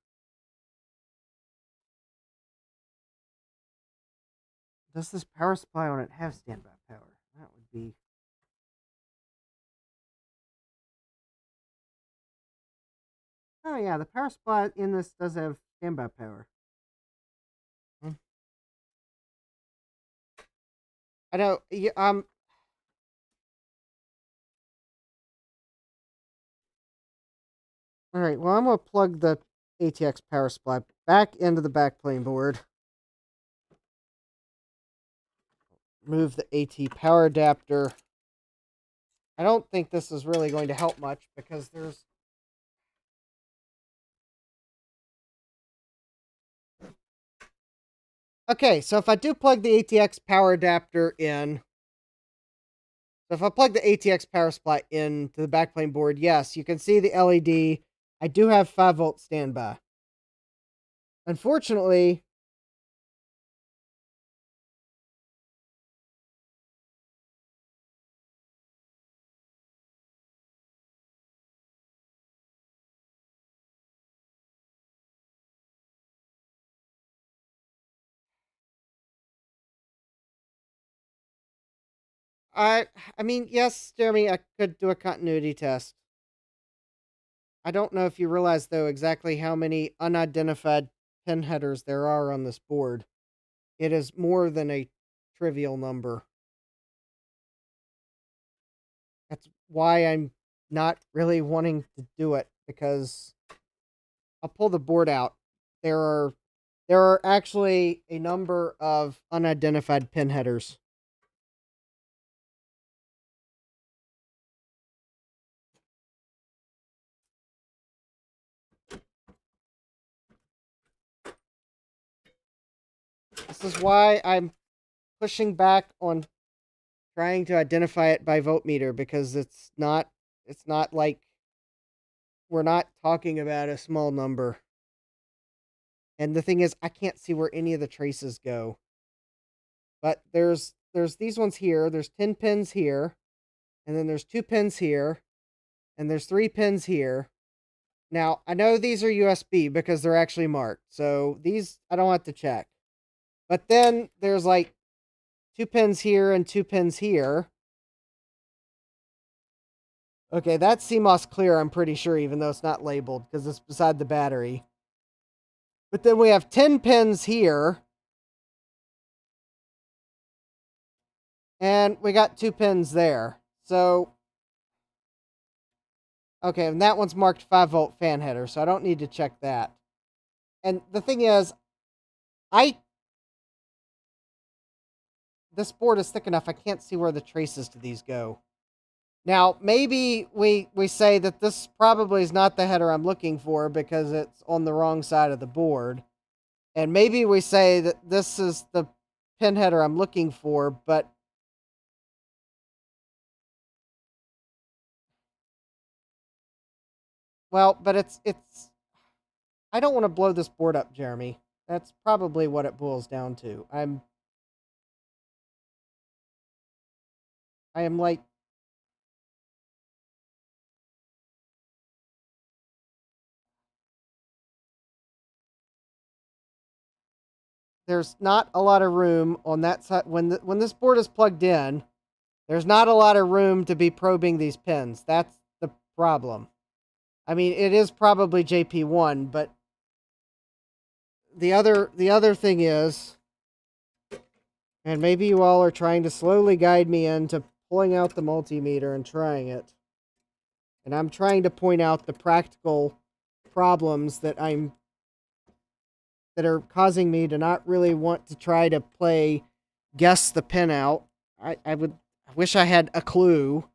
Does this power supply on it have standby power? That would be... Oh, yeah, the power supply in this does have standby power. I know. Yeah, all right, well, I'm going to plug the ATX power supply back into the backplane board. Move the AT power adapter. I don't think this is really going to help much because there's... Okay, so if I do plug the ATX power adapter in, so if I plug the ATX power supply into the backplane board, yes, you can see the LED. I do have 5-volt standby. Unfortunately, I I mean, yes, Jeremy, I could do a continuity test. I don't know if you realize, though, exactly how many unidentified pin headers there are on this board. It is more than a trivial number. That's why I'm not really wanting to do it, because I'll pull the board out. There are actually a number of unidentified pin headers. This is why I'm pushing back on trying to identify it by voltmeter, because it's not like we're not talking about a small number. And the thing is, I can't see where any of the traces go. But there's these ones here. There's 10 pins here, and then there's 2 pins here, and there's 3 pins here. Now, I know these are USB because they're actually marked. So these I don't have to check. But then there's like 2 pins here and 2 pins here. Okay, that's CMOS clear, I'm pretty sure, even though it's not labeled because it's beside the battery. But then we have 10 pins here. And we got 2 pins there. So, okay, and that one's marked 5-volt fan header, so I don't need to check that. And the thing is, this board is thick enough, I can't see where the traces to these go. Now, maybe we say that this probably is not the header I'm looking for because it's on the wrong side of the board. And maybe we say that this is the pin header I'm looking for, but well, but it's I don't want to blow this board up, Jeremy. That's probably what it boils down to. I am like, there's not a lot of room on that side. When this board is plugged in, there's not a lot of room to be probing these pins. That's the problem. I mean, it is probably JP1, but the other thing is, and maybe you all are trying to slowly guide me into pulling out the multimeter and trying it. And I'm trying to point out the practical problems that are causing me to not really want to try to play guess the pin out. I wish I had a clue.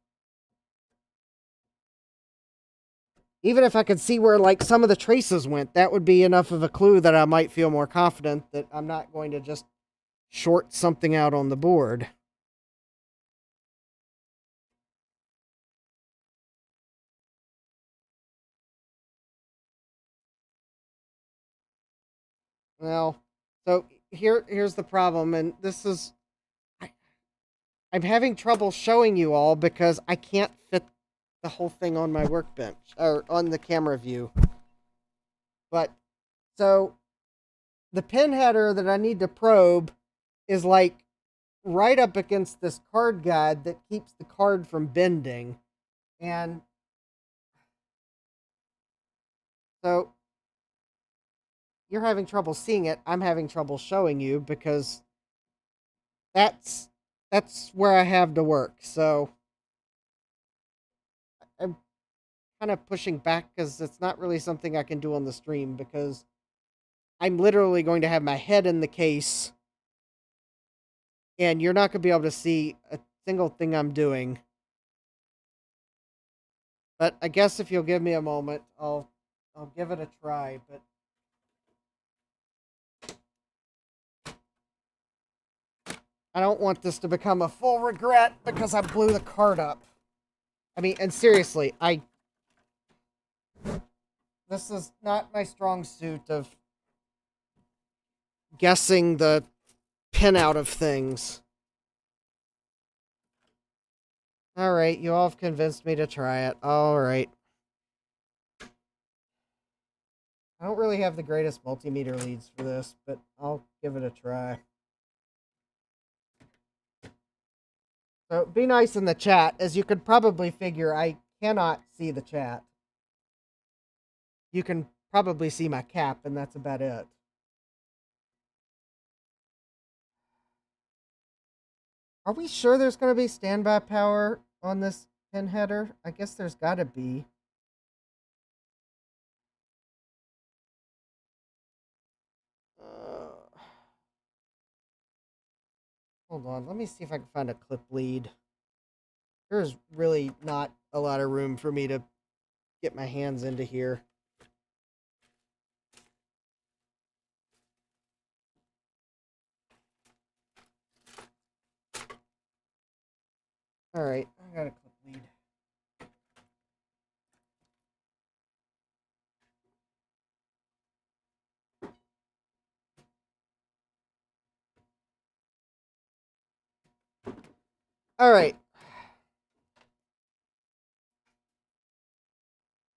Even if I could see where like some of the traces went, that would be enough of a clue that I might feel more confident that I'm not going to just short something out on the board. Well, so here's the problem, and this is I, I'm having trouble showing you all because I can't fit the whole thing on my workbench or on the camera view. But so the pin header that I need to probe is like right up against this card guide that keeps the card from bending. And so you're having trouble seeing it. I'm having trouble showing you because that's that's where I have to work. So I'm kind of pushing back because it's not really something I can do on the stream because I'm literally going to have my head in the case and you're not going to be able to see a single thing I'm doing. But I guess if you'll give me a moment, I'll give it a try. But I don't want this to become a full regret because I blew the card up. I mean, and seriously, this is not my strong suit of guessing the pin out of things. All right, you all have convinced me to try it. All right. I don't really have the greatest multimeter leads for this, but I'll give it a try. So be nice in the chat. As you could probably figure, I cannot see the chat. You can probably see my cap, and that's about it. Are we sure there's going to be standby power on this pin header? I guess there's got to be. Hold on, let me see if I can find a clip lead. There's really not a lot of room for me to get my hands into here. All right, I got a clip lead. All right.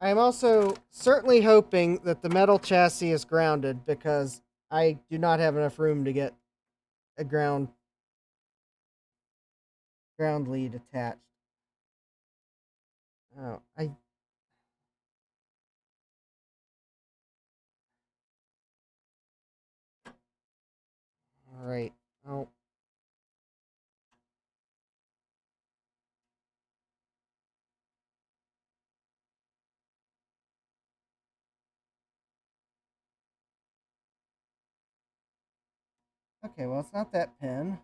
I am also certainly hoping that the metal chassis is grounded because I do not have enough room to get a ground lead attached. Oh, all right. Oh. Okay, well, it's not that pin.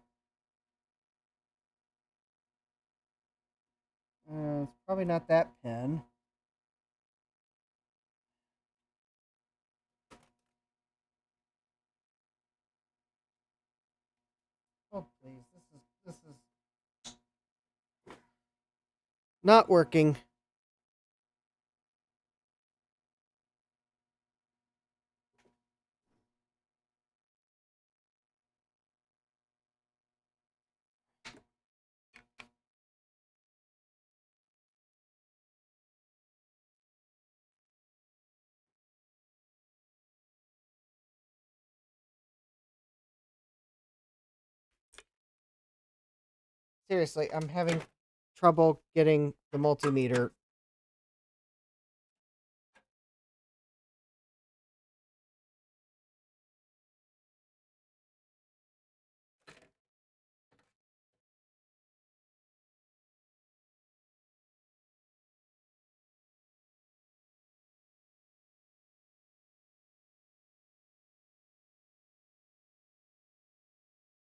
It's probably not that pin. Oh, please. This is not working. Seriously, I'm having trouble getting the multimeter.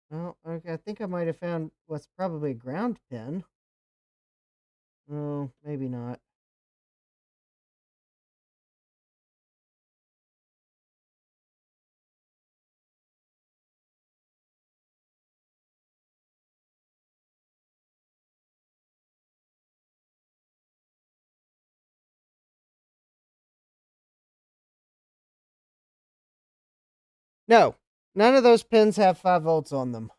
Well, okay, I think I might have found what's probably a ground pin. Oh, maybe not. No, none of those pins have 5 volts on them.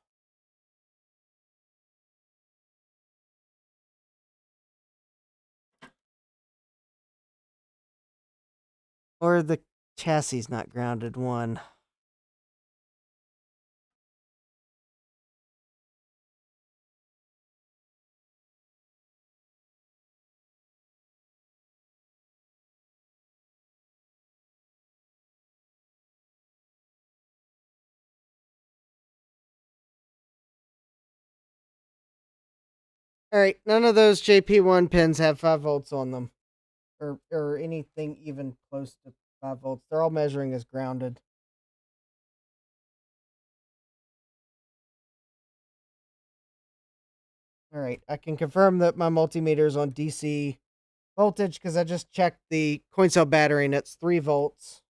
Or the chassis not grounded one. All right, none of those JP1 pins have 5 volts on them, or anything even close to 5 volts. They're all measuring as grounded. All right, I can confirm that my multimeter is on DC voltage because I just checked the coin cell battery and it's 3 volts.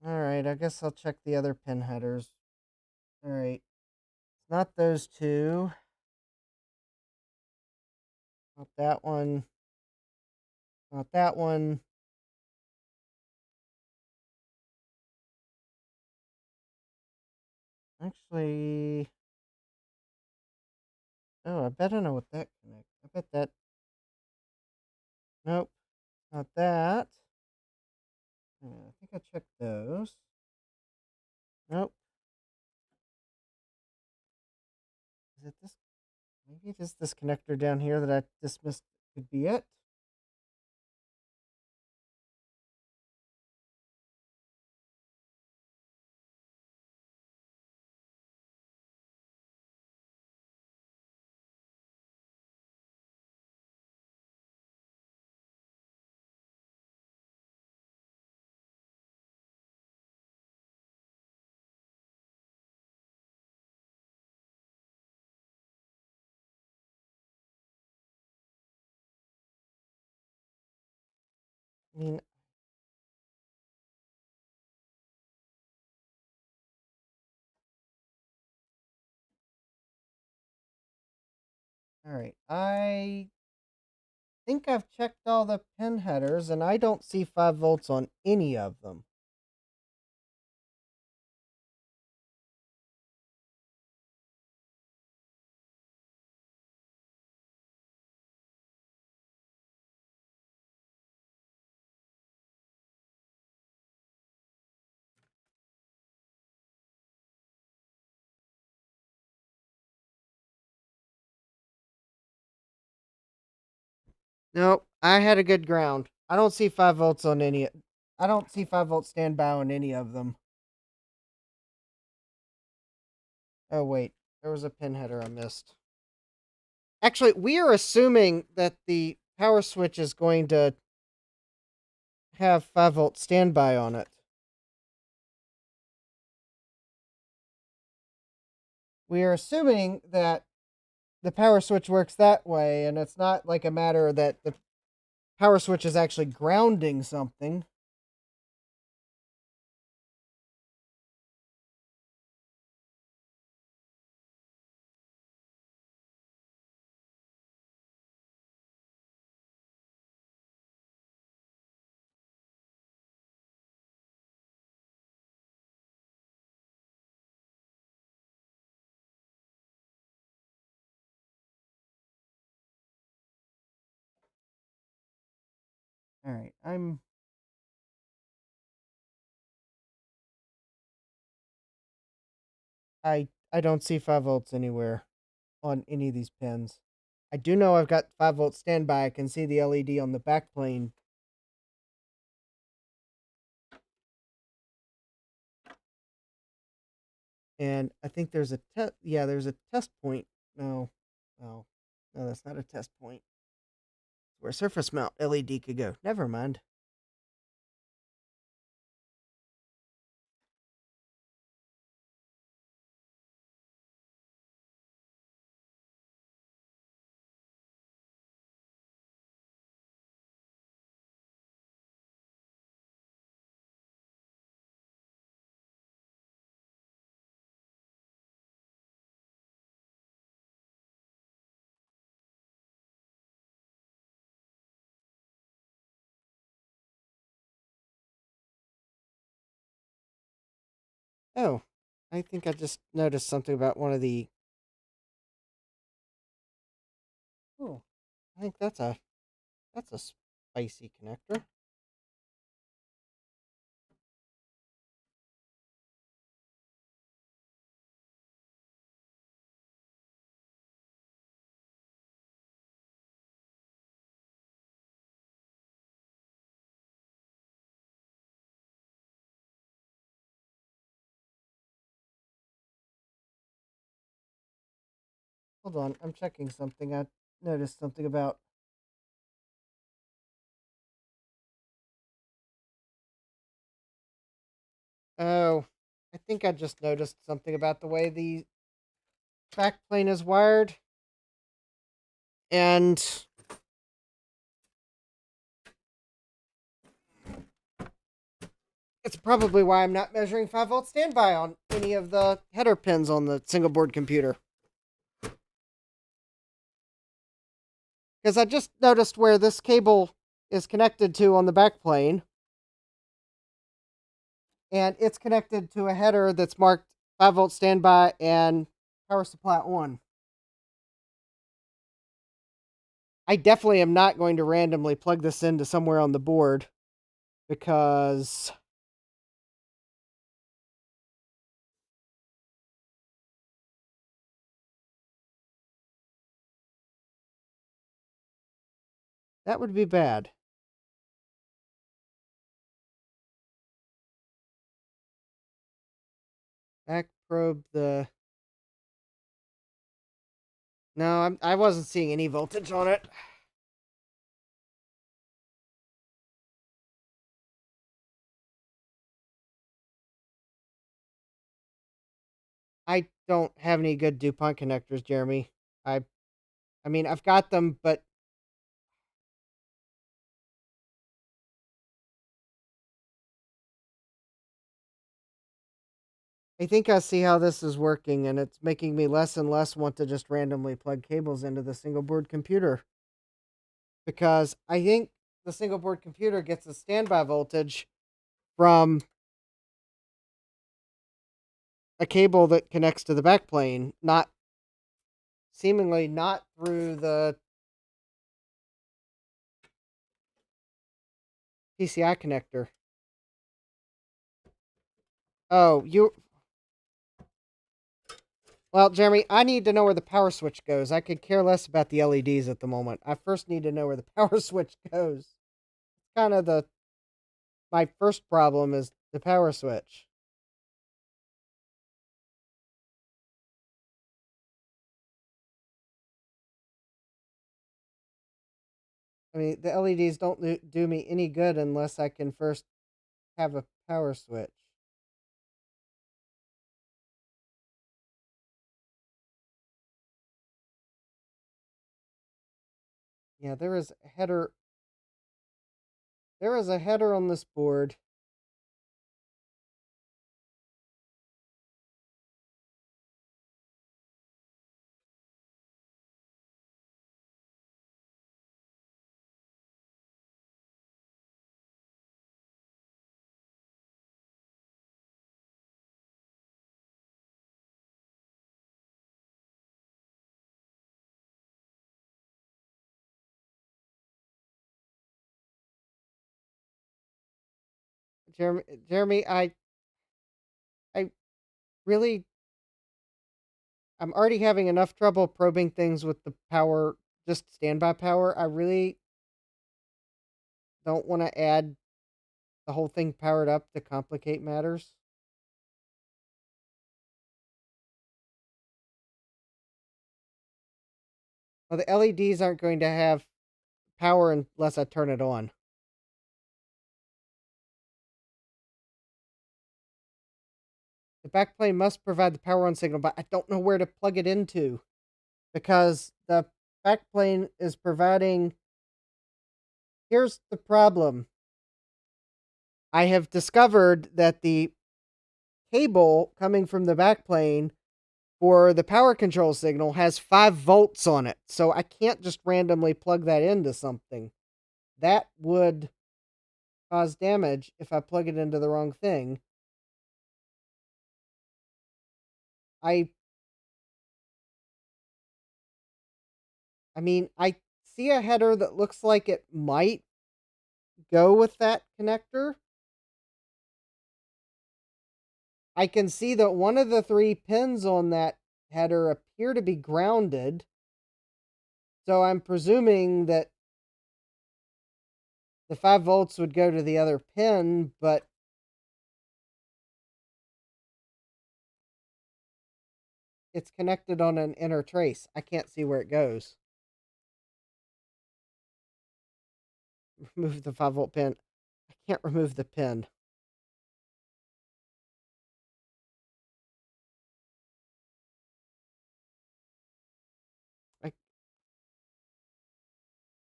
All right, I guess I'll check the other pin headers. All right, it's not those two. Not that one. Not that one. Actually, oh, I bet I know what that connects. I bet that. Nope, not that. I think I checked those. Nope. Is it this? Maybe it is this connector down here that I dismissed. Could be it. I mean, all right. I think I've checked all the pin headers and I don't see 5 volts on any of them. Nope, I had a good ground. I don't see 5 volts on any. I don't see 5 volts standby on any of them. Oh, wait. There was a pin header I missed. Actually, we are assuming that the power switch is going to have 5 volt standby on it. We are assuming that the power switch works that way, and it's not like a matter that the power switch is actually grounding something. All right, I don't see 5 volts anywhere on any of these pins. I do know I've got 5 volt standby. I can see the LED on the backplane. And I think there's a test. Yeah, there's a test point. No, no, no, that's not a test point. Where surface mount LED could go. Never mind. Oh, I think I just noticed something about one of the... Oh, I think that's a spicy connector. Hold on, I'm checking something. I noticed something about... Oh, I think I just noticed something about the way the backplane is wired. And it's probably why I'm not measuring 5-volt standby on any of the header pins on the single board computer. Because I just noticed where this cable is connected to on the backplane. And it's connected to a header that's marked 5-volt standby and power supply on. I definitely am not going to randomly plug this into somewhere on the board, because that would be bad. Back probe the... No, I wasn't seeing any voltage on it. I don't have any good DuPont connectors, Jeremy. I mean, I've got them, but I think I see how this is working, and it's making me less and less want to just randomly plug cables into the single board computer. Because I think the single board computer gets a standby voltage from a cable that connects to the backplane, not seemingly not through the PCI connector. Oh, well, Jeremy, I need to know where the power switch goes. I could care less about the LEDs at the moment. I first need to know where the power switch goes. Kind of my first problem is the power switch. I mean, the LEDs don't do me any good unless I can first have a power switch. Yeah, there is a header. There is a header on this board. Jeremy, I really, I'm already having enough trouble probing things with the power, just standby power. I really don't want to add the whole thing powered up to complicate matters. Well, the LEDs aren't going to have power unless I turn it on. The backplane must provide the power on signal, but I don't know where to plug it into, because the backplane is providing... Here's the problem. I have discovered that the cable coming from the backplane for the power control signal has 5 volts on it, so I can't just randomly plug that into something. That would cause damage if I plug it into the wrong thing. I mean, I see a header that looks like it might go with that connector. I can see that one of the 3 pins on that header appear to be grounded. So I'm presuming that the 5 volts would go to the other pin, but it's connected on an inner trace. I can't see where it goes. Remove the 5-volt pin. I can't remove the pin.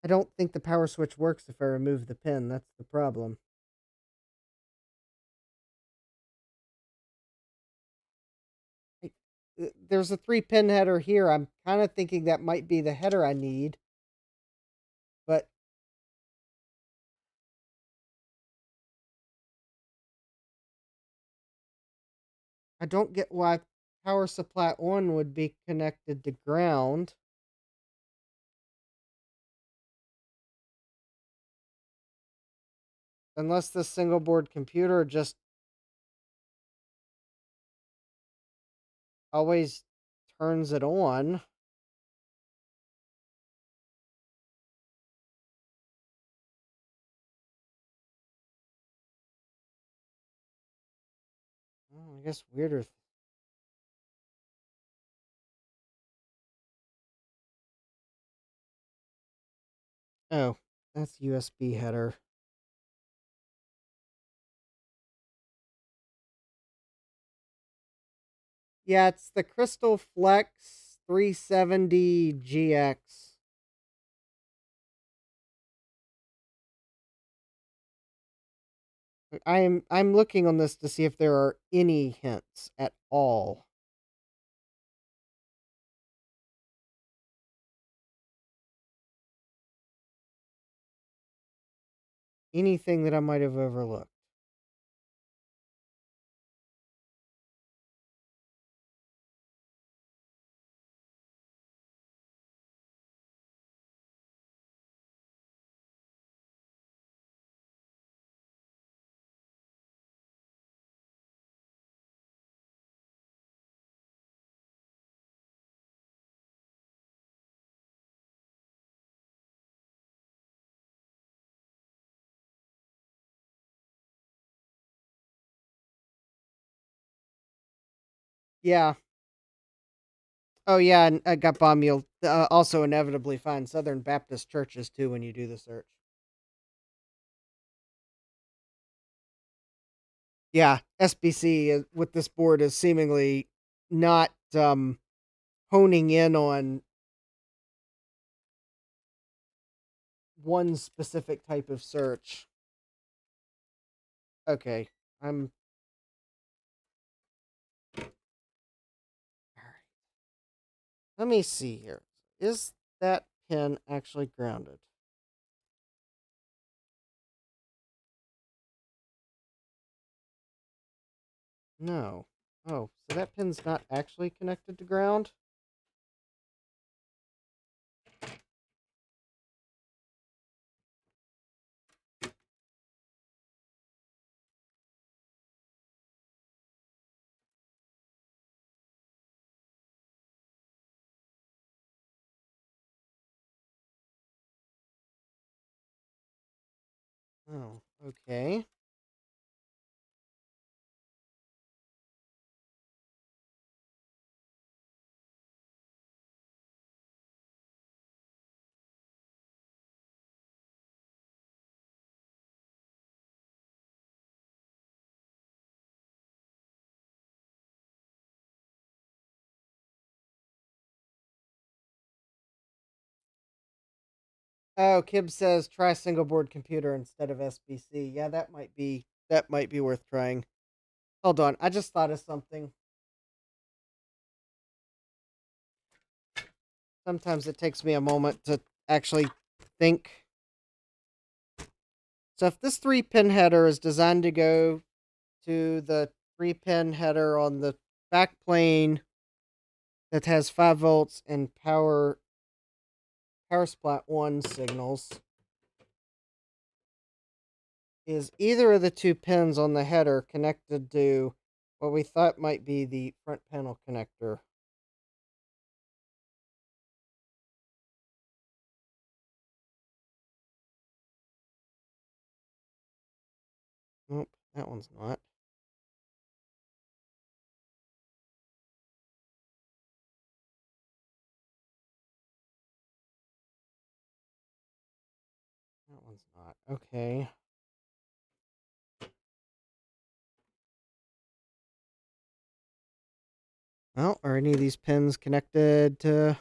I don't think the power switch works if I remove the pin. That's the problem. There's a 3-pin header here. I'm kind of thinking that might be the header I need. But I don't get why power supply on would be connected to ground. Unless this single board computer just always turns it on. Oh, I guess weirder. Oh, that's USB header. Yeah, it's the Crystal Flex 370 GX. I'm looking on this to see if there are any hints at all. Anything that I might have overlooked. Yeah. Oh, yeah, and Gut Bomb, you'll also inevitably find Southern Baptist churches, too, when you do the search. Yeah, SBC with this board is seemingly not honing in on one specific type of search. Okay, I'm... Alright. Let me see here. Is that pin actually grounded? No. Oh, so that pin's not actually connected to ground? Oh, okay. Oh, Kib says try single board computer instead of SBC. Yeah, that might be worth trying. Hold on, I just thought of something. Sometimes it takes me a moment to actually think. So if this 3-pin header is designed to go to the 3-pin header on the backplane that has 5 volts and power supply 1 signals is either of the 2 pins on the header connected to what we thought might be the front panel connector. Nope, that one's not. That one's not. Okay. Well, are any of these pins connected to...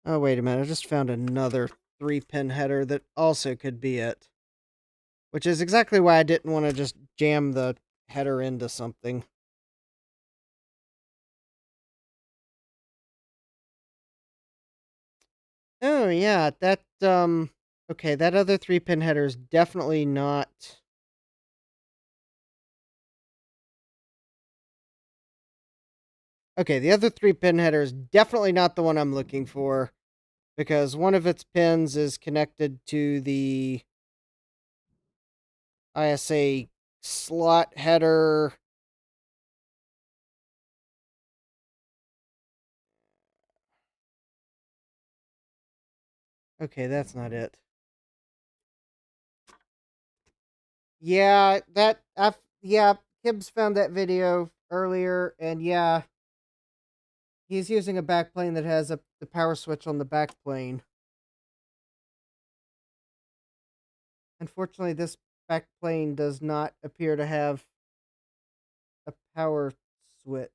Oh, wait a minute. I just found another 3-pin header that also could be it. Which is exactly why I didn't want to just jam the header into something. Oh, yeah, that, okay, that other 3-pin header is definitely not... Okay, the other 3-pin header is definitely not the one I'm looking for, because one of its pins is connected to the ISA slot header. Okay, that's not it. Yeah, yeah, Kibbs found that video earlier, and yeah, he's using a backplane that has the power switch on the backplane. Unfortunately, this backplane does not appear to have a power switch.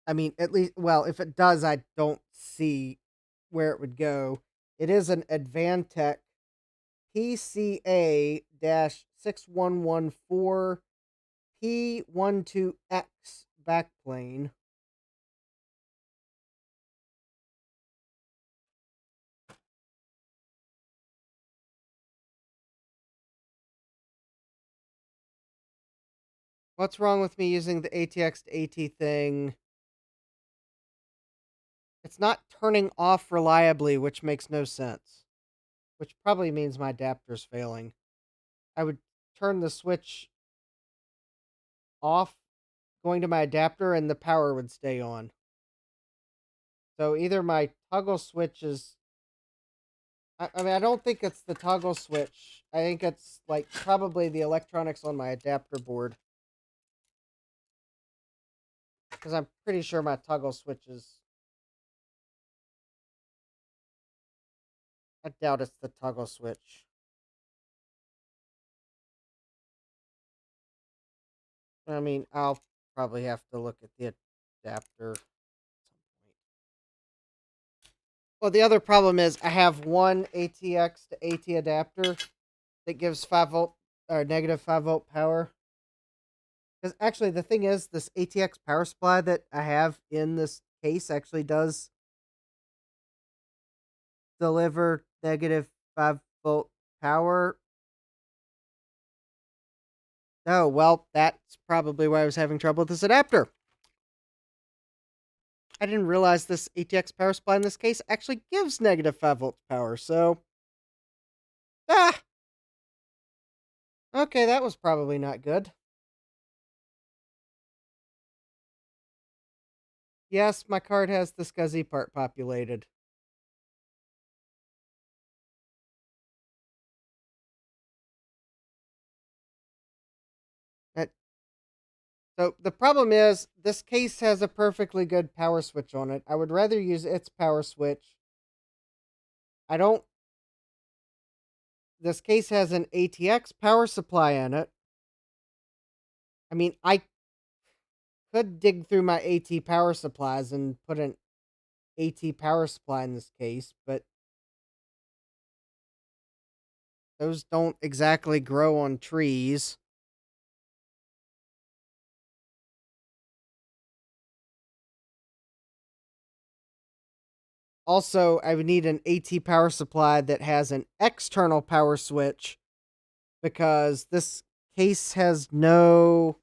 I mean, at least, well, if it does, I don't see where it would go. It is an Advantech PCA 6114 P12X backplane. What's wrong with me using the ATX to AT thing? It's not turning off reliably, which makes no sense. Which probably means my adapter's failing. I would turn the switch off, going to my adapter, and the power would stay on. So either my toggle switch is... I mean, I don't think it's the toggle switch. I think it's, like, probably the electronics on my adapter board. Because I'm pretty sure my toggle switch is... I doubt it's the toggle switch. I mean, I'll probably have to look at the adapter. Well, the other problem is I have one ATX to AT adapter that gives 5 volt or negative 5 volt power. Because actually, the thing is, this ATX power supply that I have in this case actually does deliver negative 5 volt power. Oh, well, that's probably why I was having trouble with this adapter. I didn't realize this ATX power supply in this case actually gives negative 5 volts power, so... Ah! Okay, that was probably not good. Yes, my card has the SCSI part populated. That, so the problem is, this case has a perfectly good power switch on it. I would rather use its power switch. I don't... This case has an ATX power supply in it. I mean, I could dig through my AT power supplies and put an AT power supply in this case, but those don't exactly grow on trees. Also, I would need an AT power supply that has an external power switch because this case has no.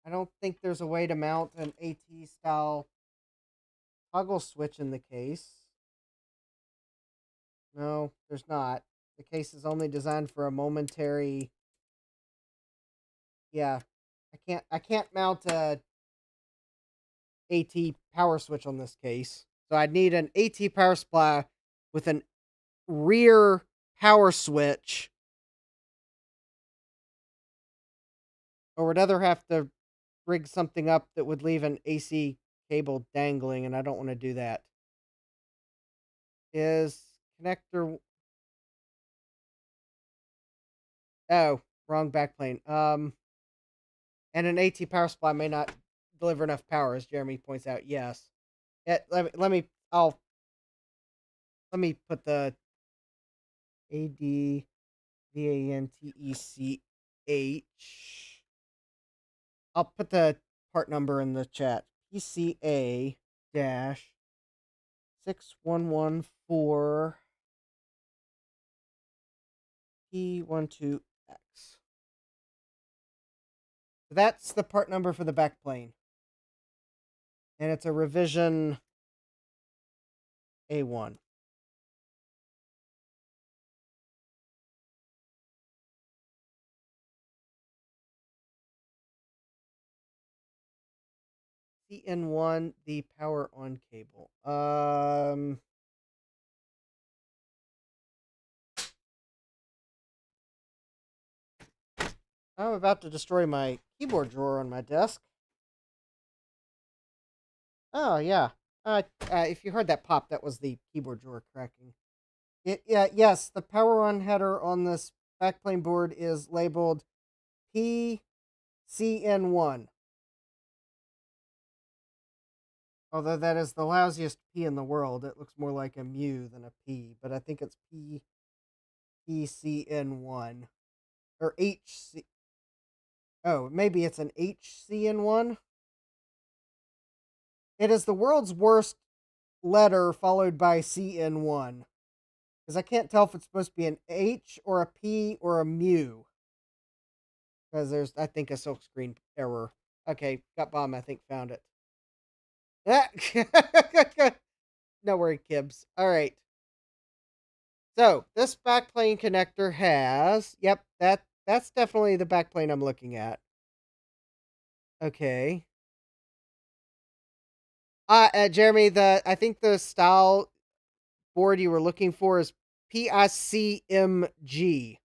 I don't think there's a way to mount an AT style toggle switch in the case. No, there's not. The case is only designed for a momentary. Yeah, I can't mount a AT power switch on this case. So I'd need an AT power supply with an rear power switch, or would either have to rig something up that would leave an AC cable dangling, and I don't want to do that. Is connector. Oh, wrong backplane. And an AT power supply may not deliver enough power, as Jeremy points out. Yes. Let me put the ADVANTECH. I'll put the part number in the chat. PCA dash 6114 P12X. That's the part number for the backplane. And it's a revision A1. CN1, the power on cable. I'm about to destroy my keyboard drawer on my desk. Oh, yeah. If you heard that pop, that was the keyboard drawer cracking. Yes, the power on header on this backplane board is labeled PCN1. Although that is the lousiest P in the world. It looks more like a mu than a P, but I think it's PCN1. Or HC. Oh, maybe it's an HCN1? It is the world's worst letter followed by CN1. Because I can't tell if it's supposed to be an H or a P or a mu. Because there's, I think, a silkscreen error. Okay, got bomb, I think, found it. No worry, Kibs. All right. So this backplane connector has, yep, that's definitely the backplane I'm looking at. Okay. Jeremy, I think the style board you were looking for is PICMG.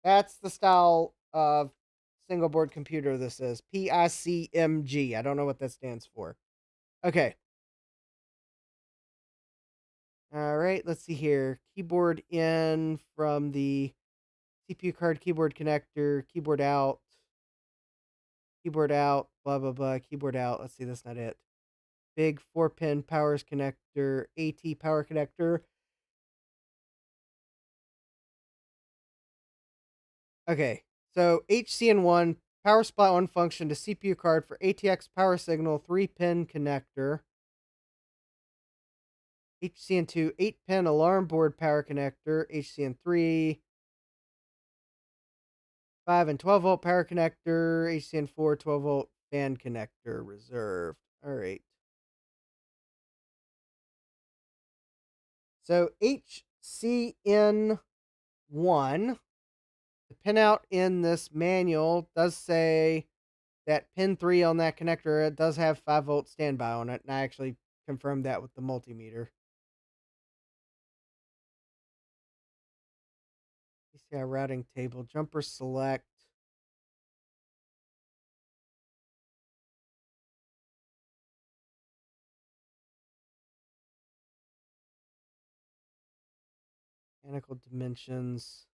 That's the style of single board computer this is. PICMG. I don't know what that stands for. Okay. All right, let's see here. Keyboard in from the CPU card, keyboard connector, keyboard out, blah, blah, blah, keyboard out. Let's see, that's not it. Big 4-pin powers connector, AT power connector. Okay, so HCN1, power supply on function to CPU card for ATX power signal, 3-pin connector. HCN2, 8-pin alarm board power connector. HCN3, 5 and 12 volt power connector. HCN4, 12 volt fan connector reserved. All right. So HCN1, the pinout in this manual does say that pin 3 on that connector, it does have 5 volt standby on it, and I actually confirmed that with the multimeter. PCI routing table, jumper select. Mechanical dimensions.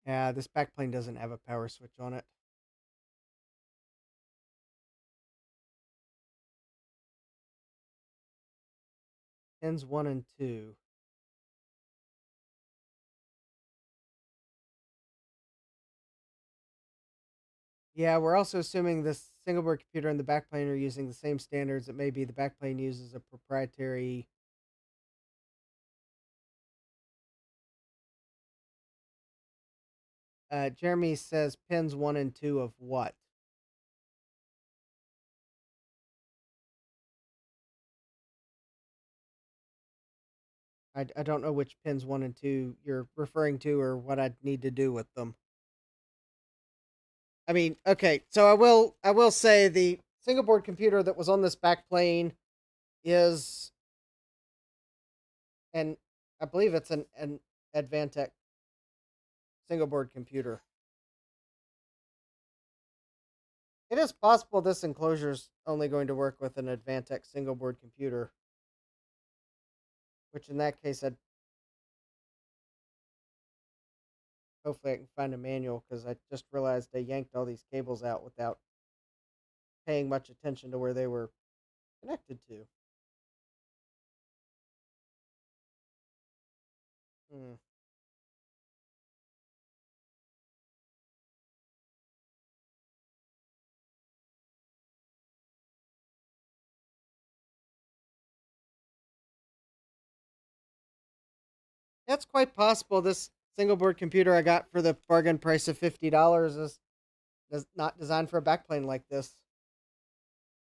Yeah, this backplane doesn't have a power switch on it. Pins 1 and 2. Yeah, we're also assuming this single board computer and the backplane are using the same standards. It may be the backplane uses a proprietary. Jeremy says pins 1 and 2 of what? I don't know which pins 1 and 2 you're referring to or what I'd need to do with them. I mean, okay, so I will say the single board computer that was on this backplane is, and I believe it's an Advantech single board computer. It is possible this enclosure is only going to work with an Advantech single board computer, which in that case, hopefully I can find a manual because I just realized I yanked all these cables out without paying much attention to where they were connected to. Hmm. That's quite possible. This single board computer I got for the bargain price of $50 is not designed for a backplane like this.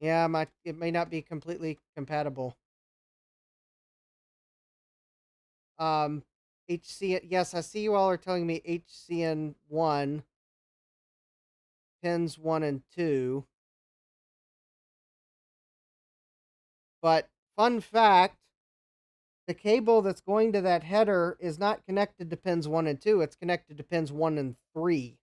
Yeah, it may not be completely compatible. Um, yes, I see you all are telling me HCN1 pins 1 and 2. But fun fact, the cable that's going to that header is not connected to pins 1 and 2. It's connected to pins 1 and 3.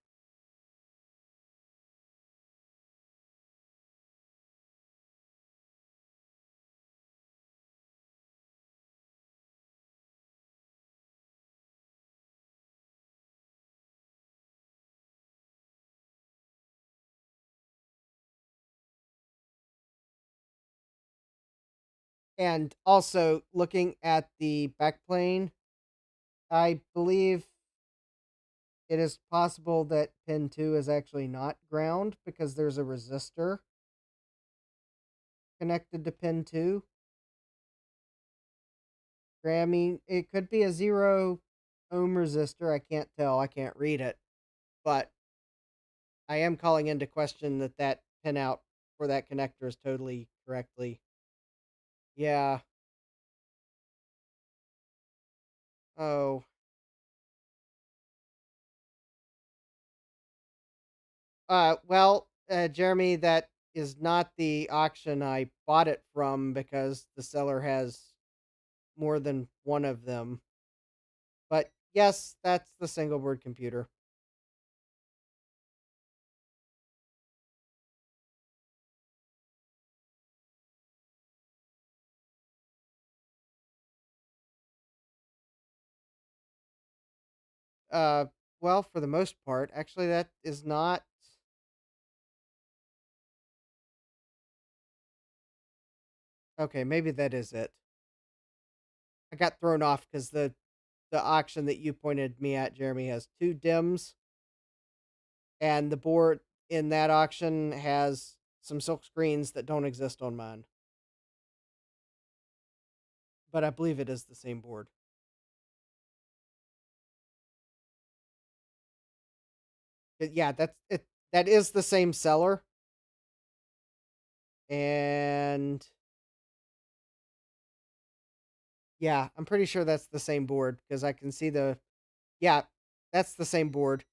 And also, looking at the backplane, I believe it is possible that pin 2 is actually not ground because there's a resistor connected to pin 2. I mean, it could be a 0 ohm resistor. I can't tell. I can't read it. But I am calling into question that pinout for that connector is totally correctly. Yeah. Oh. Jeremy, that is not the auction I bought it from because the seller has more than one of them. But yes, that's the single board computer. Uh, well, for the most part, actually, that is not. Okay, maybe that is it. I got thrown off because the auction that you pointed me at, Jeremy, has two DIMMs, and the board in that auction has some silk screens that don't exist on mine. But I believe it is the same board. Yeah, that's it. That is the same seller, and yeah, I'm pretty sure that's the same board because I can see the. Yeah, that's the same board.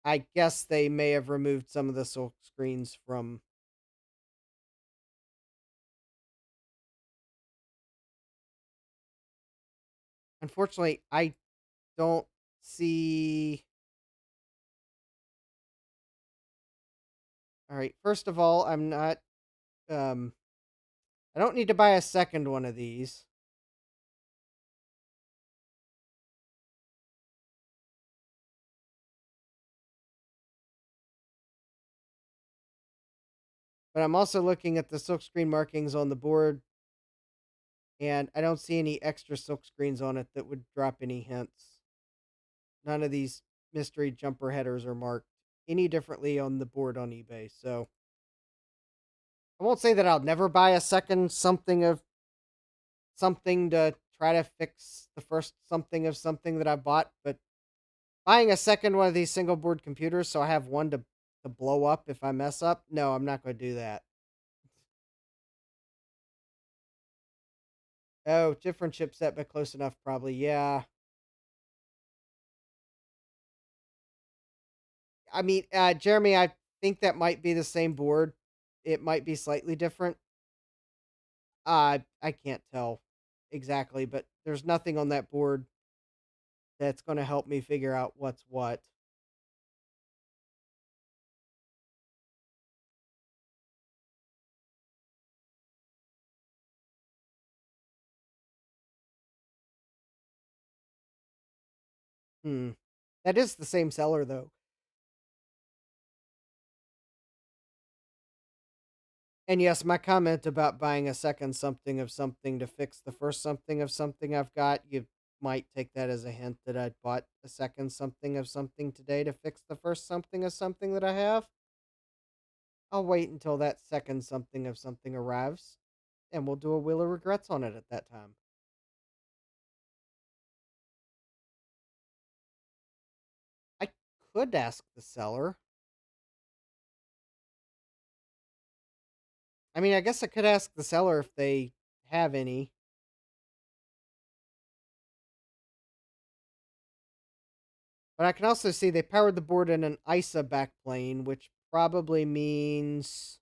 I guess they may have removed some of the silk screens from. Unfortunately, I don't see. All right, first of all, I'm not. Um, I don't need to buy a second one of these. But I'm also looking at the silkscreen markings on the board And I don't see any extra silk screens on it that would drop any hints. None of these mystery jumper headers are marked any differently on the board on eBay. So I won't say that I'll never buy a second something of something to try to fix the first something of something that I bought, but buying a second one of these single board computers so I have one to blow up if I mess up, no, I'm not going to do that. Oh, different chipset, but close enough, probably. Yeah. I mean, Jeremy, I think that might be the same board. It might be slightly different. I can't tell exactly, but there's nothing on that board that's going to help me figure out what's what. Hmm. That is the same seller, though. And yes, my comment about buying a second something of something to fix the first something of something I've got, you might take that as a hint that I bought a second something of something today to fix the first something of something that I have. I'll wait until that second something of something arrives, and we'll do a Wheel of Regrets on it at that time. I could ask the seller. I mean, I guess I could ask the seller if they have any. But I can also see they powered the board in an ISA backplane, which probably means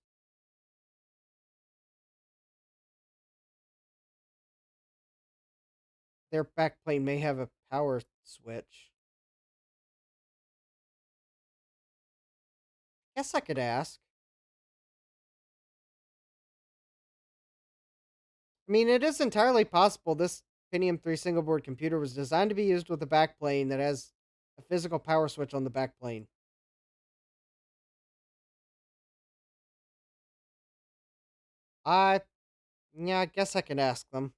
their backplane may have a power switch. Guess I could ask. I mean, it is entirely possible this Pentium 3 single board computer was designed to be used with a backplane that has a physical power switch on the backplane. I Yeah, I guess I can ask them.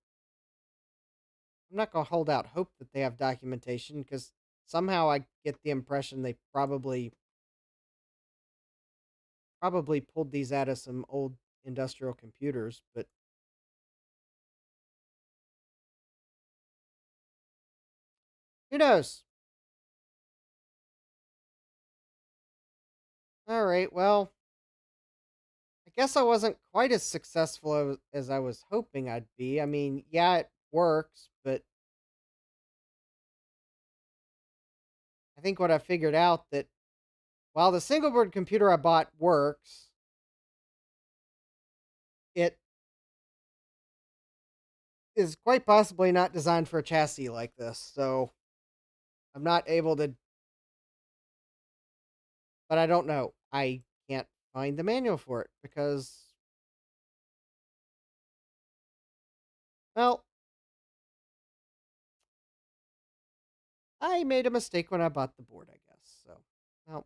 I'm not going to hold out hope that they have documentation because somehow I get the impression they probably pulled these out of some old industrial computers, but who knows? All right, well, I guess I wasn't quite as successful as I was hoping I'd be. I mean, yeah, it works, but I think what I figured out that while the single board computer I bought works, it is quite possibly not designed for a chassis like this. So I'm not able to, but I don't know. I can't find the manual for it because, well, I made a mistake when I bought the board, I guess. So, well,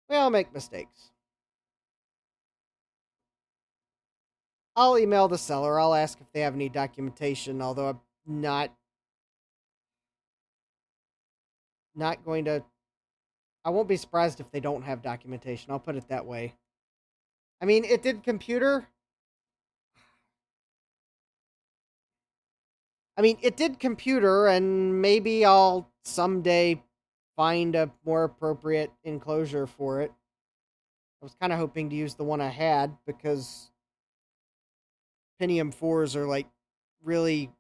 we all make mistakes. I'll email the seller. I'll ask if they have any documentation, although I'm not going to. I won't be surprised if they don't have documentation. I'll put it that way. I mean, it did computer. I mean, it did computer, and maybe I'll someday find a more appropriate enclosure for it. I was kind of hoping to use the one I had because Pentium 4s are like really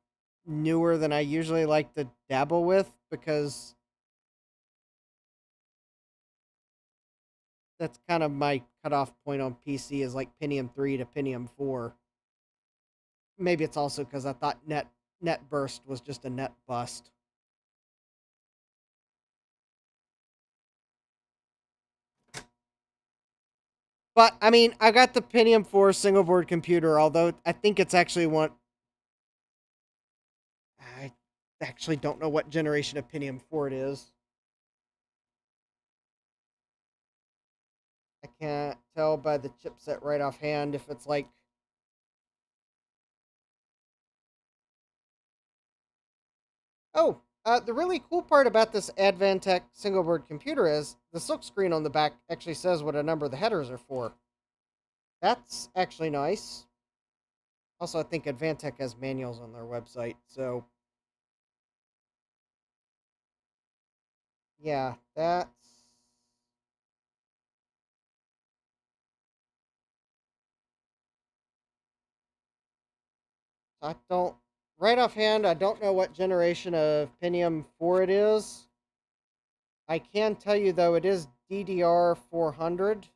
newer than I usually like to dabble with because that's kind of my cutoff point on PC is like Pentium 3 to Pentium 4. Maybe it's also because I thought net burst was just a net bust. But I mean, I got the Pentium 4 single board computer, although I think it's actually one. I actually don't know what generation of Pentium 4 it is. I can't tell by the chipset right offhand if it's like Oh, the really cool part about this Advantech single board computer is the silk screen on the back actually says what a number the headers are for. That's actually nice. Also, I think Advantech has manuals on their website, so yeah, that's. I don't. Right offhand, I don't know what generation of Pentium 4 it is. I can tell you, though, it is DDR 400.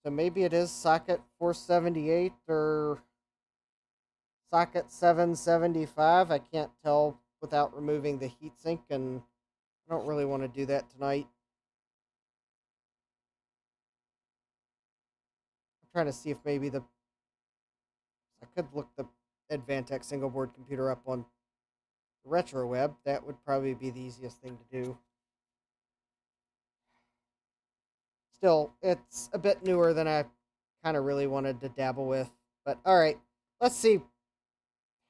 So maybe it is socket 478 or socket 775. I can't tell without removing the heatsink, and I don't really want to do that tonight. I'm trying to see if maybe the I could look the Advantech single board computer up on the retro web. That would probably be the easiest thing to do. Still, it's a bit newer than I kind of really wanted to dabble with. But all right, let's see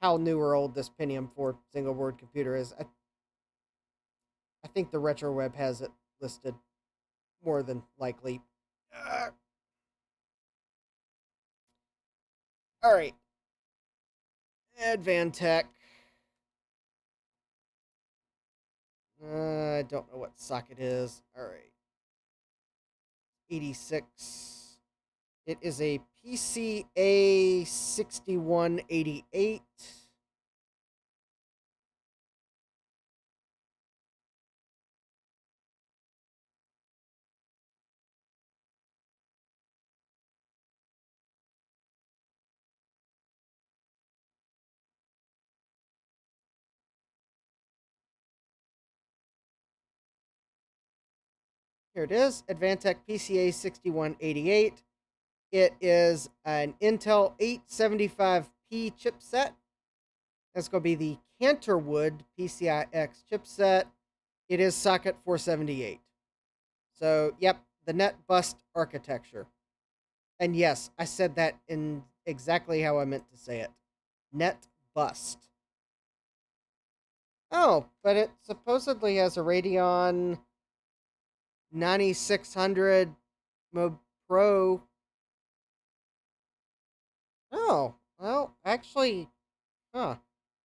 how new or old this Pentium 4 single board computer is. I think the retro web has it listed more than likely. All right, Advantech. I don't know what socket is. All right, 86. It is a PCA 6188. Here it is, Advantech PCA 6188. It is an Intel 875P chipset. That's going to be the Canterwood PCI X chipset. It is socket 478. So, yep, the net bust architecture. And yes, I said that in exactly how I meant to say it. Net bust. Oh, but it supposedly has a Radeon 9600 Pro. Oh, well, actually, huh.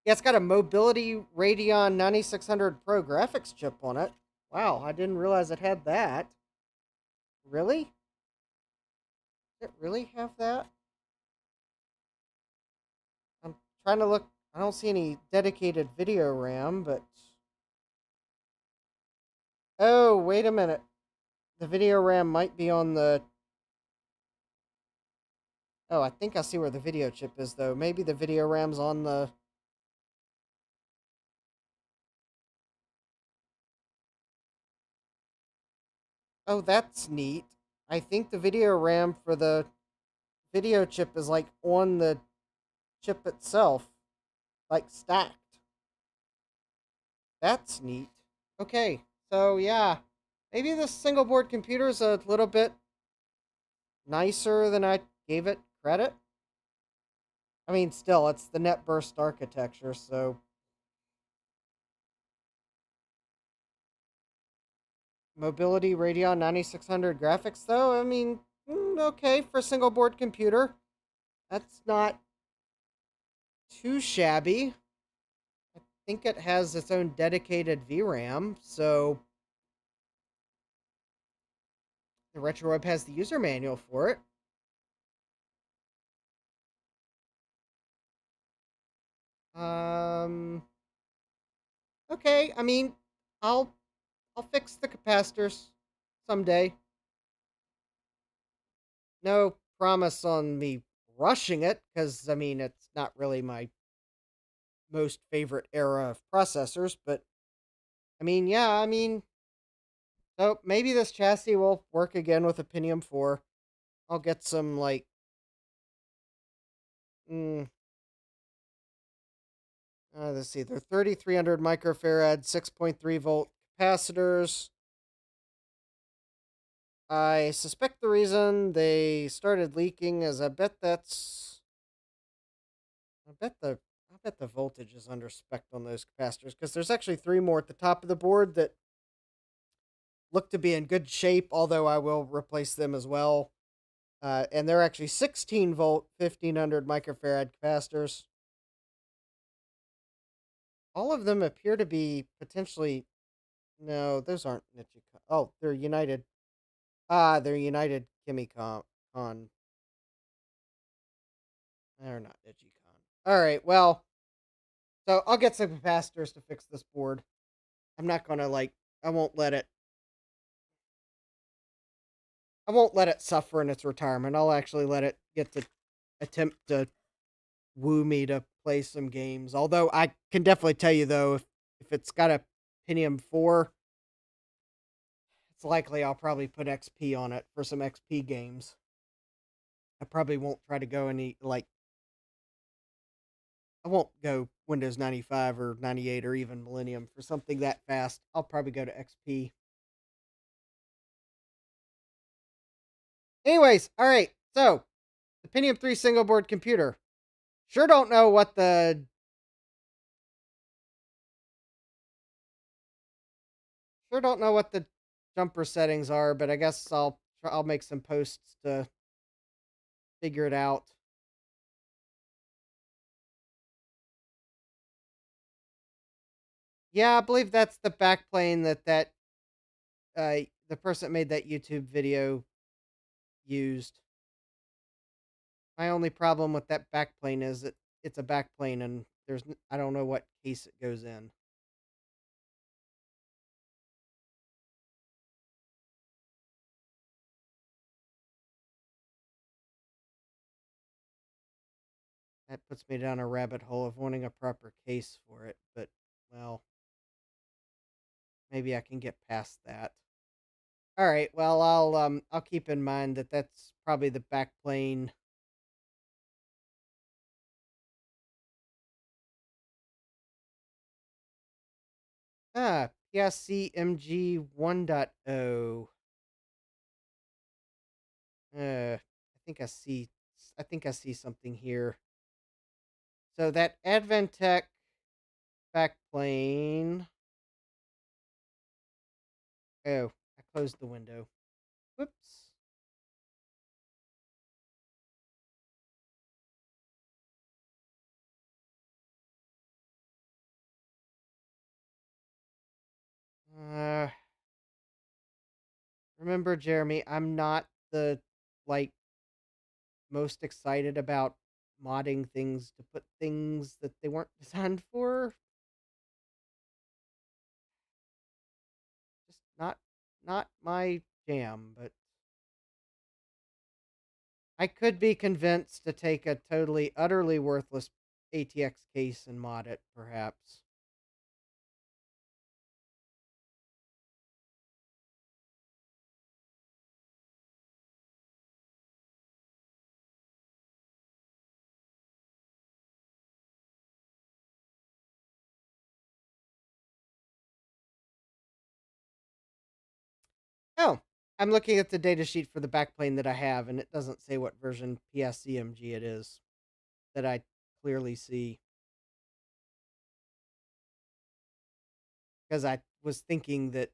Yeah, it's got a Mobility Radeon 9600 Pro graphics chip on it. Wow, I didn't realize it had that. Really? Did it really have that? I'm trying to look. I don't see any dedicated video RAM, but. Oh, wait a minute. The video RAM might be on the. Oh, I think I see where the video chip is, though. Maybe the video RAM's on the. Oh, that's neat. I think the video RAM for the video chip is like on the chip itself, like stacked. That's neat. Okay, so yeah, maybe this single board computer is a little bit nicer than I gave it credit. I mean, still, it's the net burst architecture, so Mobility Radeon 9600 graphics, though, I mean, okay, for a single board computer. That's not too shabby. I think it has its own dedicated VRAM, so the RetroWeb has the user manual for it. Um, okay, I mean, I'll I'll fix the capacitors someday. No promise on me rushing it, because I mean it's not really my most favorite era of processors, but I mean, yeah, I mean, so maybe this chassis will work again with a Pentium 4. I'll get some like mm, let's see, they're 3300 microfarad 6.3 volt capacitors. I suspect the reason they started leaking is I bet the I bet the voltage is under spec on those capacitors because there's actually three more at the top of the board that look to be in good shape, although I will replace them as well. And they're actually 16 volt, 1500 microfarad capacitors. All of them appear to be potentially. No, those aren't Nichicon. Oh, they're United. They're United Chemicon. They're not Nichicon. All right, well, so I'll get some capacitors to fix this board. I'm not gonna like. I won't let it. I won't let it suffer in its retirement. I'll actually let it get to attempt to woo me to play some games. Although I can definitely tell you though, if it's got a Pentium 4, it's likely I'll probably put XP on it for some XP games. I probably won't try to go any like I won't go Windows 95 or 98 or even Millennium for something that fast. I'll probably go to XP. Anyways, all right. So, the Pentium 3 single board computer. Sure don't know what the jumper settings are, but I guess I'll make some posts to figure it out. Yeah, I believe that's the backplane the person that made that YouTube video used. My only problem with that backplane is that it's a backplane and I don't know what case it goes in. That puts me down a rabbit hole of wanting a proper case for it, but well, maybe I can get past that. All right, well, I'll keep in mind that that's probably the backplane. PSC-MG 1.0. I think I see something here. So that Advantech backplane. Oh, I closed the window. Whoops. Uh, remember, Jeremy, I'm not the like most excited about modding things to put things that they weren't designed for. Just not my jam, but I could be convinced to take a totally utterly worthless ATX case and mod it, perhaps. Oh, I'm looking at the datasheet for the backplane that I have, and it doesn't say what version PSCMG it is that I clearly see. Because I was thinking that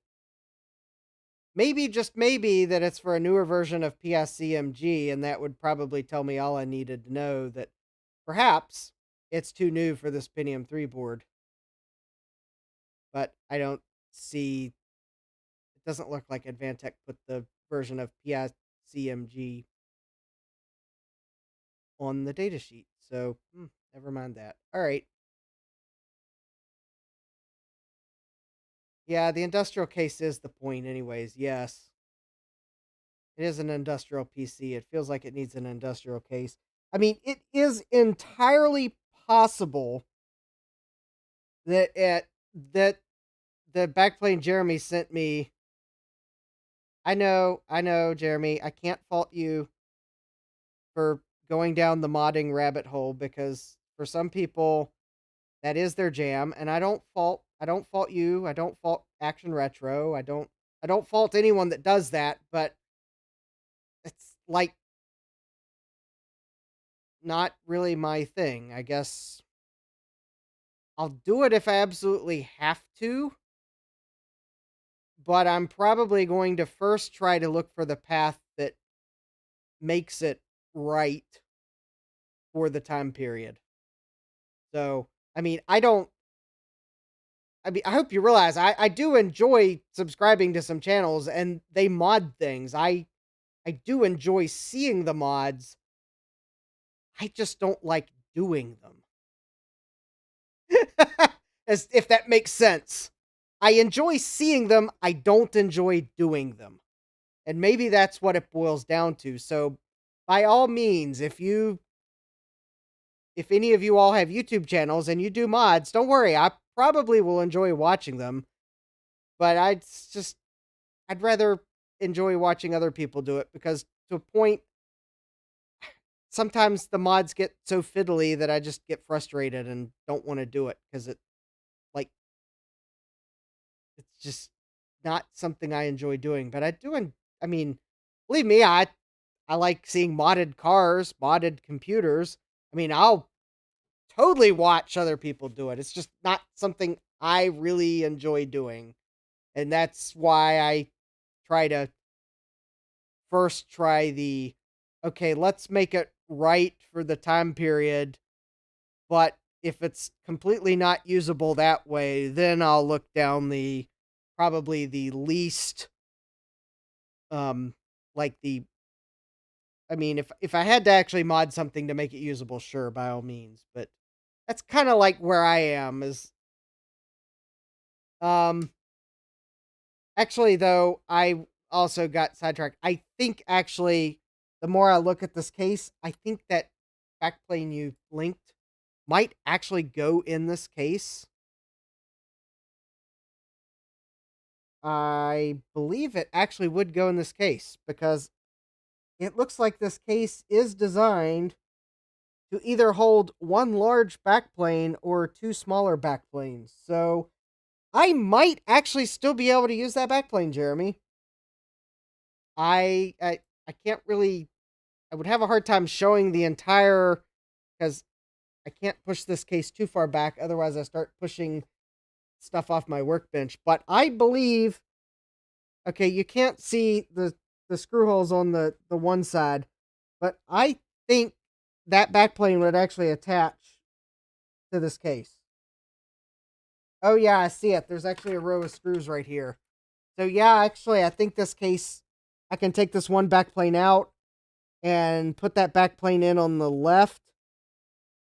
maybe, just maybe, that it's for a newer version of PSCMG, and that would probably tell me all I needed to know that perhaps it's too new for this Pentium 3 board. But I don't see, it doesn't look like Advantech put the version of PSCMG on the datasheet. So, never mind that. All right. Yeah, the industrial case is the point, anyways. Yes. It is an industrial PC. It feels like it needs an industrial case. I mean, it is entirely possible that the backplane Jeremy sent me. I know, Jeremy. I can't fault you for going down the modding rabbit hole because for some people that is their jam, and I don't fault you. I don't fault Action Retro. I don't fault anyone that does that, but it's like not really my thing. I guess I'll do it if I absolutely have to, but I'm probably going to first try to look for the path that makes it right for the time period. So, I mean, I hope you realize I do enjoy subscribing to some channels and they mod things. I do enjoy seeing the mods. I just don't like doing them. As if that makes sense. I enjoy seeing them, I don't enjoy doing them. And maybe that's what it boils down to. So, by all means, if any of you all have YouTube channels and you do mods, don't worry, I probably will enjoy watching them, but I'd rather enjoy watching other people do it because to a point sometimes the mods get so fiddly that I just get frustrated and don't want to do it because like it's just not something I enjoy doing. But I mean, believe me, I like seeing modded cars, modded computers. I mean, I'll totally watch other people do it. It's just not something I really enjoy doing. And that's why I try to first try the okay, let's make it right for the time period, but if it's completely not usable that way, then I'll look down the probably the least um like the I mean if I had to actually mod something to make it usable, sure, by all means, but that's kind of like where I am is um actually though I also got sidetracked. I think actually the more I look at this case, I think that backplane you linked might actually go in this case. I believe it actually would go in this case because it looks like this case is designed to either hold one large backplane or two smaller backplanes. So I might actually still be able to use that backplane, Jeremy. I can't really I would have a hard time showing the entire because I can't push this case too far back otherwise I start pushing stuff off my workbench, but I believe okay, you can't see the screw holes on the one side, but I think that backplane would actually attach to this case. Oh yeah, I see it. There's actually a row of screws right here. So yeah, actually I think this case I can take this one backplane out and put that backplane in on the left.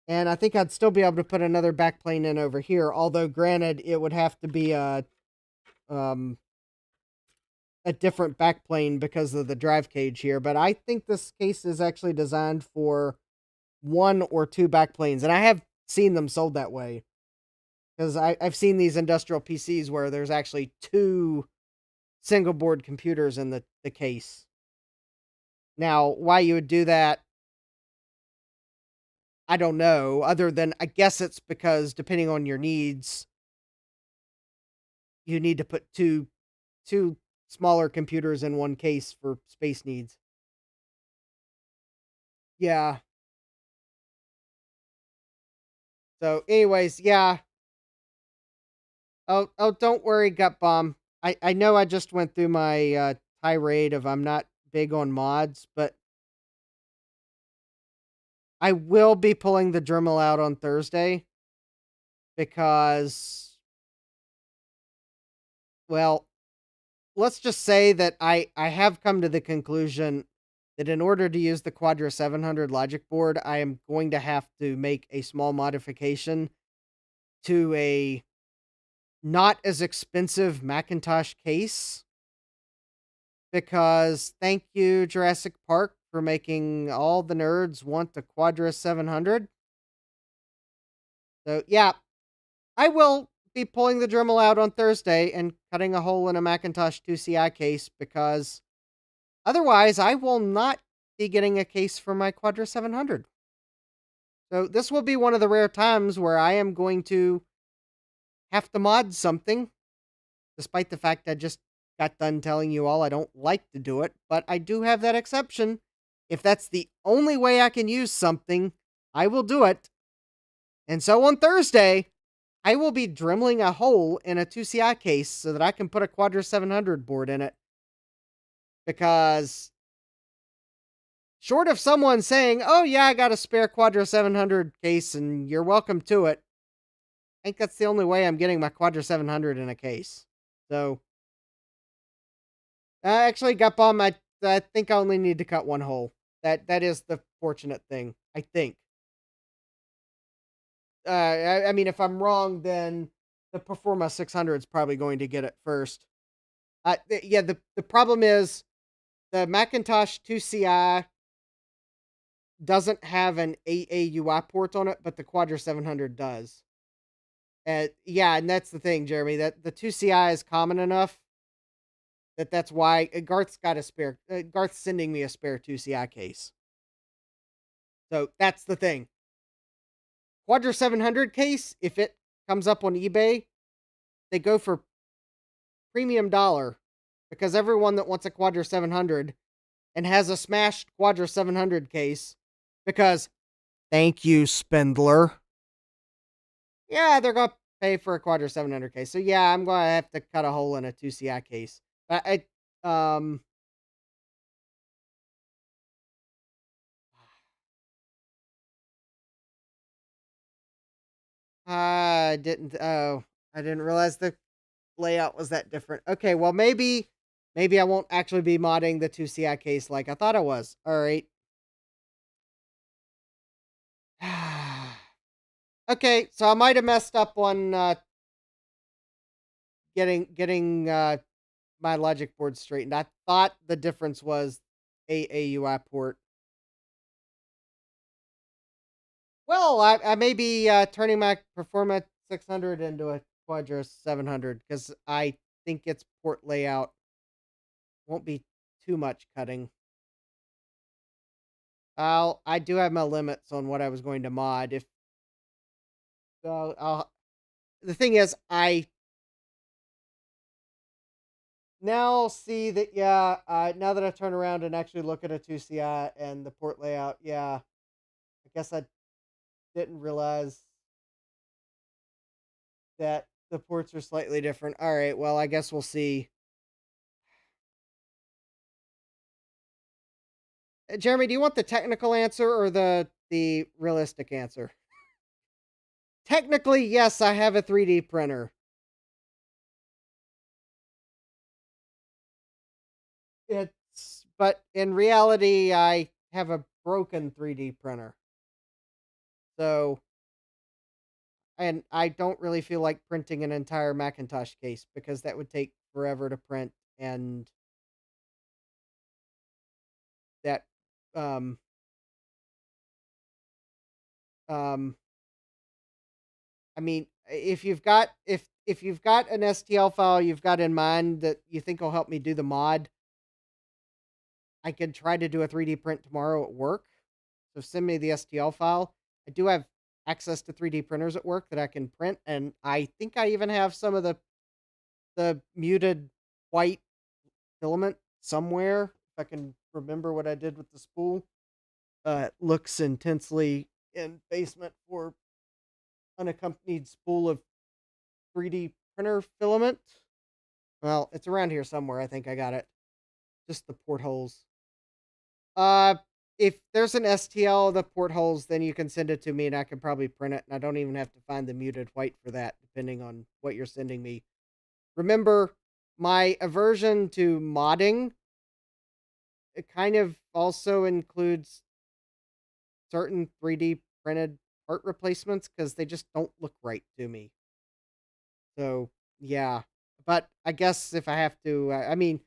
And I think I'd still be able to put another backplane in over here, although granted it would have to be um a different backplane because of the drive cage here, but I think this case is actually designed for one or two backplanes, and I have seen them sold that way because I've seen these industrial PCs where there's actually two single board computers in the case. Now, why you would do that, I don't know, other than I guess it's because depending on your needs, you need to put two smaller computers in one case for space needs. Yeah. So, anyways, yeah. Oh, don't worry, Gut Bomb. I know I just went through my tirade of I'm not big on mods, but I will be pulling the Dremel out on Thursday because, well, let's just say that I have come to the conclusion that in order to use the Quadra 700 logic board, I am going to have to make a small modification to a not as expensive Macintosh case because thank you, Jurassic Park, for making all the nerds want the Quadra 700. So, yeah, I will be pulling the Dremel out on Thursday and cutting a hole in a Macintosh 2CI case because otherwise I will not be getting a case for my Quadra 700. So, this will be one of the rare times where I am going to have to mod something, despite the fact I just got done telling you all I don't like to do it, but I do have that exception. If that's the only way I can use something, I will do it. And so on Thursday, I will be dremeling a hole in a 2CI case so that I can put a Quadra 700 board in it. Because short of someone saying, "Oh yeah, I got a spare Quadra 700 case and you're welcome to it," I think that's the only way I'm getting my Quadra 700 in a case. So I actually got on my. I think I only need to cut one hole. That is the fortunate thing. I think. I mean, if I'm wrong, then the Performa 600 is probably going to get it first. Yeah. The problem is the Macintosh 2CI doesn't have an AAUI port on it, but the Quadra 700 does. Yeah, and that's the thing, Jeremy. That the 2CI is common enough that's why Garth's got a spare. Garth's sending me a spare 2CI case. So that's the thing. Quadra 700 case, if it comes up on eBay, they go for premium dollar because everyone that wants a Quadra 700 and has a smashed Quadra 700 case, because thank you, Spindler. Yeah, they're going to pay for a Quadra 700 case. So yeah, I'm going to have to cut a hole in a 2CI case. But I didn't. Oh, I didn't realize the layout was that different. Okay, well maybe I won't actually be modding the 2CI case like I thought I was. All right. Okay, so I might have messed up on getting my logic board straightened. I thought the difference was AAUI port. Well, I may be turning my Performa 600 into a Quadra 700 because I think its port layout won't be too much cutting. I do have my limits on what I was going to mod. If the thing is, I now see that now that I turn around and actually look at a 2CI and the port layout, yeah, I guess I didn't realize that the ports are slightly different. All right, well, I guess we'll see. Jeremy, do you want the technical answer or the realistic answer? Technically, yes, I have a 3D printer. But in reality, I have a broken 3D printer. So, and I don't really feel like printing an entire Macintosh case because that would take forever to print, and that um um I mean, if you've got an STL file you've got in mind that you think will help me do the mod, I could try to do a 3D print tomorrow at work. So send me the STL file. I do have access to 3D printers at work that I can print, and I think I even have some of the muted white filament somewhere. If I can remember what I did with the spool. It looks intensely in basement for unaccompanied spool of 3D printer filament. Well, it's around here somewhere. I think I got it. Just the portholes. Uh, if there's an STL of the portholes, then you can send it to me, and I can probably print it. And I don't even have to find the muted white for that, depending on what you're sending me. Remember, my aversion to modding, it kind of also includes certain 3D printed part replacements because they just don't look right to me. So yeah, but I guess if I have to, I mean,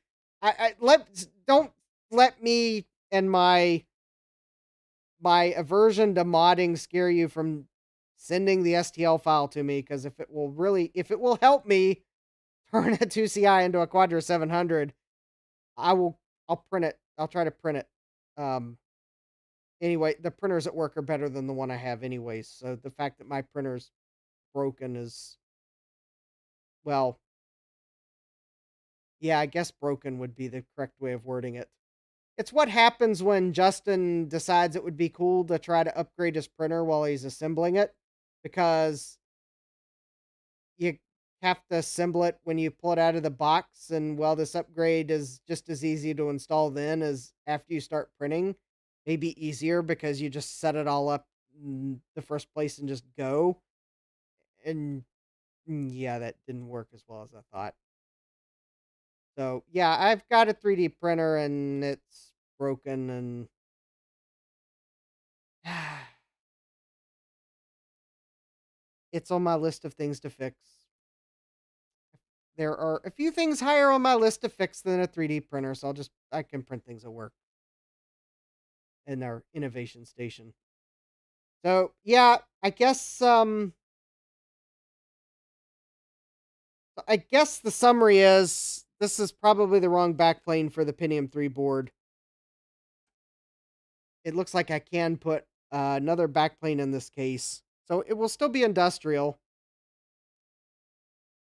don't let me and my aversion to modding scare you from sending the STL file to me, because if it will help me turn a 2CI into a Quadra 700, I'll print it. I'll try to print it. Anyway, the printers at work are better than the one I have anyways. So the fact that my printer's broken is, well, Yeah, I guess broken would be the correct way of wording it. It's what happens when Justin decides it would be cool to try to upgrade his printer while he's assembling it, because you have to assemble it when you pull it out of the box, and while this upgrade is just as easy to install then as after you start printing, maybe easier because you just set it all up in the first place and just go. And yeah, that didn't work as well as I thought. So yeah, I've got a 3D printer and it's broken, and it's on my list of things to fix. There are a few things higher on my list to fix than a 3D printer, so I can print things at work in our innovation station. So yeah, I guess the summary is this is probably the wrong backplane for the Pentium 3 board. It looks like I can put another backplane in this case. So it will still be industrial,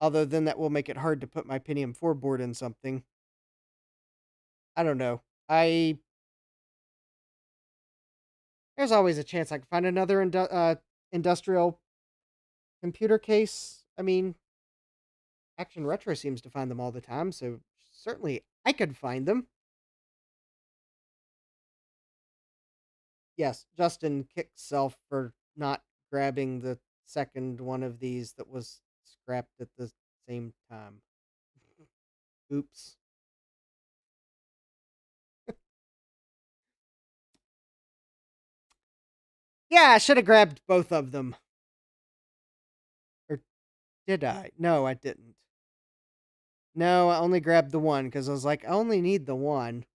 other than that will make it hard to put my Pentium 4 board in something. I don't know. There's always a chance I can find another industrial computer case. I mean, Action Retro seems to find them all the time, so certainly I could find them. Yes, Justin kicked self for not grabbing the second one of these that was scrapped at the same time. Oops. Yeah, I should have grabbed both of them. Or did I? No, I didn't. No, I only grabbed the one because I was like, I only need the one.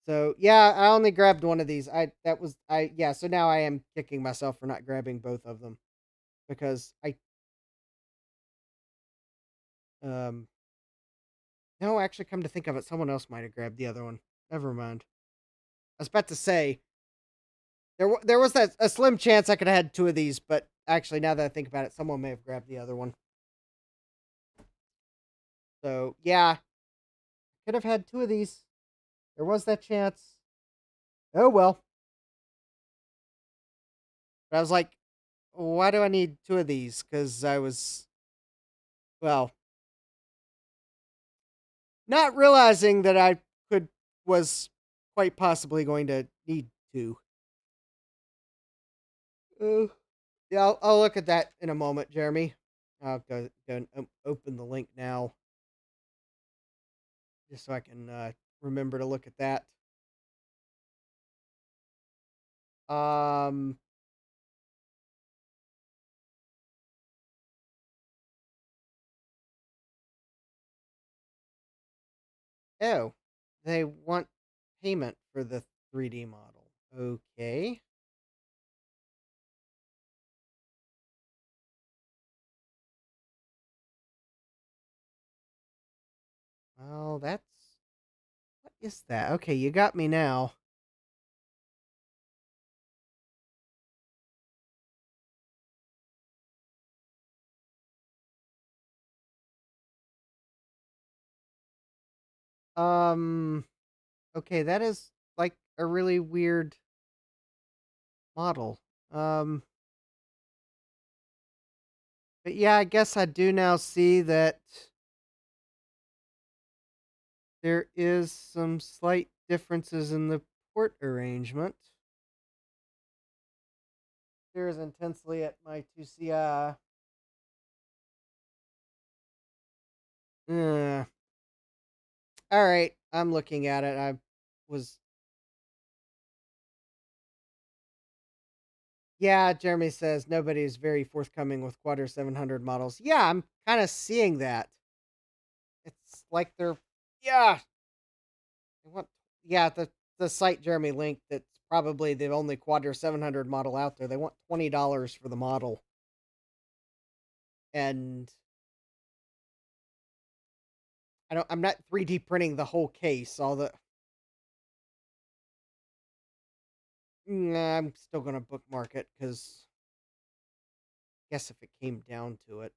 So yeah, I only grabbed one of these. So now I am kicking myself for not grabbing both of them, because I um no, actually, come to think of it, someone else might have grabbed the other one. Never mind. I was about to say there was that a slim chance I could have had two of these, but actually, now that I think about it, someone may have grabbed the other one. So yeah, could have had two of these. There was that chance. Oh well. But I was like, why do I need two of these? Because I was, well, not realizing that I could was quite possibly going to need two. Uh, yeah, I'll look at that in a moment, Jeremy. I'll go and open the link now, just so I can remember to look at that. Um, oh, they want payment for the 3D model. Okay. Well, what is that? Okay, you got me now. Um, okay, that is like a really weird model. Um, but yeah, I guess I do now see that there is some slight differences in the port arrangement. Stares intensely at my 2CI. Uh, all right, I'm looking at it. I was Yeah, Jeremy says nobody's very forthcoming with Quadro 700 models. Yeah, I'm kind of seeing that. It's like they're yeah, they want yeah, the site Jeremy linked, that's probably the only Quadro 700 model out there. They want $20 for the model. And I'm not 3D printing the whole case. All the Nah, I'm still going to bookmark it, cuz guess if it came down to it.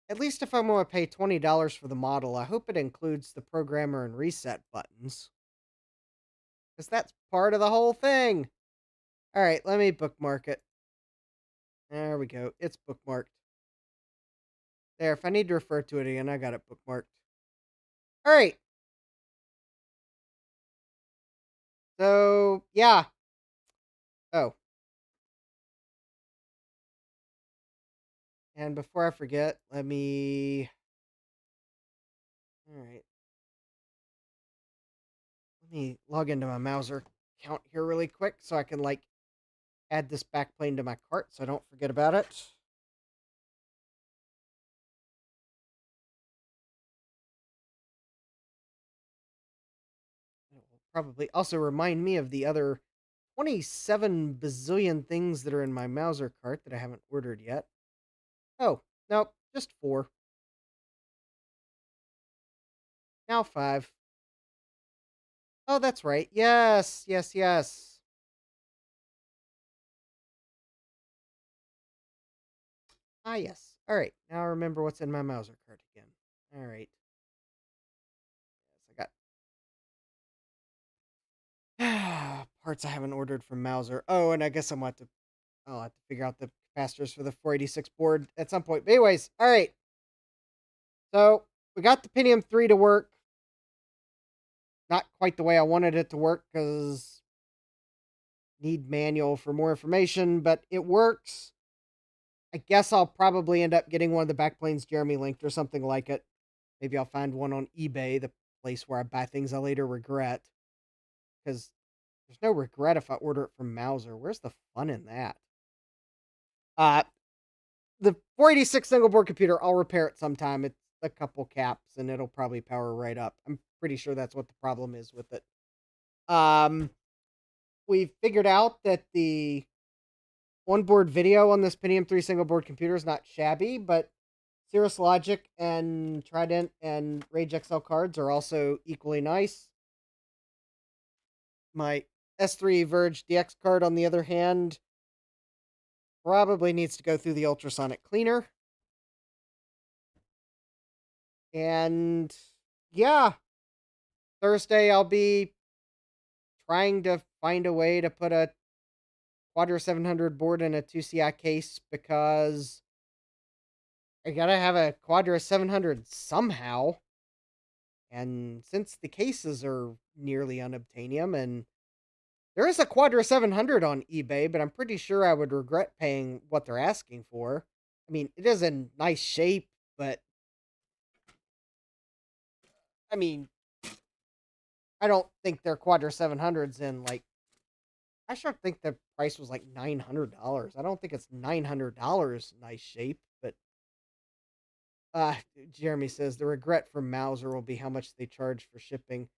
At least if I'm going to pay $20 for the model, I hope it includes the programmer and reset buttons. Because that's part of the whole thing. All right, let me bookmark it. There we go. It's bookmarked. There, if I need to refer to it again, I got it bookmarked. All right. So, yeah. Oh. And before I forget, let me... All right. Let me log into my Mauser account here really quick so I can, like, add this backplane to my cart so I don't forget about it. It will probably also remind me of the other 27 bazillion things that are in my Mauser cart that I haven't ordered yet. Oh, nope, just 4. Now 5. Oh, that's right. Yes, yes, yes. Ah, yes. All right. Now I remember what's in my Mauser cart again. All right. Yes, I got parts I haven't ordered from Mauser. Oh, and I guess I'll have to figure out the capacitors for the 486 board at some point. But anyways, all right. So we got the Pentium 3 to work. Not quite the way I wanted it to work because need manual for more information, but it works. I guess I'll probably end up getting one of the backplanes Jeremy linked or something like it. Maybe I'll find one on eBay, the place where I buy things I later regret. Because there's no regret if I order it from Mauser. Where's the fun in that? Uh, the 486 single board computer, I'll repair it sometime. It's a couple caps and it'll probably power right up. I'm pretty sure that's what the problem is with it. We figured out that the onboard video on this Pentium 3 single board computer is not shabby, but Cirrus Logic and Trident and Rage XL cards are also equally nice. My S3 Verge DX card, on the other hand, probably needs to go through the ultrasonic cleaner. And yeah, Thursday I'll be trying to find a way to put a Quadra 700 board in a 2CI case because I gotta have a Quadra 700 somehow. And since the cases are nearly unobtainium, and there is a Quadra 700 on eBay, but I'm pretty sure I would regret paying what they're asking for. I mean, it is in nice shape, but I mean, I don't think their Quadra 700s in like. I sure think the price was like $900. I don't think it's $900 nice shape, but uh, Jeremy says the regret for Mauser will be how much they charge for shipping.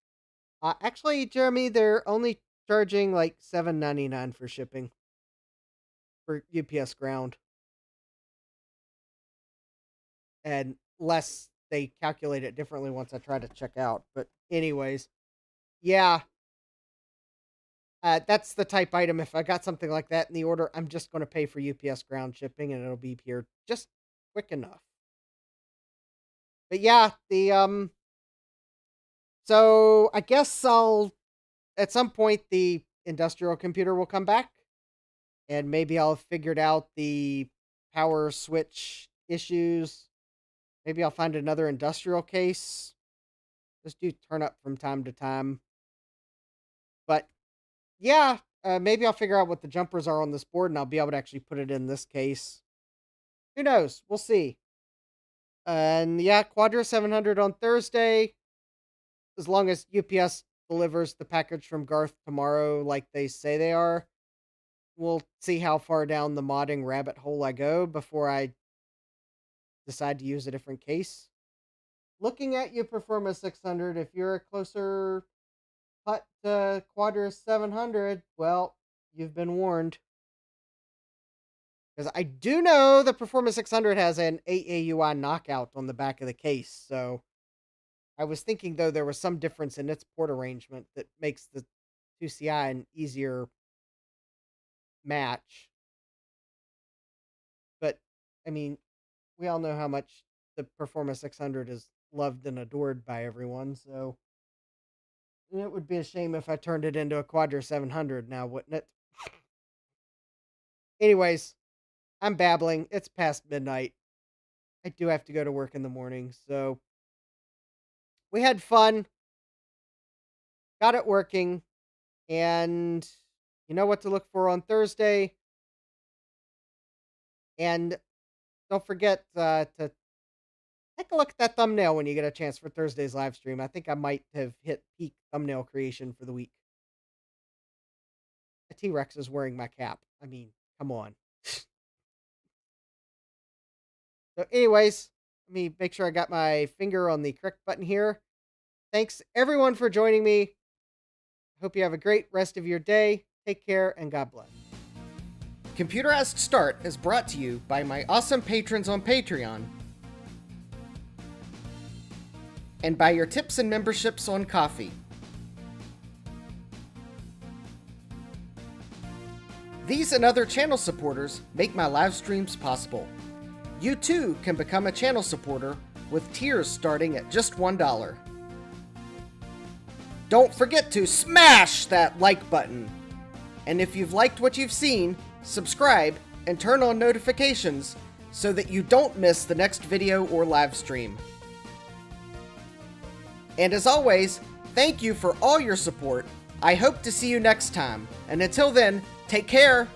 Actually, Jeremy, they're only charging like $7.99 for shipping for UPS ground, and less they calculate it differently once I try to check out. But anyways, yeah, that's the type item. If I got something like that in the order, I'm just going to pay for UPS ground shipping, and it'll be here just quick enough. But yeah, the. So I guess I'll at some point the industrial computer will come back, and maybe I'll have figured out the power switch issues. Maybe I'll find another industrial case. Just do turn up from time to time. But yeah, maybe I'll figure out what the jumpers are on this board and I'll be able to actually put it in this case. Who knows? We'll see. And yeah, Quadra 700 on Thursday. As long as UPS delivers the package from Garth tomorrow, like they say they are, we'll see how far down the modding rabbit hole I go before I decide to use a different case. Looking at you, Performa 600, if you're a closer putt to Quadra 700, well, you've been warned. Because I do know the Performa 600 has an AAUI knockout on the back of the case, so I was thinking, though, there was some difference in its port arrangement that makes the 2CI an easier match. But, I mean, we all know how much the Performa 600 is loved and adored by everyone, so it would be a shame if I turned it into a Quadra 700 now, wouldn't it? Anyways, I'm babbling. It's past midnight. I do have to go to work in the morning, so we had fun, got it working, and you know what to look for on Thursday. And don't forget to take a look at that thumbnail when you get a chance for Thursday's live stream. I think I might have hit peak thumbnail creation for the week. A T-Rex is wearing my cap. I mean, come on. So anyways, let me make sure I got my finger on the correct button here. Thanks everyone for joining me. Hope you have a great rest of your day. Take care and God bless. Computerized Start is brought to you by my awesome patrons on Patreon and by your tips and memberships on Ko-fi. These and other channel supporters make my live streams possible. You too can become a channel supporter with tiers starting at just $1. Don't forget to smash that like button. And if you've liked what you've seen, subscribe and turn on notifications so that you don't miss the next video or live stream. And as always, thank you for all your support. I hope to see you next time. And until then, take care.